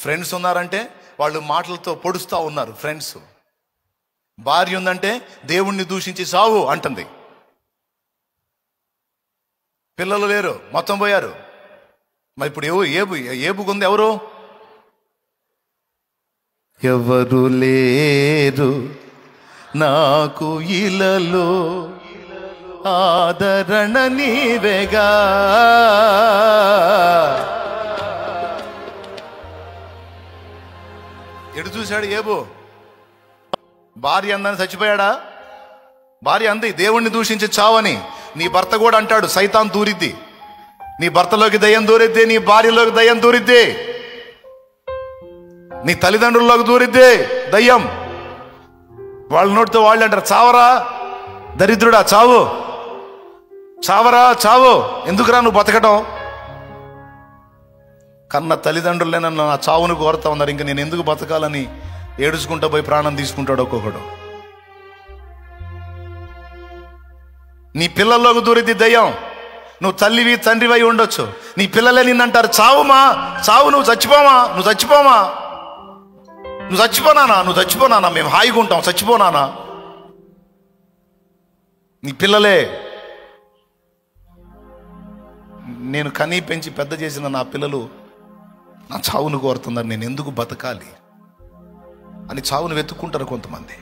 ఫ్రెండ్స్ ఉన్నారంటే వాళ్ళు మాటలతో పొడుస్తూ ఉన్నారు ఫ్రెండ్స్. భార్య ఉందంటే దేవుణ్ణి దూషించి సావు అంటుంది. పిల్లలు లేరు, మొత్తం పోయారు. మరి ఇప్పుడు ఏబుకుంది ఎవరు? ఎవరు లేరు నాకు ఇలలో, ఆదరణ నీవేగా. ఎటు చూశాడు ఏబో? భార్య అందని చచ్చిపోయాడా? భార్య అంది దేవుణ్ణి దూషించి చావని. నీ భర్త కూడా అంటాడు సైతాన్ దూరిద్ది, నీ భర్తలోకి దయ్యం దూరిద్ది, నీ భార్యలోకి దయ్యం దూరిద్ది, నీ తల్లిదండ్రుల్లోకి దూరిద్ది దయ్యం. వాళ్ళ నోటితో వాళ్ళు అంటారు చావరా దరిద్రుడా, చావు, చావరా చావు, ఎందుకురా నువ్వు బతకటం? కన్న తల్లిదండ్రులే నన్ను నా చావును కోరుతా ఉన్నారు, ఇంకా నేను ఎందుకు బతకాలని ఏడుచుకుంటా పోయి ప్రాణం తీసుకుంటాడు ఒక్కొక్కడు. నీ పిల్లల్లోకి దూరిద్ది దయ్యం. నువ్వు తల్లివి తండ్రివై ఉండొచ్చు, నీ పిల్లలే నిన్నంటారు చావుమా చావు, నువ్వు చచ్చిపోమా, నువ్వు చచ్చిపోమా, నువ్వు చచ్చిపోనానా, నువ్వు చచ్చిపోనానా, మేము హాయిగా ఉంటాం, చచ్చిపోనానా. నీ పిల్లలే. నేను కనీ పెంచి పెద్ద చేసిన నా పిల్లలు నా చావును కోరుతున్నారు, నేను ఎందుకు బతకాలి అని చావును వెతుక్కుంటారు కొంతమంది.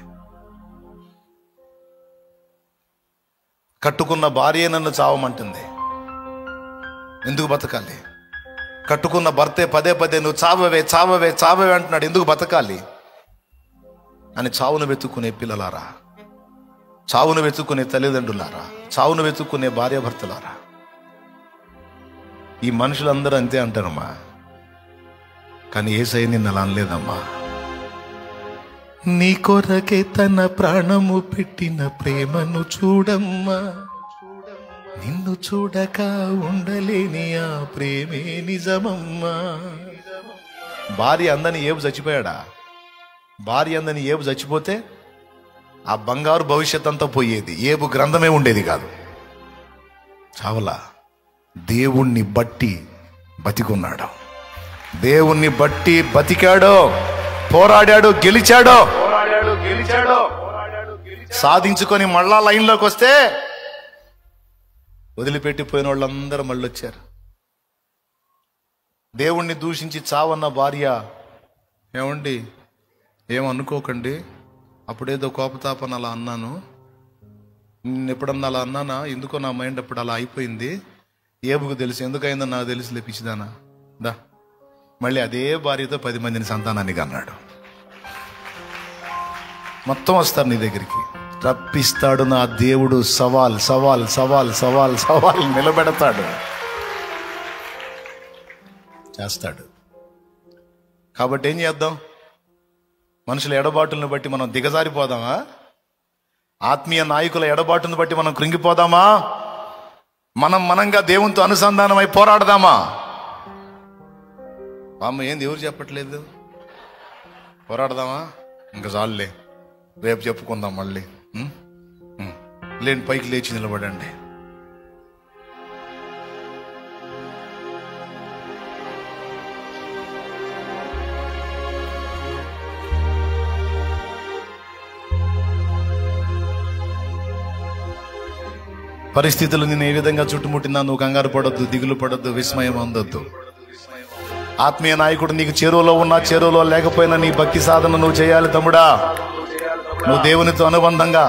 కట్టుకున్న భార్య నన్ను చావమంటుంది, ఎందుకు బతకాలి? కట్టుకున్న భర్తే పదే పదే నువ్వు చావవే చావవే చావవే అంటున్నాడు, ఎందుకు బతకాలి అని చావును వెతుక్కునే పిల్లలారా, చావును వెతుక్కునే తల్లిదండ్రులారా, చావును వెతుక్కునే భార్యాభర్తలారా, ఈ మనుషులందరూ అంతే అంటారమ్మా. కానీ యేసయ్య నిన్ను అలా అనలేదమ్మా. నీ కొరకే తన ప్రాణము పెట్టిన ప్రేమను చూడమ్మా, నిన్ను చూడక ఉండలేని ఆ ప్రేమే నిజమమ్మా. భార్య అందని ఏబు చచ్చిపోయాడా? భార్య అందని ఏబు చచ్చిపోతే ఆ బంగారు భవిష్యత్ అంతా పోయేది, ఏబు గ్రంథమే ఉండేది కాదు. చావలా. దేవుణ్ణి బట్టి బతికున్నాడు, దేవుణ్ణి బట్టి బతికాడో, పోరాడాడు, గెలిచాడో, సాధించుకొని మళ్ళా లైన్లోకి వస్తే వదిలిపెట్టిపోయిన వాళ్ళందరూ మళ్ళీ వచ్చారు. దేవుణ్ణి దూషించి చావన్న భార్య, ఏమండి ఏమనుకోకండి, అప్పుడేదో కోపతాపన అలా అన్నాను, ఎప్పుడన్నా అలా అన్నానా, ఎందుకో నా మైండ్ అప్పుడు అలా అయిపోయింది, ఏబుకు తెలుసు, ఎందుకైందో నాకు తెలుసు లేపించిదానా దా. మళ్ళీ అదే భార్యతో 10 మందిని సంతానానికి అన్నాడు. మొత్తం వస్తారు నీ దగ్గరికి, రప్పిస్తాడు నా దేవుడు, సవాల్ సవాల్ సవాల్ సవాల్ సవాల్ నిలబెడతాడు, చేస్తాడు. కాబట్టి ఏం చేద్దాం? మనుషుల ఎడబాటులను బట్టి మనం దిగజారిపోదామా? ఆత్మీయ నాయకుల ఎడబాటును బట్టి మనం కృంగిపోదామా? మనంగా దేవునితో అనుసంధానమై పోరాడదామా? అమ్మ ఏంది ఎవరు చెప్పట్లేదు, పోరాడదామా? ఇంకా చాలులే, రేపు చెప్పుకుందాం మళ్ళీ. లేని పైకి లేచి నిలబడండి. పరిస్థితులు నేను ఏ విధంగా చుట్టుముట్టినా నువ్వు కంగారు పడొద్దు, దిగులు పడొద్దు, విస్మయం అందొద్దు. ఆత్మీయ నాయకుడు నీకు చెరువులో ఉన్నా చెరువులో లేకపోయినా నీ భక్తి సాధన నువ్వు చేయాలి తమ్ముడా. నువ్వు దేవునితో అనుబంధంగా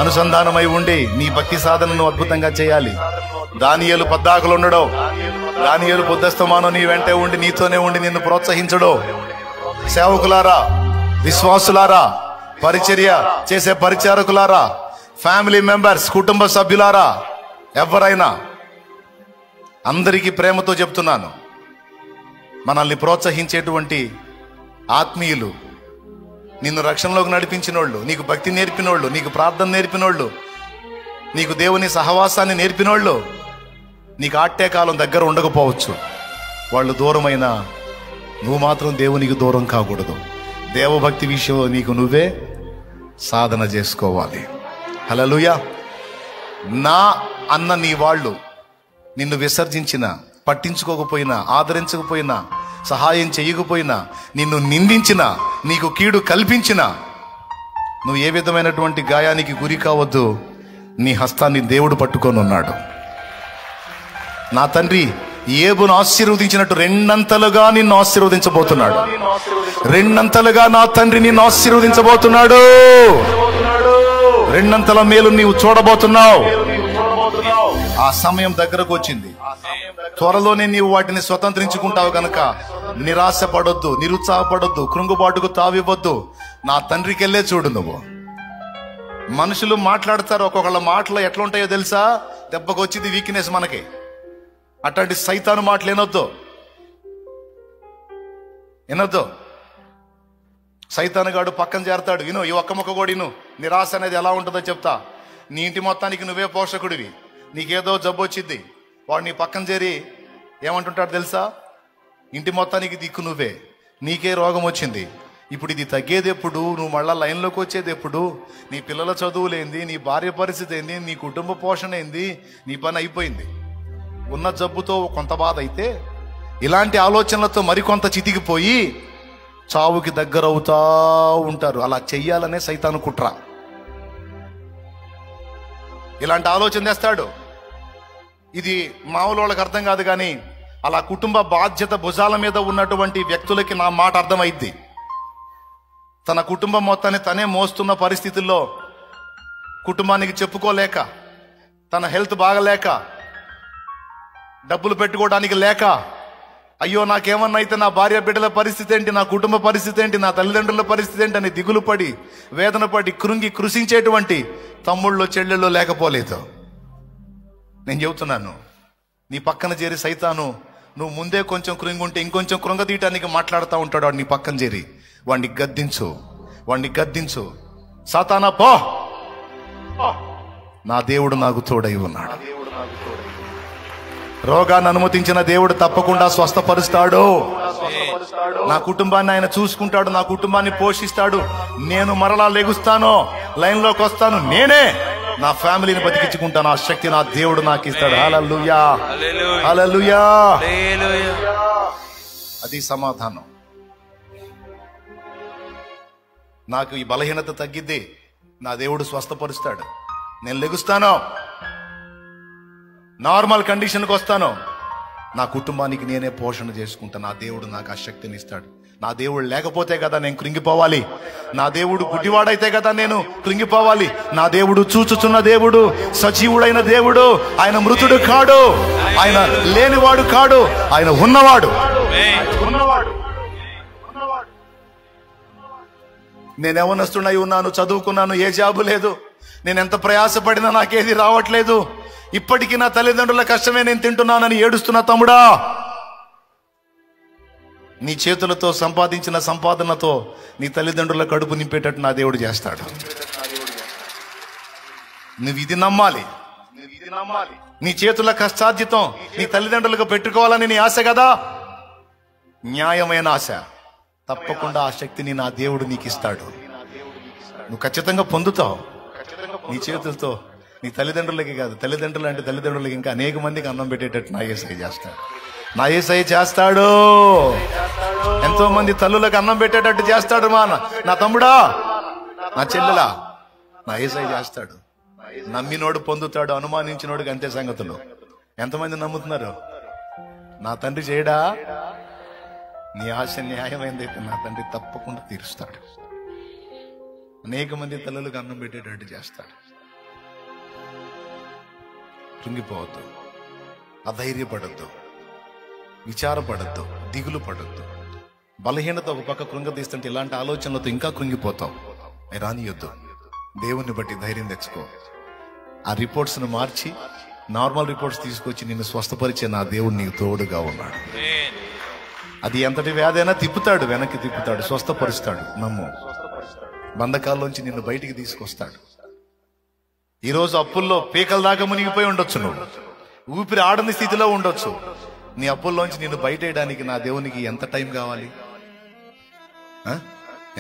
అనుసంధానమై ఉండి నీ భక్తి సాధనను అద్భుతంగా చేయాలి. దానియేలు పద్దాకులు ఉండడు, దానియేలు బుద్ధస్తమానం నీ వెంటే ఉండి నీతోనే ఉండి నిన్ను ప్రోత్సహించడు. సేవకులారా, విశ్వాసులారా, పరిచర్య చేసే పరిచారకులారా, ఫ్యామిలీ మెంబర్స్, కుటుంబ సభ్యులారా, ఎవరైనా అందరికీ ప్రేమతో చెప్తున్నాను, మనల్ని ప్రోత్సహించేటువంటి ఆత్మీయులు, నిన్ను రక్షణలోకి నడిపించినోళ్ళు, నీకు భక్తి నేర్పినోళ్ళు, నీకు ప్రార్థన నేర్పినోళ్ళు, నీకు దేవుని సహవాసాన్ని నేర్పినోళ్ళు నీకు ఆట్టే కాలం దగ్గర ఉండకపోవచ్చు. వాళ్ళు దూరమైనా నువ్వు మాత్రం దేవునికి దూరం కాకూడదు. దేవభక్తి విషయంలో నీకు నువ్వే సాధన చేసుకోవాలి. హల్లెలూయా. నా అన్న నీ వాళ్ళు నిన్ను విసర్జించిన, పట్టించుకోకపోయినా, ఆదరించకపోయినా, సహాయం చేయకపోయినా, నిన్ను నిందించిన, నీకు కీడు కల్పించిన, నువ్వు ఏ విధమైనటువంటి గాయానికి గురి కావద్దు. నీ హస్తాన్ని దేవుడు పట్టుకొని ఉన్నాడు. నా తండ్రి ఏబును ఆశీర్వదించినట్టు రెండంతలుగా నిన్ను ఆశీర్వదించబోతున్నాడు. రెండంతలుగా నా తండ్రి నిన్ను ఆశీర్వదించబోతున్నాడు. రెండంతల మేలు నీవు చూడబోతున్నావు. ఆ సమయం దగ్గరకు వచ్చింది. త్వరలోనే నీవు వాటిని స్వతంత్రించుకుంటావు కనుక నిరాశపడొద్దు, నిరుత్సాహపడొద్దు, కృంగుబాటుకు తావివ్వద్దు. నా తండ్రికి వెళ్ళే చూడు. నువ్వు మనుషులు మాట్లాడతారు, ఒక్కొక్కళ్ళ మాటలు ఎట్లా ఉంటాయో తెలుసా? దెబ్బకు వచ్చింది వీక్నెస్ మనకి. అట్లాంటి సైతాను మాటలు వినొద్దు. సైతాను గాడు పక్కన చేరతాడు. విను, ఈ ఒక్క మొక్క కూడా విను. నిరాశ అనేది ఎలా ఉంటుందో చెప్తా. నీ ఇంటి మొత్తానికి నువ్వే పోషకుడివి. నీకేదో జబ్బు వచ్చింది, వాడు నీ పక్కన చేరి ఏమంటుంటాడు తెలుసా? ఇంటి మొత్తానికి దిక్కు నువ్వే, నీకే రోగం వచ్చింది, ఇప్పుడు ఇది తగ్గేది ఎప్పుడు, నువ్వు మళ్ళా లైన్లోకి వచ్చేది ఎప్పుడు, నీ పిల్లల చదువులేంది, నీ భార్య పరిస్థితి ఏంది, నీ కుటుంబ పోషణ ఏంది, నీ పని అయిపోయింది. ఉన్న జబ్బుతో కొంత బాధ అయితే ఇలాంటి ఆలోచనలతో మరికొంత చితికిపోయి చావుకి దగ్గర అవుతా ఉంటారు. అలా చెయ్యాలనే సైతాను కుట్ర. ఇలాంటి ఆలోచన చేస్తాడు. ఇది మామూలు వాళ్ళకి అర్థం కాదు, కానీ అలా కుటుంబ బాధ్యత భుజాల మీద ఉన్నటువంటి వ్యక్తులకి నా మాట అర్థమైద్ది. తన కుటుంబం మొత్తాన్ని తనే మోస్తున్న పరిస్థితుల్లో కుటుంబానికి చెప్పుకోలేక, తన హెల్త్ బాగలేక, డబ్బులు పెట్టుకోవడానికి లేక, అయ్యో నాకేమన్నా అయితే నా భార్య బిడ్డల పరిస్థితి ఏంటి, నా కుటుంబ పరిస్థితి ఏంటి, నా తల్లిదండ్రుల పరిస్థితి ఏంటి అని దిగులు పడి, వేదన పడి, కృంగి కృషించేటువంటి తమ్ముళ్ళు చెల్లెళ్ళు లేకపోలేదు. నేను చెబుతున్నాను, నీ పక్కన చేరి సైతాను నువ్వు ముందే కొంచెం కృంగుంటే ఇంకొంచెం కృంగదీయటానికి మాట్లాడుతూ ఉంటాడు. వాడు నీ పక్కన చేరి వాడిని గద్దించు. సాతానా పో, నా దేవుడు నాకు తోడై ఉన్నాడు. రోగాన్ని అనుమతించిన దేవుడు తప్పకుండా స్వస్థపరుస్తాడు. నా కుటుంబాన్ని ఆయన చూసుకుంటాడు, నా కుటుంబాన్ని పోషిస్తాడు. నేను మరలా లెగుస్తాను, లైన్లోకి వస్తాను, నేనే నా ఫ్యామిలీని బతికించుకుంటాను. ఆ శక్తి నా దేవుడు నాకు ఇస్తాడు. హల్లెలూయా, హల్లెలూయా. అది సమాధానం. నాకు ఈ బలహీనత తగ్గిద్ది, నా దేవుడు స్వస్థపరుస్తాడు. నేను లెగుస్తాను, నార్మల్ కండిషన్కి వస్తాను, నా కుటుంబానికి నేనే పోషణ చేసుకుంటాను. నా దేవుడు నాకు ఆ శక్తిని ఇస్తాడు. నా దేవుడు లేకపోతే కదా నేను కృంగిపోవాలి. నా దేవుడు గుడ్డివాడైతే కదా నేను కృంగిపోవాలి. నా దేవుడు చూచుచున్న దేవుడు, సజీవుడైన దేవుడు. ఆయన మృతుడు కాడు, ఆయన లేనివాడు కాడు, ఆయన ఉన్నవాడు. నేను యవ్వనస్తుడై ఉన్నాను, చదువుకున్నాను, ఏ జాబు లేదు, నేను ఎంత ప్రయాసపడినా నాకేది రావట్లేదు, ఇప్పటికీ నా తల్లిదండ్రుల కష్టమే నేను తింటున్నానని ఏడుస్తున్న తమ్ముడా, నీ చేతులతో సంపాదించిన సంపాదనతో నీ తల్లిదండ్రుల కడుపు నింపేటట్టు నా దేవుడు చేస్తాడు. నువ్వు ఇది నమ్మాలి. నీ చేతుల కష్టార్జితం నీ తల్లిదండ్రులకు పెట్టుకోవాలని నీ ఆశ కదా, న్యాయమైన ఆశ. తప్పకుండా ఆ శక్తిని నా దేవుడు నీకు ఇస్తాడు. నువ్వు ఖచ్చితంగా పొందుతావు. నీ చేతులతో నీ తల్లిదండ్రులకి కాదు, తల్లిదండ్రులు అంటే తల్లిదండ్రులకి ఇంకా అనేక మందికి అన్నం పెట్టేటట్టు నా యేసయ్య చేస్తాడు. నా యేసయ్య చేస్తాడు. ఎంతో మంది తల్లులకు అన్నం పెట్టేటట్టు చేస్తాడు. నా తమ్ముడా, నా చెల్లెలా, నా యేసయ్య చేస్తాడు. నమ్మినోడు పొందుతాడు, అనుమానించినోడికి అంతే సంగతులు. ఎంతమంది నమ్ముతున్నారు? నా తండ్రి చేయడా? నీ ఆశ న్యాయమైందైతే నా తండ్రి తప్పకుండా తీరుస్తాడు. అనేక మంది తల్లులకు అన్నం పెట్టేటట్టు చేస్తాడు. కృంగిపోవద్దు, అధైర్యపడద్దు, విచారపడద్దు, దిగులు పడద్దు. బలహీనత ఒక పక్క కృంగతీస్తుంటే ఇలాంటి ఆలోచనలతో ఇంకా కృంగిపోతావు. రానియొద్దు. దేవుణ్ణి బట్టి ధైర్యం తెచ్చుకో. ఆ రిపోర్ట్స్ను మార్చి నార్మల్ రిపోర్ట్స్ తీసుకొచ్చి నిన్ను స్వస్థపరిచే నా దేవుడు నీకు తోడుగా ఉన్నాడు. అది ఎంతటి వ్యాధైనా తిప్పుతాడు, వెనక్కి తిప్పుతాడు, స్వస్థపరుస్తాడు. నమ్ము. బంధకాల్లోంచి నిన్ను బయటికి తీసుకొస్తాడు. ఈరోజు అప్పుల్లో పీకల దాకా మునిగిపోయి ఉండొచ్చు, నువ్వు ఊపిరి ఆడని స్థితిలో ఉండొచ్చు. నీ అప్పుల్లోంచి నిన్ను బయటేయడానికి నా దేవునికి ఎంత టైం కావాలి?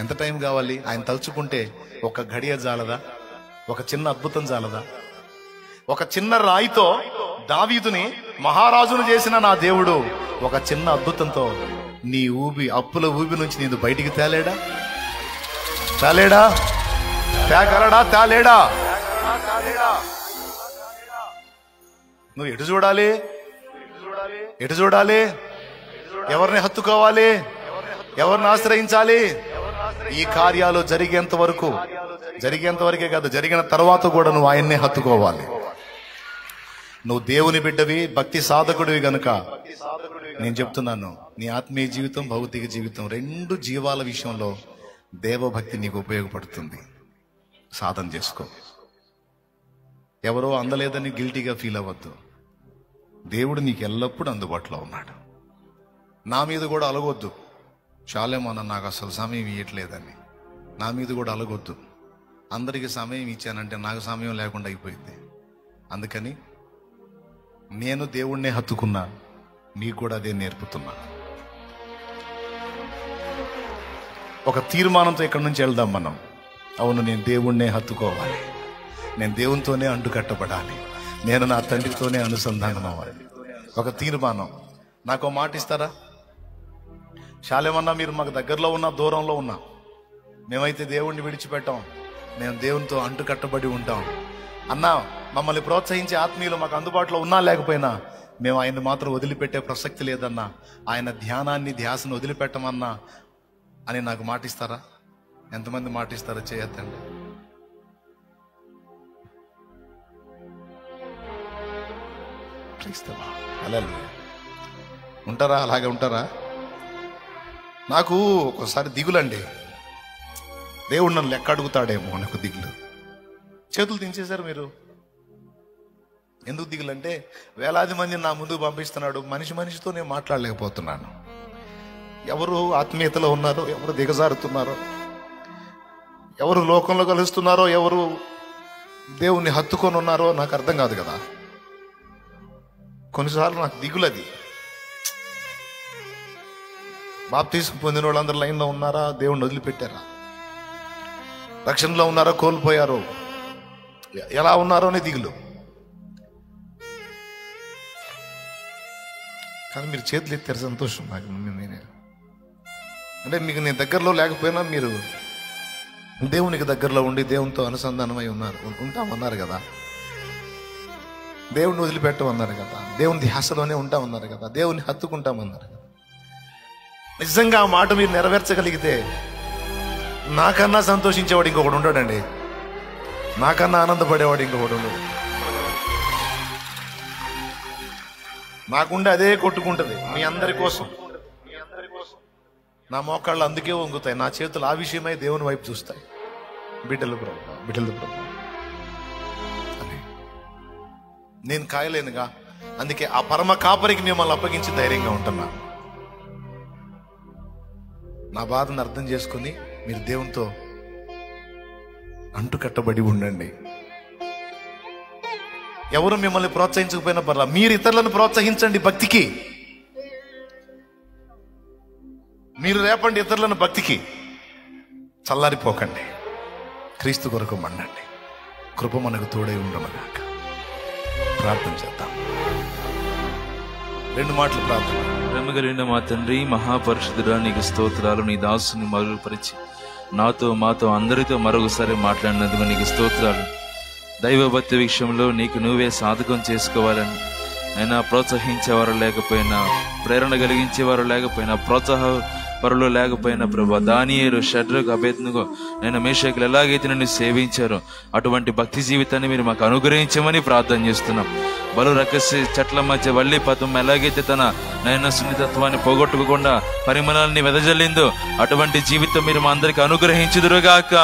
ఎంత టైం కావాలి? ఆయన తలుచుకుంటే ఒక గడియ జాలదా? ఒక చిన్న అద్భుతం జాలదా? ఒక చిన్న రాయితో దావీదుని మహారాజును చేసిన నా దేవుడు ఒక చిన్న అద్భుతంతో నీ అప్పుల ఊబి నుంచి నేను బయటికి తేలేడా? తేగలడా? నువ్వు ఎటు చూడాలి? ఎటు చూడాలి? ఎవరిని హత్తుకోవాలి? ఎవరిని ఆశ్రయించాలి? ఈ కార్యాలు జరిగేంత వరకే కాదు, జరిగిన తర్వాత కూడా నువ్వు ఆయన్నే హత్తుకోవాలి. నువ్వు దేవుని బిడ్డవి, భక్తి సాధకుడివి గనుక నేను చెప్తున్నాను, నీ ఆత్మీయ జీవితం, భౌతిక జీవితం, రెండు జీవాల విషయంలో దేవభక్తి నీకు ఉపయోగపడుతుంది. సాధన చేసుకో. ఎవరో అందలేదని గిల్టీగా ఫీల్ అవ్వద్దు. దేవుడు నీకు ఎల్లప్పుడూ అందుబాటులో ఉన్నాడు. నా మీద కూడా అలగొద్దు, చాలేమోనా నాకు అసలు సమయం ఇవ్వట్లేదని. నా మీద కూడా అలగొద్దు. అందరికీ సమయం ఇచ్చానంటే నాకు సమయం లేకుండా అయిపోయింది. అందుకని నేను దేవుణ్ణే హత్తుకున్నా, నీకు కూడా అదే నేర్పుతున్నా. ఒక తీర్మానంతో ఇక్కడి నుంచి వెళ్దాం మనం. అవును, నేను దేవుణ్ణే హత్తుకోవాలి, నేను దేవునితోనే అంటుకట్టబడాలి, నేను నా తండ్రితోనే అనుసంధానం అవ్వాలి. ఒక తీర్మానం. నాకు మాట ఇస్తారా? శాలేమన్నా, మీరు మాకు దగ్గరలో ఉన్నా దూరంలో ఉన్నా, మేమైతే దేవుణ్ణి విడిచిపెట్టాం, మేము దేవునితో అంటుకట్టబడి ఉంటాం అన్నా. మమ్మల్ని ప్రోత్సహించే ఆత్మీయులు మాకు అందుబాటులో ఉన్నా లేకపోయినా మేము ఆయన్ని మాత్రం వదిలిపెట్టే ప్రసక్తి లేదన్నా, ఆయన ధ్యానాన్ని, ధ్యాసను వదిలిపెట్టమన్నా అని నాకు మాటిస్తారా? ఎంతమంది మాటిస్తారో చేయొద్దండి. అలా ఉంటారా? అలాగే ఉంటారా? నాకు ఒకసారి దిగులండి, దేవుడు నన్ను లెక్క అడుగుతాడేమో నాకు దిగులు. చేతులు దించేశారు మీరు. ఎందుకు దిగులంటే, వేలాది మందిని నా ముందుకు పంపిస్తున్నాడు, మనిషితో నేను మాట్లాడలేకపోతున్నాను. ఎవరు ఆత్మీయతలో ఉన్నారో, ఎవరు దిగజారుతున్నారో, ఎవరు లోకంలో కలుస్తున్నారో, ఎవరు దేవుణ్ణి హత్తుకొని ఉన్నారో నాకు అర్థం కాదు కదా. కొన్నిసార్లు నాకు దిగులది. బాప్తీసం పొందిన వాళ్ళందరూ లైన్లో ఉన్నారా? దేవుణ్ణి వదిలిపెట్టారా? రక్షణలో ఉన్నారో కోల్పోయారో, ఎలా ఉన్నారో అనే దిగులు. కానీ మీరు చేతులు ఎత్తారు, సంతోషం నాకు. నేనే అంటే మీకు నేను దగ్గరలో లేకపోయినా మీరు దేవునికి దగ్గరలో ఉండి దేవునితో అనుసంధానమై ఉంటామన్నారు కదా. దేవుణ్ణి వదిలిపెట్టమన్నారు కదా. దేవుని ధ్యాసలోనే ఉంటామన్నారు కదా. దేవుని హత్తుకుంటామన్నారు కదా. నిజంగా ఆ మాట మీరు నెరవేర్చగలిగితే నాకన్నా సంతోషించేవాడు ఇంకొకడు ఉంటాడండి, నాకన్నా ఆనందపడేవాడు ఇంకొకడు ఉండడు. నాకుండే అదే కొట్టుకుంటది మీ అందరి కోసం. నా మోకాళ్ళు అందుకే వంగుతాయి, నా చేతులు ఆ విషయమై దేవుని వైపు చూస్తాయి. బిడ్డలు ప్రభు అని నేను కాయలేనుగా. అందుకే ఆ పరమ కాపరికి మిమ్మల్ని అప్పగించి ధైర్యంగా ఉంటున్నా. నా బాధను అర్థం చేసుకుని మీరు దేవునితో అంటుకట్టబడి ఉండండి. ఎవరు మిమ్మల్ని ప్రోత్సహించకపోయినా పర్లా, మీరు ఇతరులను ప్రోత్సహించండి భక్తికి. మీరు రేపండి ఇతరులను భక్తికి. చల్లారిపోకండి, క్రీస్తు కొరకు మండండి. కృప మనకు తోడై ఉండమగాక. ప్రార్థన చేద్దాం. 2 మాటలు ప్రార్థన. ప్రేమగలిగిన మా తండ్రి, మహాపరిశుద్ధుడా, నీకు స్తోత్రాలు. నీ దాసుని మరుగుపరిచి నాతో మాతో అందరితో మరొకసారి మాట్లాడినందుకు నీకు స్తోత్రాలు. దైవభక్తి విషయంలో నీకు నువ్వే సాధకం చేసుకోవాలని అయినా ప్రోత్సహించేవారు లేకపోయినా, ప్రేరణ కలిగించేవారు లేకపోయినా, ప్రోత్సాహ పరులు లేకపోయినా ప్రభా, దానియేలు, షడ్రకు, అబేద్నెగో, నేను మేషకులు ఎలాగైతే నన్ను సేవించారో అటువంటి భక్తి జీవితాన్ని మీరు మాకు అనుగ్రహించమని ప్రార్థన చేస్తున్నాం. బలు రకసి చెట్ల మధ్య వల్లి పదం ఎలాగైతే తన నయన సున్నితత్వాన్ని పోగొట్టుకోకుండా పరిమళాన్ని వెదజల్లిందో అటువంటి జీవితం మీరు మా అందరికి అనుగ్రహించుదురుగాక.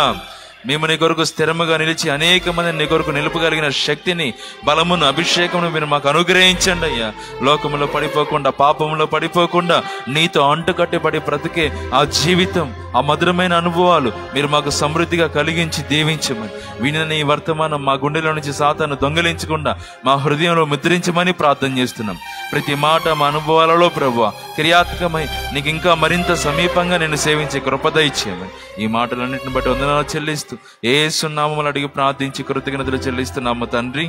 మేము నీ కొరకు స్థిరముగా నిలిచి అనేక మందిని నీ కొరకు నిలుపగలిగిన శక్తిని, బలమును, అభిషేకమును మీరు మాకు అనుగ్రహించండి అయ్యా. లోకములో పడిపోకుండా, పాపంలో పడిపోకుండా నీతో అంటుకట్టబడి బ్రతికే ఆ జీవితం, ఆ మధురమైన అనుభవాలు మీరు మాకు సమృద్ధిగా కలిగించి దీవించమని, విని ఈ వర్తమానం మా గుండెలో నుంచి సాతాను దొంగిలించకుండా మా హృదయంలో ముద్రించమని ప్రార్థన చేస్తున్నాం. ప్రతి మాట మా అనుభవాలలో ప్రభువా క్రియాత్మకమై నీకు ఇంకా మరింత సమీపంగా నేను సేవించే కృప దయచేయమని ఈ మాటలన్నింటిని బట్టి వందనాలు చెల్లిస్తూ యేసు నామములో అడిగి ప్రార్థించి కృతజ్ఞతలు చెల్లిస్తున్నాము తండ్రి.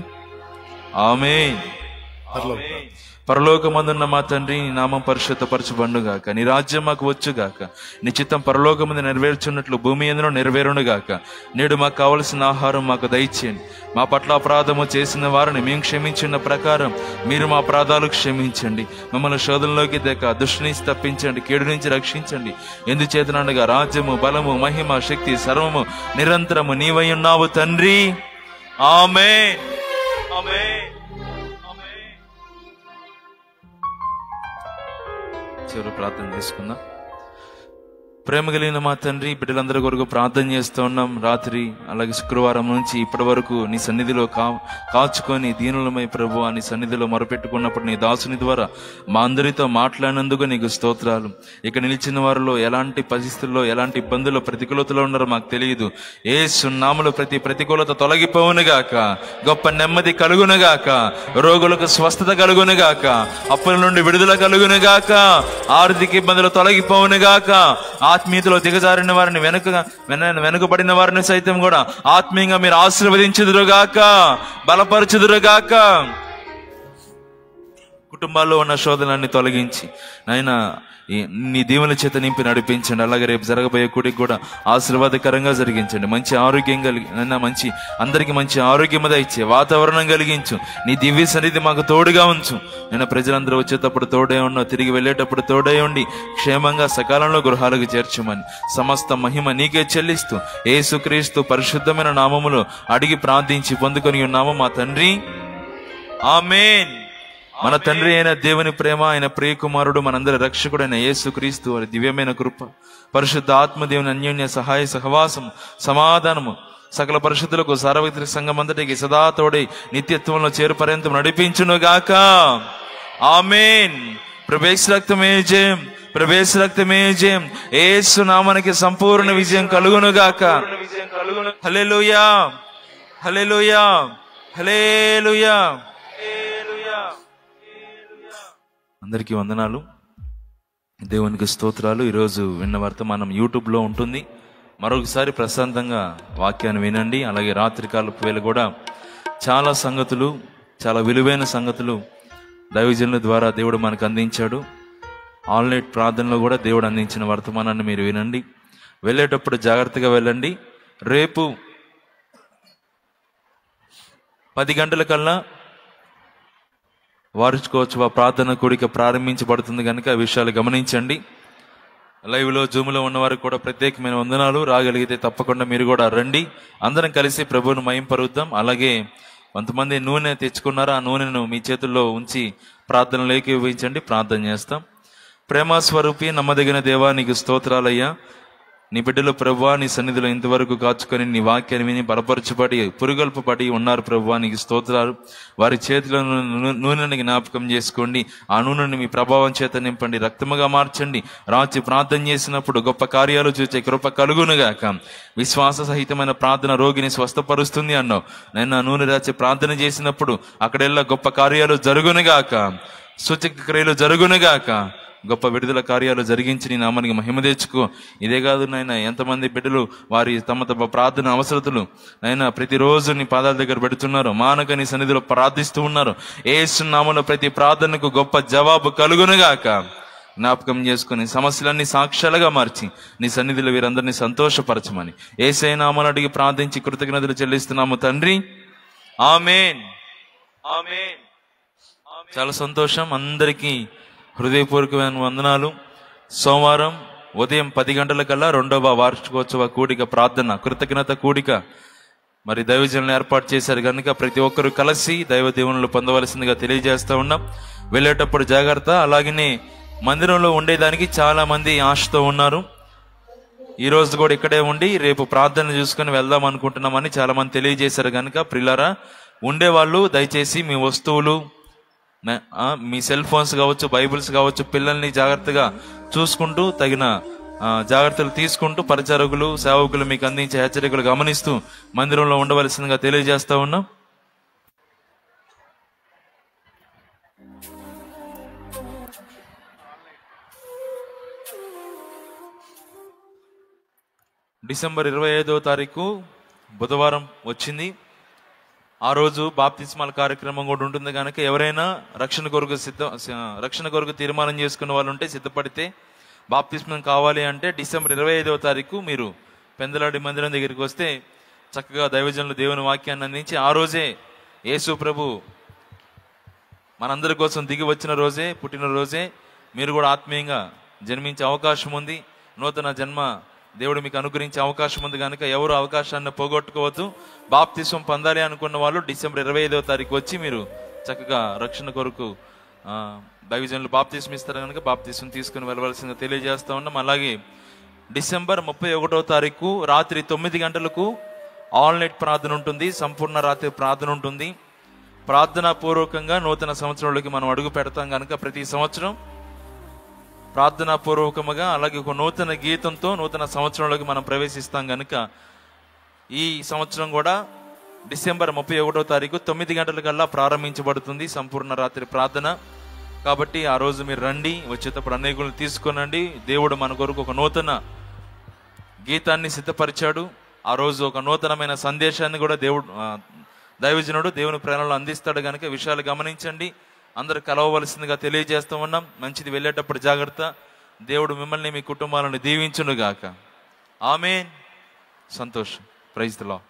ఆమేన్. పరలోకమందున్న మా తండ్రి, నీ నామం పరిశుద్ధపరచబడుగాక, నీ రాజ్యం మాకు వచ్చుగాక, నీ చిత్తం పరలోకమందు నెరవేర్చున్నట్లు భూమి యందును నెరవేరునుగాక. నేడు మాకు కావలసిన ఆహారం మాకు దయచేయండి. మా పట్ల అపరాధము చేసిన వారిని మేము క్షమించిన ప్రకారం మీరు మా అపరాధాలు క్షమించండి. మమ్మల్ని శోధనలోకి తెక దుష్టుని తప్పించండి, కీడు నుంచి రక్షించండి. ఎందుచేతనగా రాజ్యము, బలము, మహిమ, శక్తి సర్వము నిరంతరము నీవై ఉన్నావు తండ్రి. ఆమేన్. ఆమేన్. చివరి ప్రార్థన చేసుకుందాం. ప్రేమ కలిగిన మా తండ్రి, బిడ్డలందరి కొరకు ప్రార్థన చేస్తూ ఉన్నాం. రాత్రి అలాగే శుక్రవారం నుంచి ఇప్పటి వరకు నీ సన్నిధిలో కాచుకొని దీనులమై ప్రభు నీ సన్నిధిలో మొరపెట్టుకున్నప్పుడు నీ దాసుని ద్వారా మా అందరితో మాట్లాడినందుకు నీకు స్తోత్రాలు. ఇక నిలిచిన వారిలో ఎలాంటి పరిస్థితుల్లో, ఎలాంటి ఇబ్బందుల్లో, ప్రతికూలతలో ఉన్నారో మాకు తెలియదు. యేసు నామములో ప్రతి ప్రతికూలత తొలగిపోవునుగాక, గొప్ప నెమ్మది కలుగునుగాక, రోగులకు స్వస్థత కలుగునుగాక, అప్పుల నుండి విడుదల కలుగునుగాక, ఆర్థిక ఇబ్బందులు తొలగిపోవునుగాక, ఆత్మీయతలో దిగజారిన వారిని, వెనుకబడిన వారిని సైతం కూడా ఆత్మీయంగా మీరు ఆశీర్వదించుదురుగాక, బలపరచుదురుగాక. కుటుంబాల్లో ఉన్న శోధనలన్నీ తొలగించి నాయనా నీ దీవెనల చేత నింపి నడిపించండి. అలాగే రేపు జరగబోయే కూడికి కూడా ఆశీర్వాదకరంగా జరిగించండి. మంచి ఆరోగ్యం కలిగి అందరికి మంచి ఆరోగ్యం ఇచ్చే వాతావరణం కలిగించు. నీ దివ్య సన్నిధి మాకు తోడుగా ఉంచు. నేను ప్రజలందరూ వచ్చేటప్పుడు తోడే ఉన్నా, తిరిగి వెళ్ళేటప్పుడు తోడే ఉండి క్షేమంగా సకాలంలో గృహాలకు చేర్చమని సమస్త మహిమ నీకే చెల్లిస్తూ యేసుక్రీస్తు పరిశుద్ధమైన నామములో అడిగి ప్రార్థించి పొందుకొని ఉన్నాము మా తండ్రి. ఆమేన్. మన తండ్రి అయిన దేవుని ప్రేమ, ఆయన ప్రియకుమారుడు, మనందరి రక్షకుడైన యేసుక్రీస్తు వారి దివ్యమైన కృప, పరిశుద్ధ ఆత్మదేవుని అన్యోన్య సహాయ సహవాసము, సమాధానము సకల పరిశుద్ధులకు సార్వత్రిక సంఘం అంతటికి సదా తోడై నిత్యత్వంలో చేరు పర్యంతం నడిపించునుగాక. ఆమేన్. ప్రవేశ రక్తమే జయం, ప్రవేశ రక్తమే జయం. యేసు నామానికి సంపూర్ణ విజయం కలుగునుగాక. హల్లెలూయా, హల్లెలూయా, హల్లెలూయా. అందరికీ వందనాలు, దేవునికి స్తోత్రాలు. ఈరోజు విన్న వర్తమానం యూట్యూబ్లో ఉంటుంది. మరొకసారి ప్రశాంతంగా వాక్యాన్ని వినండి. అలాగే రాత్రికాలపు వేళ కూడా చాలా సంగతులు, చాలా విలువైన సంగతులు దైవజనుల ద్వారా దేవుడు మనకు అందించాడు. ఆన్లైన్ ప్రార్థనలో కూడా దేవుడు అందించిన వర్తమానాన్ని మీరు వినండి. వెళ్ళేటప్పుడు జాగ్రత్తగా వెళ్ళండి. రేపు 10 గంటలకల్లా వార్షికోత్సవ ప్రార్థన కూడిక ప్రారంభించబడుతుంది కనుక ఆ విషయాలు గమనించండి. లైవ్లో, జూమ్లో ఉన్నవారికి కూడా ప్రత్యేకమైన వందనాలు. రాగలిగితే తప్పకుండా మీరు కూడా రండి. అందరం కలిసి ప్రభువును మహింపరుద్దాం. అలాగే కొంతమంది నూనె తెచ్చుకున్నారా, ఆ నూనెను మీ చేతుల్లో ఉంచి ప్రార్థనలోకి ఉపయోగించండి. ప్రార్థన చేస్తాం. ప్రేమ స్వరూపి, నమ్మదగిన దేవా, నీకు స్తోత్రాలయ్యా. నీ బిడ్డలు ప్రభువా నీ సన్నిధిలో ఇంతవరకు కాచుకొని నీ వాక్యాన్ని విని బలపరచబడి పురుగొల్పబడి ఉన్నారు ప్రభువా, నీకు స్తోత్రాలు. వారి చేతిలో నూనెని జ్ఞాపకం చేసుకోండి. ఆ నూనెని మీ ప్రభావం చేత నింపండి, రక్తముగా మార్చండి. రాత్రి ప్రార్థన చేసినప్పుడు గొప్ప కార్యాలు చూచే కృప కలుగునుగాక. విశ్వాస సహితమైన ప్రార్థన రోగిని స్వస్థపరుస్తుంది అన్నావు. నేను ఆ నూనె రాచి ప్రార్థన చేసినప్పుడు అక్కడెల్లా గొప్ప కార్యాలు జరుగునుగాక, సూచక క్రియలు జరుగునుగాక, గొప్ప విడుదల కార్యాలు జరిగించి నీ నామానికి మహిమ తెచ్చుకో. ఇదే కాదు నాయన, ఎంతమంది బిడ్డలు వారి తమ తమ ప్రార్థన అవసరతలు నాయన ప్రతిరోజు నీ పాదాల దగ్గర పెడుతున్నారు, మానక నీ సన్నిధిలో ప్రార్థిస్తూ ఉన్నారు. యేసు నామములో ప్రతి ప్రార్థనకు గొప్ప జవాబు కలుగునుగాక. జ్ఞాపకం చేసుకుని సమస్యలన్నీ సాక్ష్యాలుగా మార్చి నీ సన్నిధిలో వీరందరినీ సంతోషపరచమని యేసయ్య నామములో అడిగి ప్రార్థించి కృతజ్ఞతలు చెల్లిస్తున్నాము తండ్రి. ఆమేన్, ఆమేన్. చాలా సంతోషం. అందరికీ హృదయపూర్వకమైన వందనాలు. సోమవారం ఉదయం 10 గంటలకల్లా 2వ వార్షికోత్సవ కూడిక ప్రార్థన, కృతజ్ఞత కూడిక మరి దైవజనులు ఏర్పాటు చేశారు కనుక ప్రతి ఒక్కరూ కలిసి దైవ దీవెనలు పొందవలసిందిగా తెలియజేస్తూ ఉన్నాం. వెళ్ళేటప్పుడు జాగ్రత్త. అలాగనే మందిరంలో ఉండేదానికి చాలా మంది ఆశతో ఉన్నారు. ఈ రోజు కూడా ఇక్కడే ఉండి రేపు ప్రార్థన చూసుకొని వెళ్దాం అనుకుంటున్నామని చాలా మంది తెలియజేశారు కనుక ప్రియులారా, ఉండేవాళ్ళు దయచేసి మీ వస్తువులు, మీ సెల్ ఫోన్స్ కావచ్చు, బైబిల్స్ కావచ్చు, పిల్లల్ని జాగ్రత్తగా చూసుకుంటూ తగిన జాగ్రత్తలు తీసుకుంటూ పరిచారకులు, సేవకులు మీకు అందించే హెచ్చరికలు గమనిస్తూ మందిరంలో ఉండవలసిందిగా తెలియజేస్తా ఉన్నాం. డిసెంబర్ 25వ తారీఖు బుధవారం వచ్చింది. ఆ రోజు బాప్తిస్మాల కార్యక్రమం కూడా ఉంటుంది కనుక ఎవరైనా రక్షణ కొరకు తీర్మానం చేసుకున్న వాళ్ళు ఉంటే సిద్ధపడితే బాప్తిస్మం కావాలి అంటే డిసెంబర్ 25వ తారీఖు మీరు పెందలాడి మందిరం దగ్గరికి వస్తే చక్కగా దైవజనులు దేవుని వాక్యాన్ని అందించి ఆ రోజే యేసు ప్రభు మనందరి కోసం దిగి వచ్చిన రోజే, పుట్టినరోజే మీరు కూడా ఆత్మీయంగా జన్మించే అవకాశం ఉంది. నూతన జన్మ దేవుడు మీకు అనుగ్రహించే అవకాశం ఉంది కనుక ఎవరు అవకాశాన్ని పోగొట్టుకోవద్దు. బాప్తిస్మం పొందాలి అనుకున్న వాళ్ళు డిసెంబర్ 25వ తారీఖు వచ్చి మీరు చక్కగా రక్షణ కొరకు దైవజనులు బాప్తిస్మం ఇస్తారు కనుక బాప్తిస్మం తీసుకుని వెళ్ళవలసిందిగా తెలియజేస్తా ఉన్నాం. అలాగే డిసెంబర్ 31వ తారీఖు రాత్రి 9 గంటలకు ఆల్ నైట్ ప్రార్థన ఉంటుంది, సంపూర్ణ రాత్రి ప్రార్థన ఉంటుంది. ప్రార్థనా పూర్వకంగా నూతన సంవత్సరంలోకి మనం అడుగు పెడతాం కనుక ప్రతి సంవత్సరం ప్రార్థనా పూర్వకముగా అలాగే ఒక నూతన గీతంతో నూతన సంవత్సరంలోకి మనం ప్రవేశిస్తాం కనుక ఈ సంవత్సరం కూడా డిసెంబర్ 31వ తారీఖు 9 గంటలకల్లా ప్రారంభించబడుతుంది సంపూర్ణ రాత్రి ప్రార్థన. కాబట్టి ఆ రోజు మీరు రండి, వచ్చేటప్పుడు అనేకులను తీసుకొనండి. దేవుడు మన కొరకు ఒక నూతన గీతాన్ని సిద్ధపరిచాడు. ఆ రోజు ఒక నూతనమైన సందేశాన్ని కూడా దైవజనుడు దేవుని ప్రేరణలో అందిస్తాడు కనుక విషయాలు గమనించండి. అందరు కలవవలసిందిగా తెలియజేస్తూ ఉన్నాం. మంచిది, వెళ్ళేటప్పుడు జాగ్రత్త. దేవుడు మిమ్మల్ని మీ కుటుంబాలను దీవించును గాక. ఆమేన్. సంతోషం. Praise the lord.